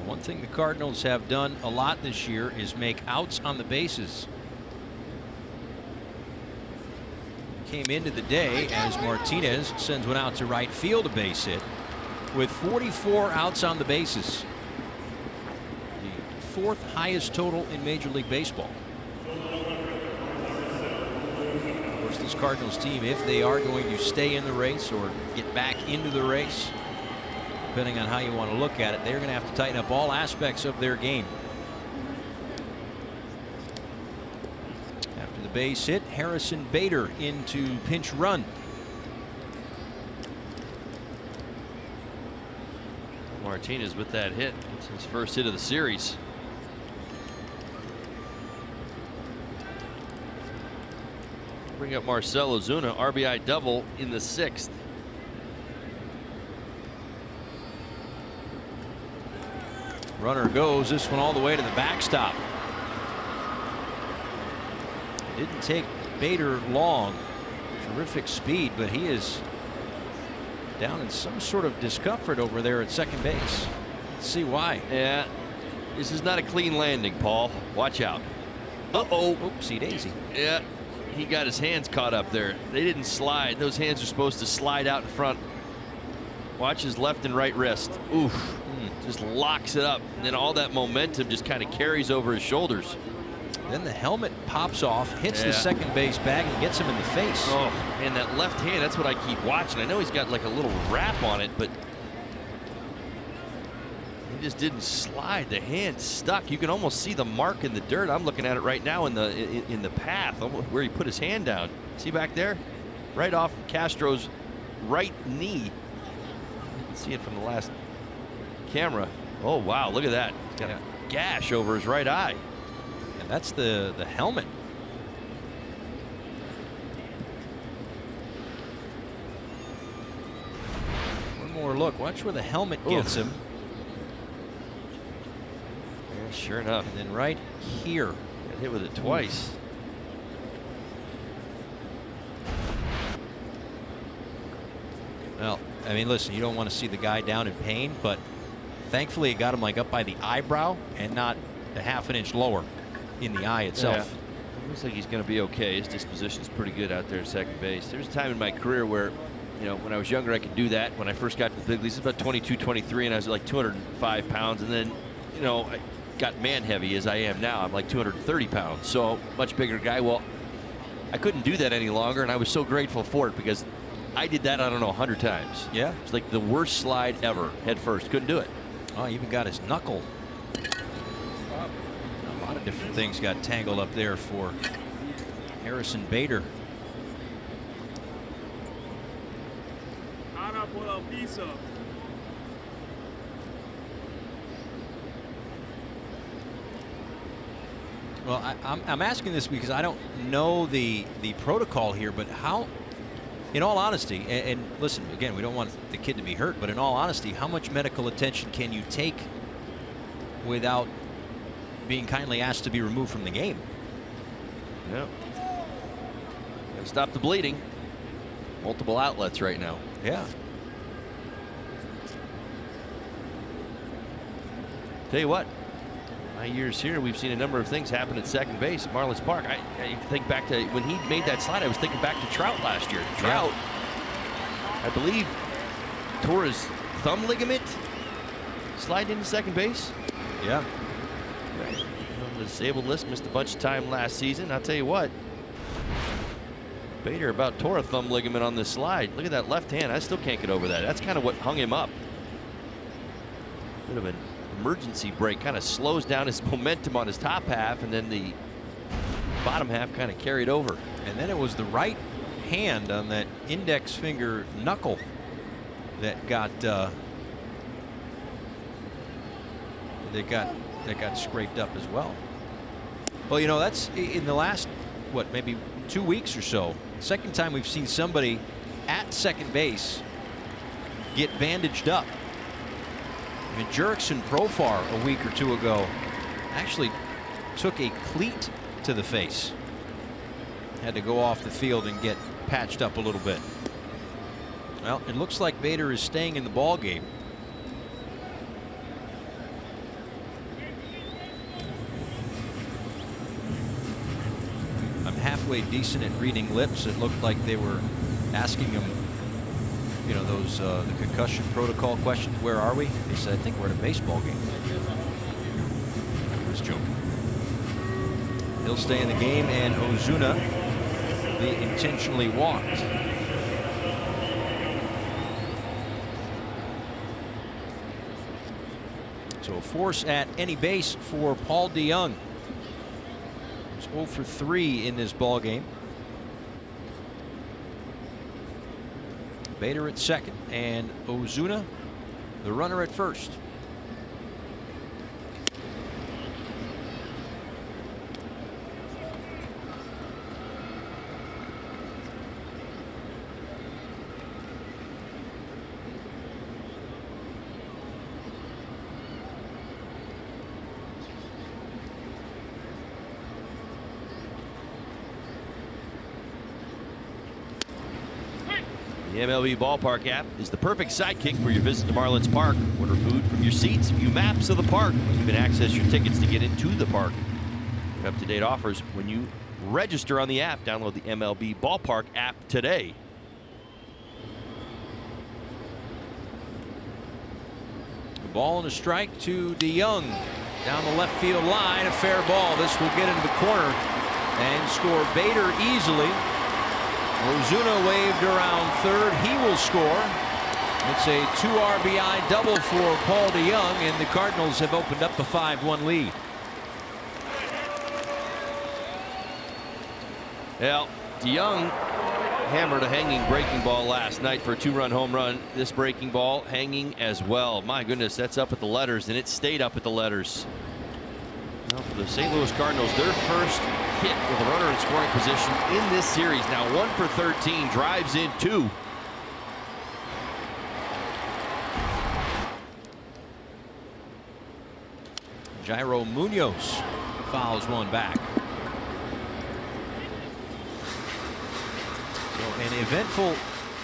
One thing the Cardinals have done a lot this year is make outs on the bases. Came into the day as Martinez sends one out to right field, a base hit, with 44 outs on the bases. The 4th highest total in Major League Baseball. Of course, this Cardinals team, if they are going to stay in the race or get back into the race, depending on how you want to look at it. They're going to have to tighten up all aspects of their game. After the base hit, Harrison Bader into pinch run. Martinez with that hit. It's his first hit of the series. Bring up Marcell Ozuna, RBI double in the 6th. Runner goes, this one all the way to the backstop. It didn't take Bader long. Terrific speed, but he is down in some sort of discomfort over there at second base. Let's see why. Yeah, this is not a clean landing, Paul. Watch out. Uh-oh. Oopsie daisy. Yeah, he got his hands caught up there. They didn't slide. Those hands are supposed to slide out in front. Watch his left and right wrist. Oof. Just locks it up. And then all that momentum just kind of carries over his shoulders. Then the helmet pops off, hits the second base bag, and gets him in the face. Oh, and that left hand, that's what I keep watching. I know he's got like a little wrap on it, but he just didn't slide. The hand stuck. You can almost see the mark in the dirt. I'm looking at it right now in the path where he put his hand down. See back there? Right off Castro's right knee. You can see it from the last camera. Oh, wow, look at that. He's got a gash over his right eye. And that's the helmet. One more look. Watch where the helmet gets him. Yeah, sure enough. And then right here. Got hit with it twice. Well, I mean, listen, you don't want to see the guy down in pain, but thankfully it got him like up by the eyebrow and not a half an inch lower in the eye itself. Yeah. Looks like he's going to be okay. His disposition is pretty good out there at second base. There's a time in my career where, you know, when I was younger, I could do that. When I first got to the big leagues, it was about 22, 23, and I was like 205 pounds. And then, you know, I got man heavy as I am now. I'm like 230 pounds, so much bigger guy. Well, I couldn't do that any longer, and I was so grateful for it because I did that, I don't know, 100 times. Yeah. It's like the worst slide ever, head first. Couldn't do it. Oh, even got his knuckle. A lot of different things got tangled up there for Harrison Bader. Well, I'm asking this because I don't know the protocol here, but how, in all honesty, and listen, again, we don't want the kid to be hurt, but in all honesty, how much medical attention can you take without being kindly asked to be removed from the game? Yeah. Gotta stop the bleeding. Multiple outlets right now. Yeah. Tell you what, my years here, we've seen a number of things happen at second base at Marlins Park. I think back to when he made that slide, I was thinking back to Trout last year. Trout, I believe, tore his thumb ligament sliding into second base. Yeah. On the disabled list, missed a bunch of time last season. I'll tell you what, Bader about tore a thumb ligament on this slide. Look at that left hand. I still can't get over that. That's kind of what hung him up. Bit of an emergency brake, kind of slows down his momentum on his top half, and then the bottom half kind of carried over. And then it was the right hand on that index finger knuckle that got scraped up as well. Well, you know, that's in the last, what, maybe 2 weeks or so, second time we've seen somebody at second base get bandaged up. I mean, Jurickson Profar a week or two ago actually took a cleat to the face. Had to go off the field and get patched up a little bit. Well, it looks like Bader is staying in the ball game. I'm halfway decent at reading lips. It looked like they were asking him, you know, those the concussion protocol questions. Where are we? He said, I think we're at a baseball game. I was joking. He'll stay in the game, and Ozuna, they intentionally walked. So a force at any base for Paul DeYoung. He's 0 for 3 in this ball game. Bader at second and Ozuna, the runner, at first. The MLB Ballpark app is the perfect sidekick for your visit to Marlins Park. Order food from your seats, view maps of the park, and even access your tickets to get into the park. Get up-to-date offers when you register on the app. Download the MLB Ballpark app today. The ball and a strike to DeYoung. Down the left field line, a fair ball. This will get into the corner and score Bader easily. Ozuna waved around third. He will score. It's a 2 RBI double for Paul DeYoung, and the Cardinals have opened up the 5-1 lead. Well, DeYoung hammered a hanging breaking ball last night for a 2-run home run. This breaking ball hanging as well. My goodness, that's up at the letters, and it stayed up at the letters. Well, for the St. Louis Cardinals, their first hit with a runner in scoring position in this series. Now 1 for 13, drives in 2. Jairo Munoz fouls one back. So an eventful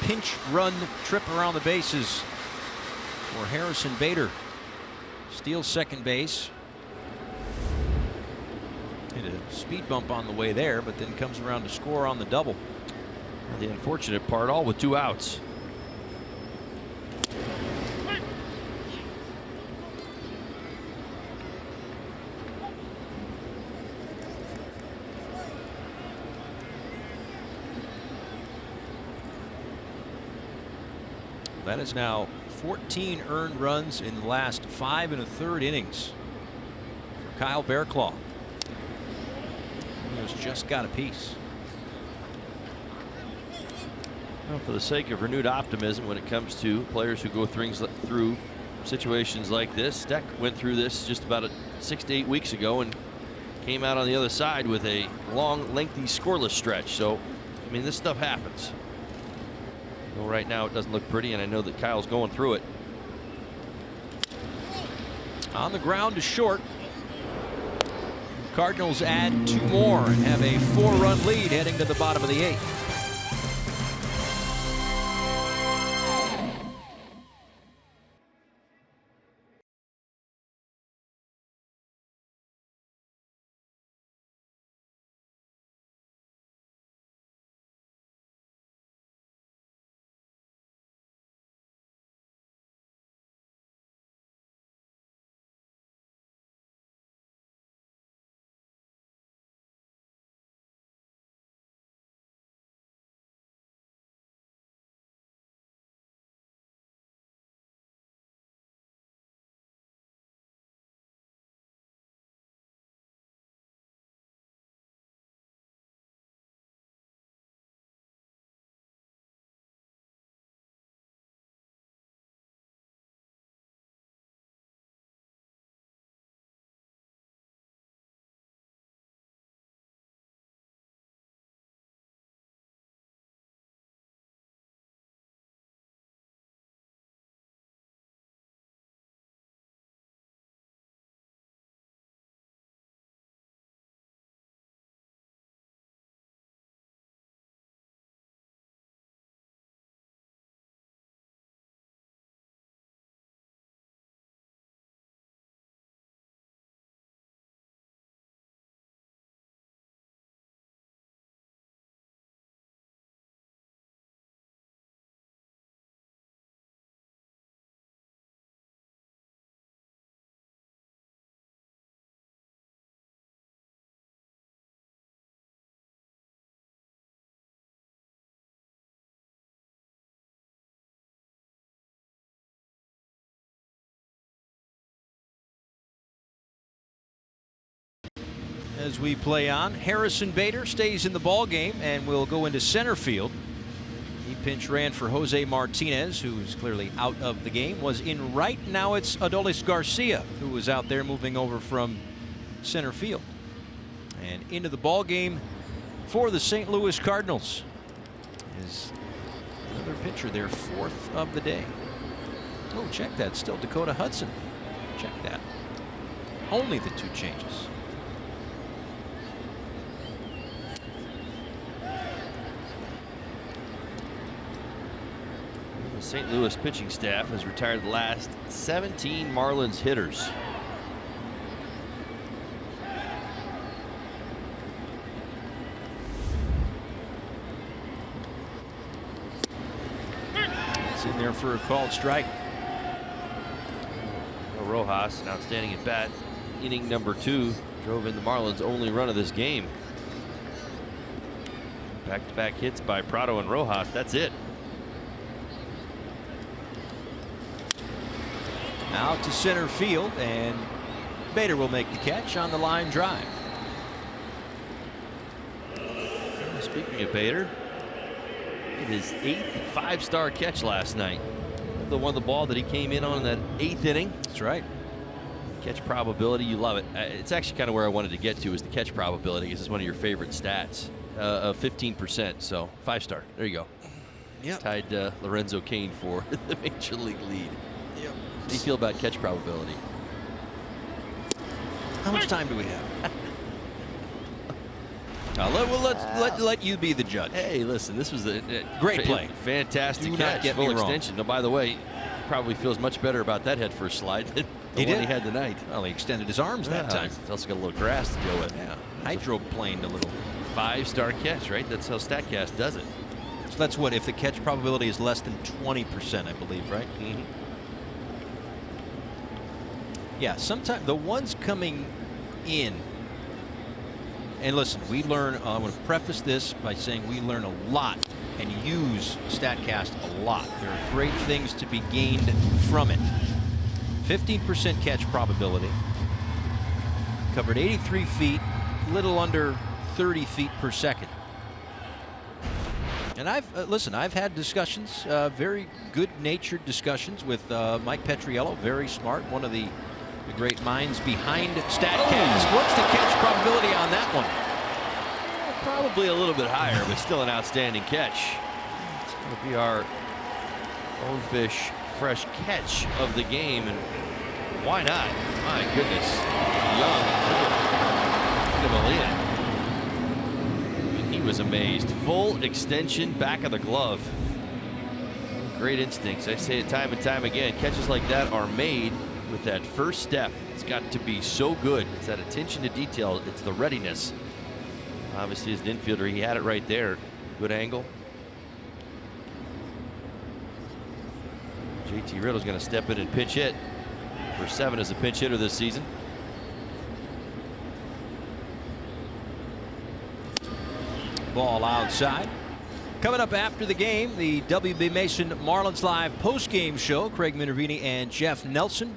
pinch run trip around the bases for Harrison Bader. Steals second base. Hit a speed bump on the way there, but then comes around to score on the double. The unfortunate part, all with 2 outs. That is now 14 earned runs in the last 5 1/3 innings for Kyle Bearclaw. Munoz just got a piece. Well, for the sake of renewed optimism when it comes to players who go through situations like this, Steck went through this just about 6 to 8 weeks ago and came out on the other side with a long, lengthy, scoreless stretch. So, I mean, this stuff happens. Well, right now it doesn't look pretty, and I know that Kyle's going through it. On the ground to short. Cardinals add 2 more and have a 4-run lead heading to the bottom of the 8th. as we play on. Harrison Bader stays in the ball game and will go into center field. He pinch ran for Jose Martinez, who's clearly out of the game. Was in right. Now it's Adolis Garcia, who was out there moving over from center field. And into the ball game for the St. Louis Cardinals is another pitcher, their 4th of the day. Oh, check that. Still Dakota Hudson. Check that. Only the 2 changes. The St. Louis pitching staff has retired the last 17 Marlins hitters. It's in there for a called strike. Rojas, an outstanding at bat. Inning number 2 drove in the Marlins' only run of this game. Back-to-back hits by Prado and Rojas. That's it. Out to center field, and Bader will make the catch on the line drive. Speaking of Bader, his 8th 5-star catch last night. The one, the ball that he came in on in that 8th inning. That's right. Catch probability, you love it. It's actually kind of where I wanted to get to, is the catch probability, because it's one of your favorite stats, of 15%. So 5-star. There you go. Yeah. Tied Lorenzo Cain for the major league lead. Yep. How do you feel about catch probability? How much time do we have? Let you be the judge. Hey, listen, this was a Great play. Fantastic Do not catch. get me Full wrong. extension. No, by the way, probably feels much better about that head first slide than the one he had tonight. Well, he extended his arms that time. He's also got a little grass to deal with. Yeah. Hydroplaned a little. 5-star catch, right? That's how StatCast does it. So that's what, if the catch probability is less than 20%, I believe, right? Mm-hmm. Yeah, sometimes the ones coming in, and listen, we learn, I want to preface this by saying we learn a lot and use StatCast a lot. There are great things to be gained from it. 15% catch probability. Covered 83 feet, little under 30 feet per second. And I've had discussions, very good-natured discussions with Mike Petriello, very smart, one of the great minds behind StatCast. What's the catch probability on that one? Probably a little bit higher, but still an outstanding catch. It's going to be our Bonefish fresh catch of the game, and why not? My goodness. Young. He was amazed. Full extension, back of the glove. Great instincts. I say it time and time again. Catches like that are made with that first step. It's got to be so good. It's that attention to detail. It's the readiness. Obviously, as an infielder, he had it right there. Good angle. JT Riddle's going to step in and pinch hit for 7 as a pinch hitter this season. Ball outside. Coming up after the game, the WB Mason Marlins Live post-game show. Craig Minervini and Jeff Nelson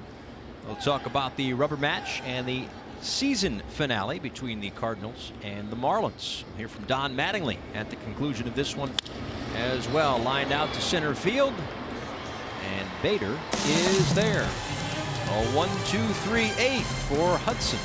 will talk about the rubber match and the season finale between the Cardinals and the Marlins. We'll hear from Don Mattingly at the conclusion of this one as well. Lined out to center field, and Bader is there. A 1-2-3-8 for Hudson.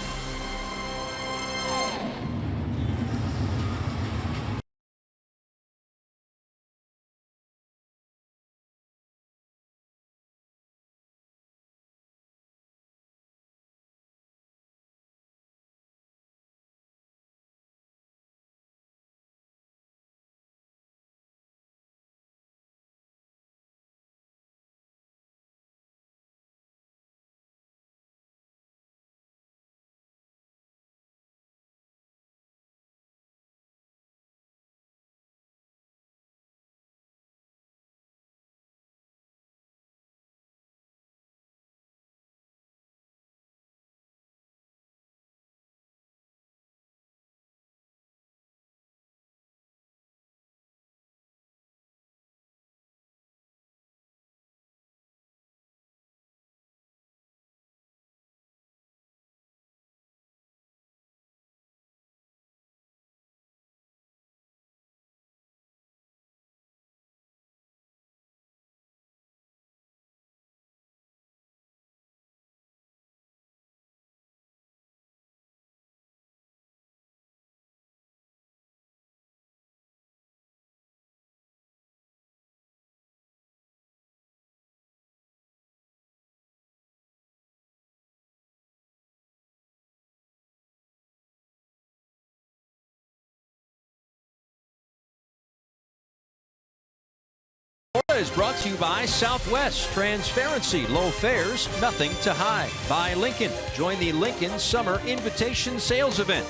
is brought to you by Southwest. Transparency, low fares, nothing to hide. By Lincoln. Join the Lincoln Summer Invitation Sales Event.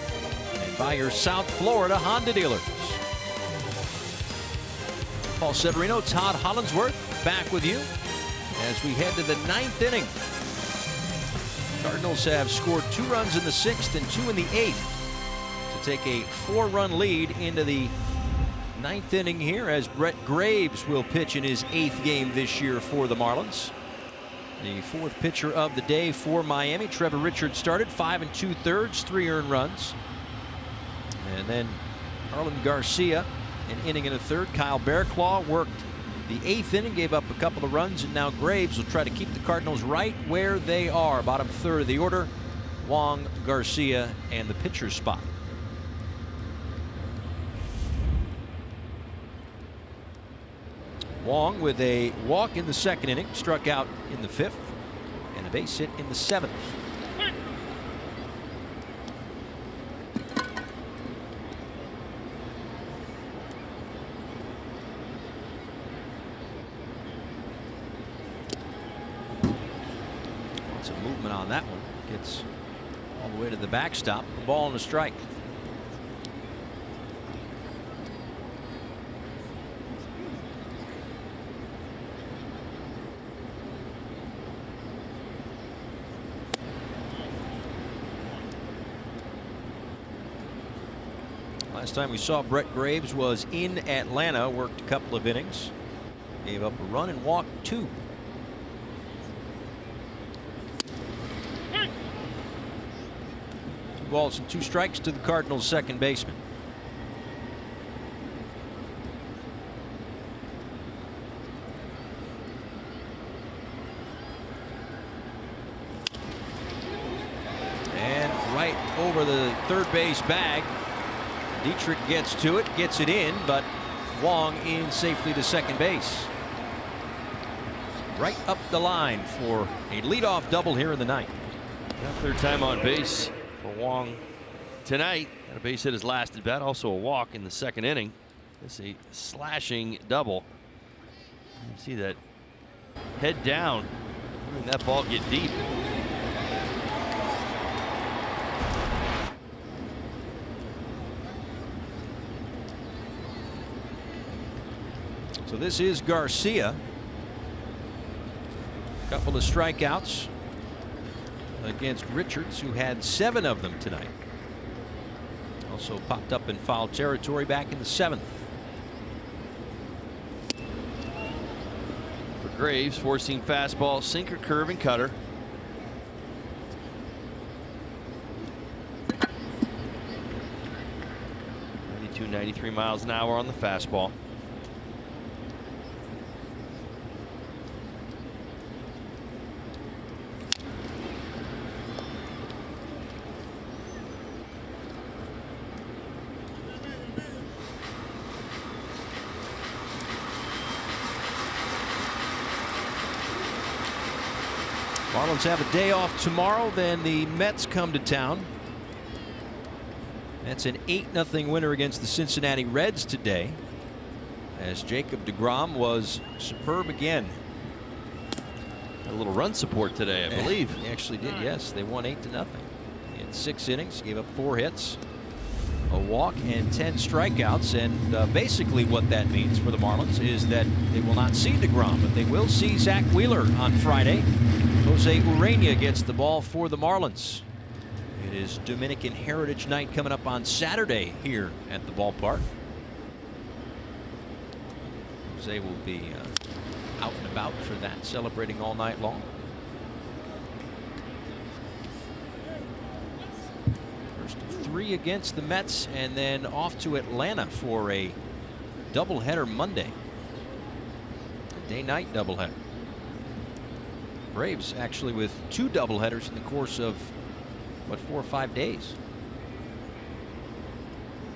And by your South Florida Honda dealers. Paul Severino, Todd Hollinsworth back with you as we head to the 9th inning. Cardinals have scored 2 runs in the 6th and 2 in the 8th to take a 4-run lead into the 9th inning here, as Brett Graves will pitch in his 8th game this year for the Marlins. The 4th pitcher of the day for Miami. Trevor Richards started 5 2/3, 3 earned runs. And then Harlan Garcia, an inning and a third. Kyle Bearclaw worked the 8th inning, gave up a couple of runs, and now Graves will try to keep the Cardinals right where they are. Bottom third of the order, Wong, Garcia, and the pitcher's spot. Wong with a walk in the 2nd inning, struck out in the 5th, and a base hit in the 7th. Some movement on that one. Gets all the way to the backstop. A ball and a strike. Last time we saw Brett Graves was in Atlanta, worked a couple of innings, gave up a run and walked 2. 2 balls and 2 strikes to the Cardinals' second baseman. And right over the third base bag. Dietrich gets to it, gets it in, but Wong in safely to second base. Right up the line for a leadoff double here in the 9th. Third time on base for Wong tonight. Got a base hit his last at bat, also a walk in the 2nd inning. This is a slashing double. You see that head down, letting that ball get deep. So this is Garcia. A couple of strikeouts against Richards, who had 7 of them tonight. Also popped up in foul territory back in the 7th. For Graves, 4-seam fastball, sinker, curve, and cutter. .92, 93 miles an hour on the fastball. Marlins have a day off tomorrow, then the Mets come to town. That's an 8-0 winner against the Cincinnati Reds today, as Jacob deGrom was superb again. A little run support today, I believe. He actually did, yes. They won 8-0. He had 6 innings, gave up 4 hits, a walk, and 10 strikeouts. And basically what that means for the Marlins is that they will not see deGrom, but they will see Zach Wheeler on Friday. Jose Urena gets the ball for the Marlins. It is Dominican Heritage Night coming up on Saturday here at the ballpark. Jose will be out and about for that, celebrating all night long. First of 3 against the Mets, and then off to Atlanta for a doubleheader Monday. A day-night doubleheader. Braves actually with 2 doubleheaders in the course of, what, 4 or 5 days.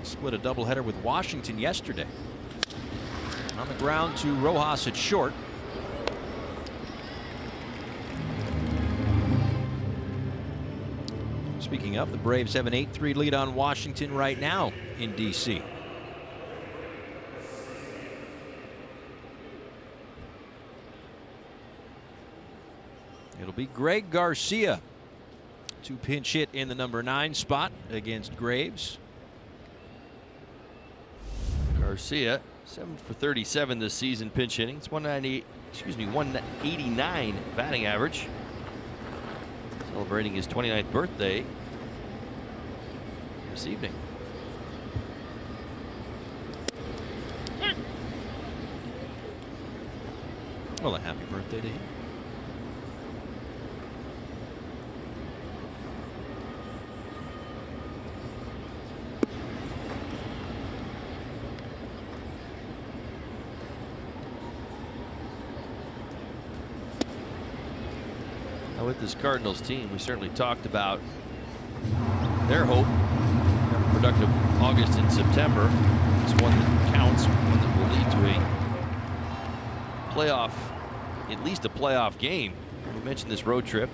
Split a doubleheader with Washington yesterday. On the ground to Rojas at short. Speaking of, the Braves have an 8-3 lead on Washington right now in D.C. It'll be Greg Garcia to pinch hit in the number 9 spot against Graves. Garcia, 7 for 37 this season pinch hitting. It's 189 batting average. Celebrating his 29th birthday this evening. Well, a happy birthday to him. Now with this Cardinals team, we certainly talked about their hope. Have a productive August and September. It's one that counts, one that will lead to a playoff, at least a playoff game. We mentioned this road trip.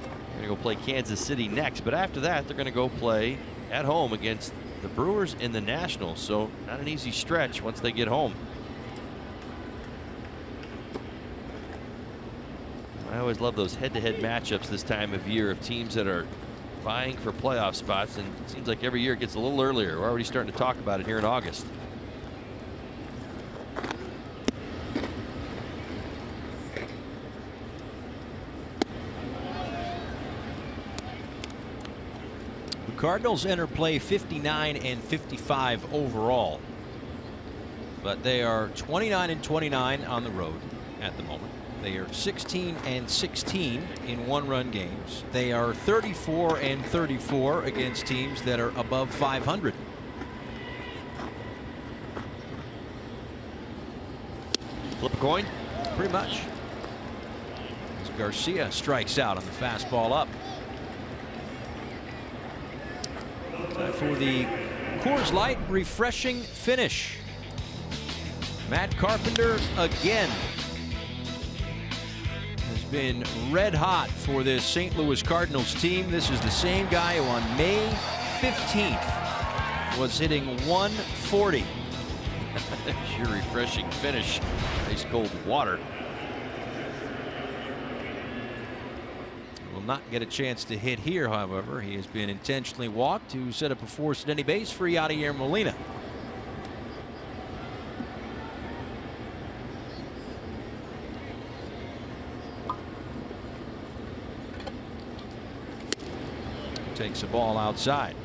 They're going to go play Kansas City next, but after that, they're going to go play at home against the Brewers and the Nationals. So not an easy stretch once they get home. I always love those head-to-head matchups this time of year of teams that are vying for playoff spots, and it seems like every year it gets a little earlier. We're already starting to talk about it here in August. The Cardinals enter play 59 and 55 overall, but they are 29 and 29 on the road at the moment. They are 16 and 16 in one-run games. They are 34 and 34 against teams that are above 500. Flip a coin? Pretty much. As Garcia strikes out on the fastball up. Time for the Coors Light refreshing finish. Matt Carpenter again been red hot for this St. Louis Cardinals team. This is the same guy who on May 15th was hitting 140. Your refreshing finish. Ice cold water. Will not get a chance to hit here, however. He has been intentionally walked to set up a force at any base for Yadier Molina. Takes a ball outside.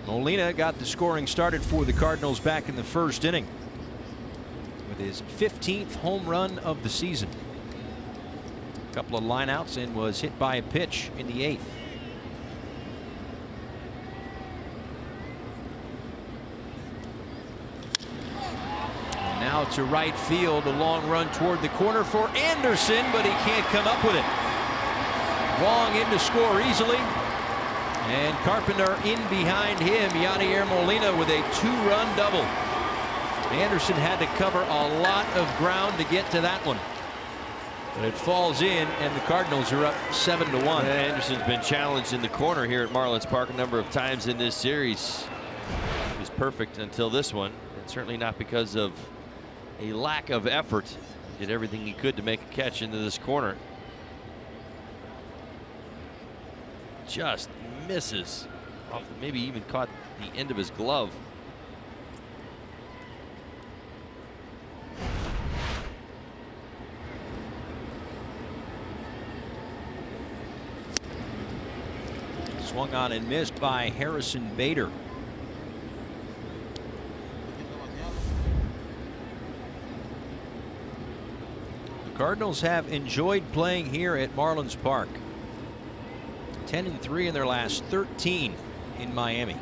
Molina got the scoring started for the Cardinals back in the first inning with his 15th home run of the season. A couple of lineouts and was hit by a pitch in the 8th. And now to right field, a long run toward the corner for Anderson, but he can't come up with it. Wong in to score easily, and Carpenter in behind him. Yadier Molina with a 2-run double. Anderson had to cover a lot of ground to get to that one, but it falls in, and the Cardinals are up 7-1. Anderson's been challenged in the corner here at Marlins Park a number of times in this series. He was perfect until this one, and certainly not because of a lack of effort. He did everything he could to make a catch into this corner. Just misses off, maybe even caught the end of his glove. Swung on and missed by Harrison Bader. The Cardinals have enjoyed playing here at Marlins Park. 10-3 in their last 13 in Miami.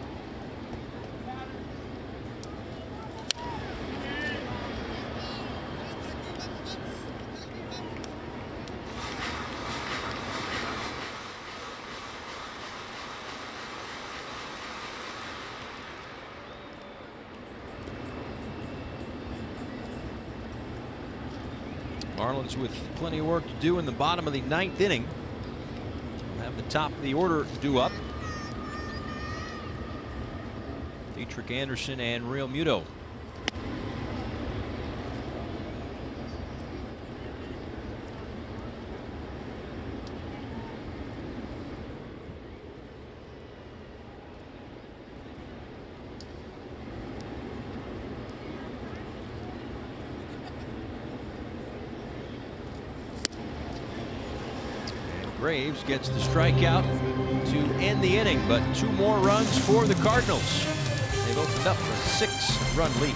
Marlins with plenty of work to do in the bottom of the 9th inning. Have the top of the order due up. Dietrich Anderson and Real Muto. Braves gets the strikeout to end the inning, but 2 more runs for the Cardinals. They've opened up a 6-run lead.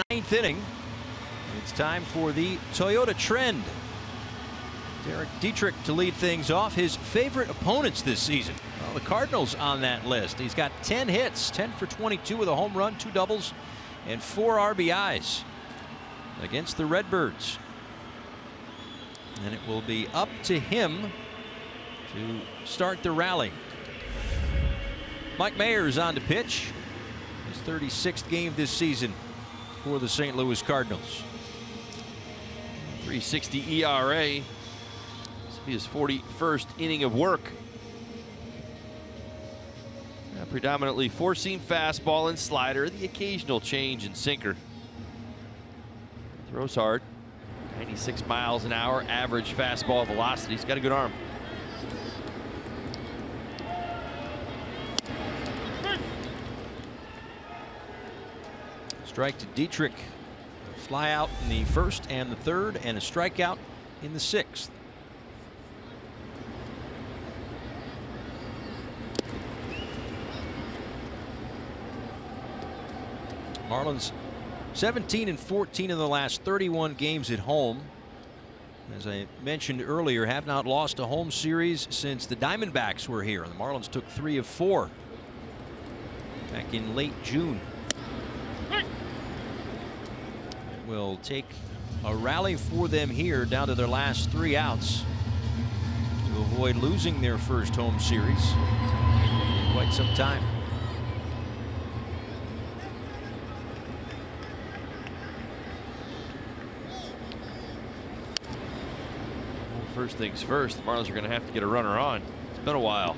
Ninth inning. It's time for the Toyota trend. Derek Dietrich to lead things off. His favorite opponents this season. Well, the Cardinals on that list. He's got 10 hits, 10 for 22 with a home run, 2 doubles, and 4 RBIs against the Redbirds. And it will be up to him to start the rally. Mike Mayers on to pitch. His 36th game this season for the St. Louis Cardinals. 3.60 ERA. This will be his 41st inning of work. Predominantly 4-seam fastball and slider, the occasional change in sinker. Throws hard. 96 miles an hour average fastball velocity. He's got a good arm. Strike to Dietrich. Fly out in the first and the third, and a strikeout in the 6th. Marlins 17-14 in the last 31 games at home. As I mentioned earlier, have not lost a home series since the Diamondbacks were here. The Marlins took 3 of 4 back in late June. It will take a rally for them here down to their last 3 outs to avoid losing their first home series in quite some time. First things first, the Marlins are going to have to get a runner on. It's been a while.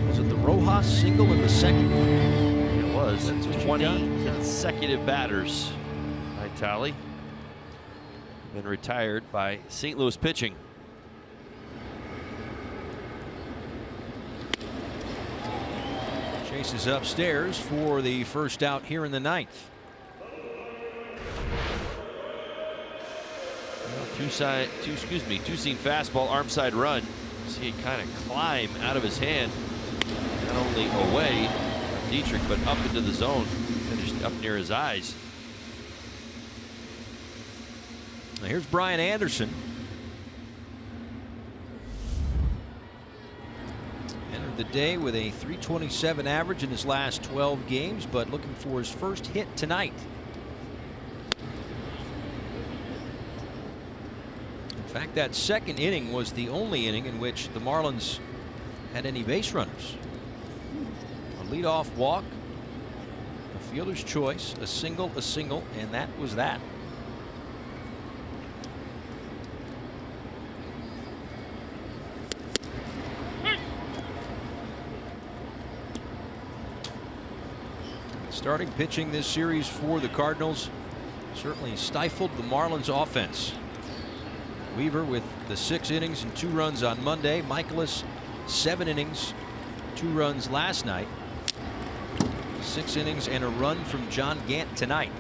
Was it the Rojas single in the 2nd? It was. That's what 20 consecutive batters by tally. Been retired by St. Louis pitching. Chases upstairs for the first out here in the 9th. Two-seam fastball, arm side run. See it kind of climb out of his hand, not only away from Dietrich, but up into the zone, finished up near his eyes. Now here's Brian Anderson. Entered the day with a .327 average in his last 12 games, but looking for his first hit tonight. In fact, that 2nd inning was the only inning in which the Marlins had any base runners. A leadoff walk, a fielder's choice, a single, and that was that. starting pitching this series for the Cardinals certainly stifled the Marlins offense. Weaver with the 6 innings and 2 runs on Monday. Michaelis 7 innings, 2 runs last night. 6 innings and a run from John Gant tonight.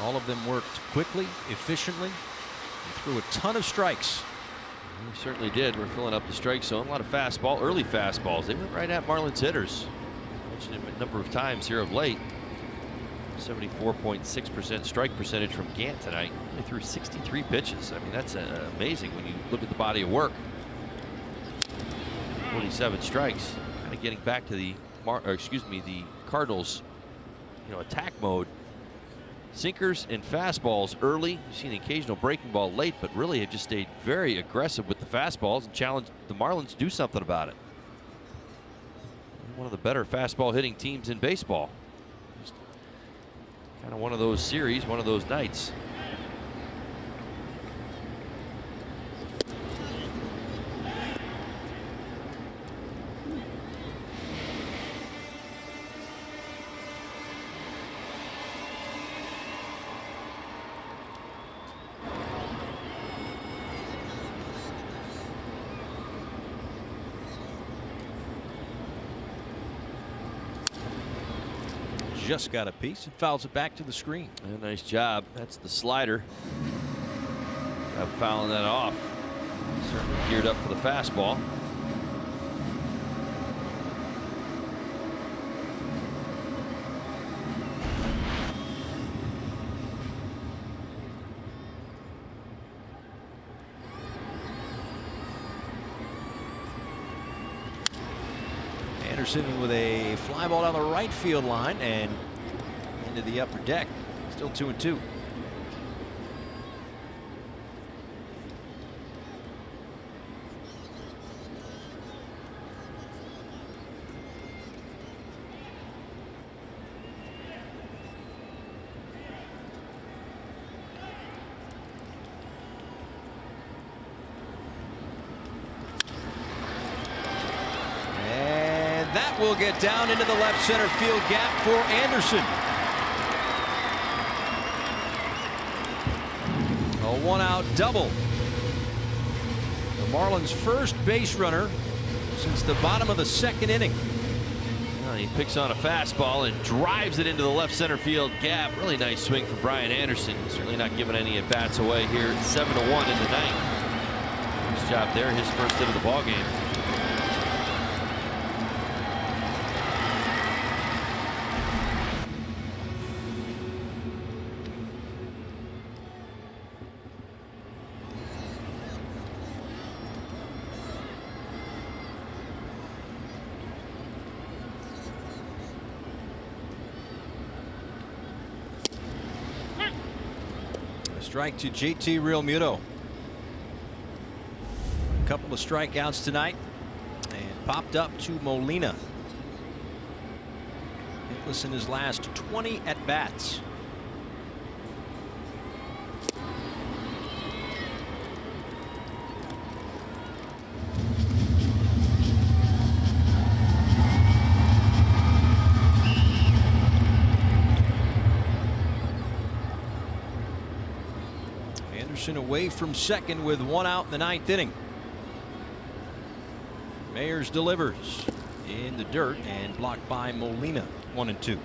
All of them worked quickly, efficiently, and threw a ton of strikes. We certainly did. We're filling up the strike zone. A lot of fastball, early fastballs. They went right at Marlins hitters. I mentioned him a number of times here of late. 74.6% strike percentage from Gant tonight. He threw 63 pitches. I mean, that's amazing when you look at the body of work. 47 strikes. Kind of getting back to the Cardinals, attack mode. Sinkers and fastballs early. You've seen the occasional breaking ball late, but really have just stayed very aggressive with the fastballs and challenged the Marlins to do something about it. One of the better fastball hitting teams in baseball. Just kind of one of those series, one of those nights. Just got a piece and fouls it back to the screen. A nice job. That's the slider. Fouling that off. Certainly geared up for the fastball. Anderson with a fly ball down the right field line and into the upper deck. Still 2-2. Will get down into the left center field gap for Anderson. A 1-out double. The Marlins' first base runner since the bottom of the 2nd inning. Well, he picks on a fastball and drives it into the left center field gap. Really nice swing from Brian Anderson. Certainly not giving any at bats away here. 7-1 in the 9th. Nice job there. His first hit of the ball game. Strike to JT Realmuto. A couple of strikeouts tonight and popped up to Molina. Hitless in his last 20 at bats. Away from second with 1 out in the 9th inning. Mayers delivers in the dirt and blocked by Molina. 1-2.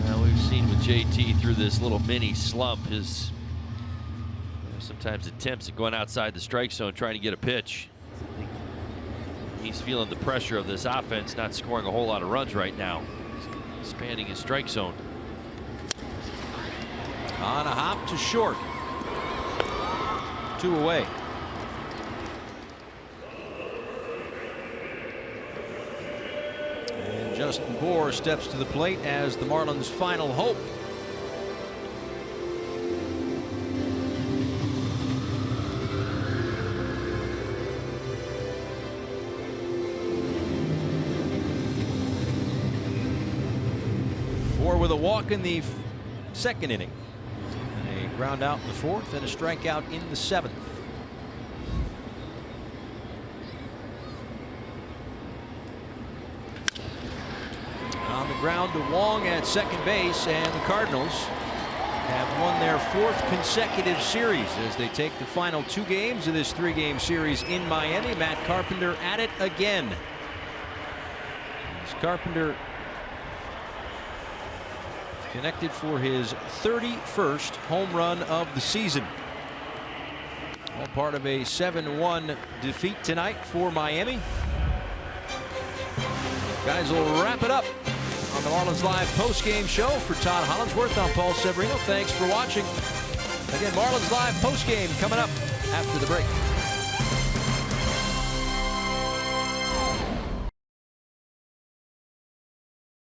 Well, we've seen with JT through this little mini slump his sometimes attempts at going outside the strike zone trying to get a pitch. He's feeling the pressure of this offense, not scoring a whole lot of runs right now. Expanding his strike zone. On a hop to short. 2 away. And Justin Bour steps to the plate as the Marlins' final hope. With a walk in the 2nd inning, and a ground out in the 4th, and a strikeout in the 7th. ground to Wong at second base, and the Cardinals have won their 4th consecutive series as they take the final 2 games of this 3-game series in Miami. Matt Carpenter at it again. As Carpenter connected for his 31st home run of the season. All part of a 7-1 defeat tonight for Miami. Guys will wrap it up on the Marlins Live postgame show. For Todd Hollandsworth, I'm Paul Severino. Thanks for watching. Again, Marlins Live postgame coming up after the break.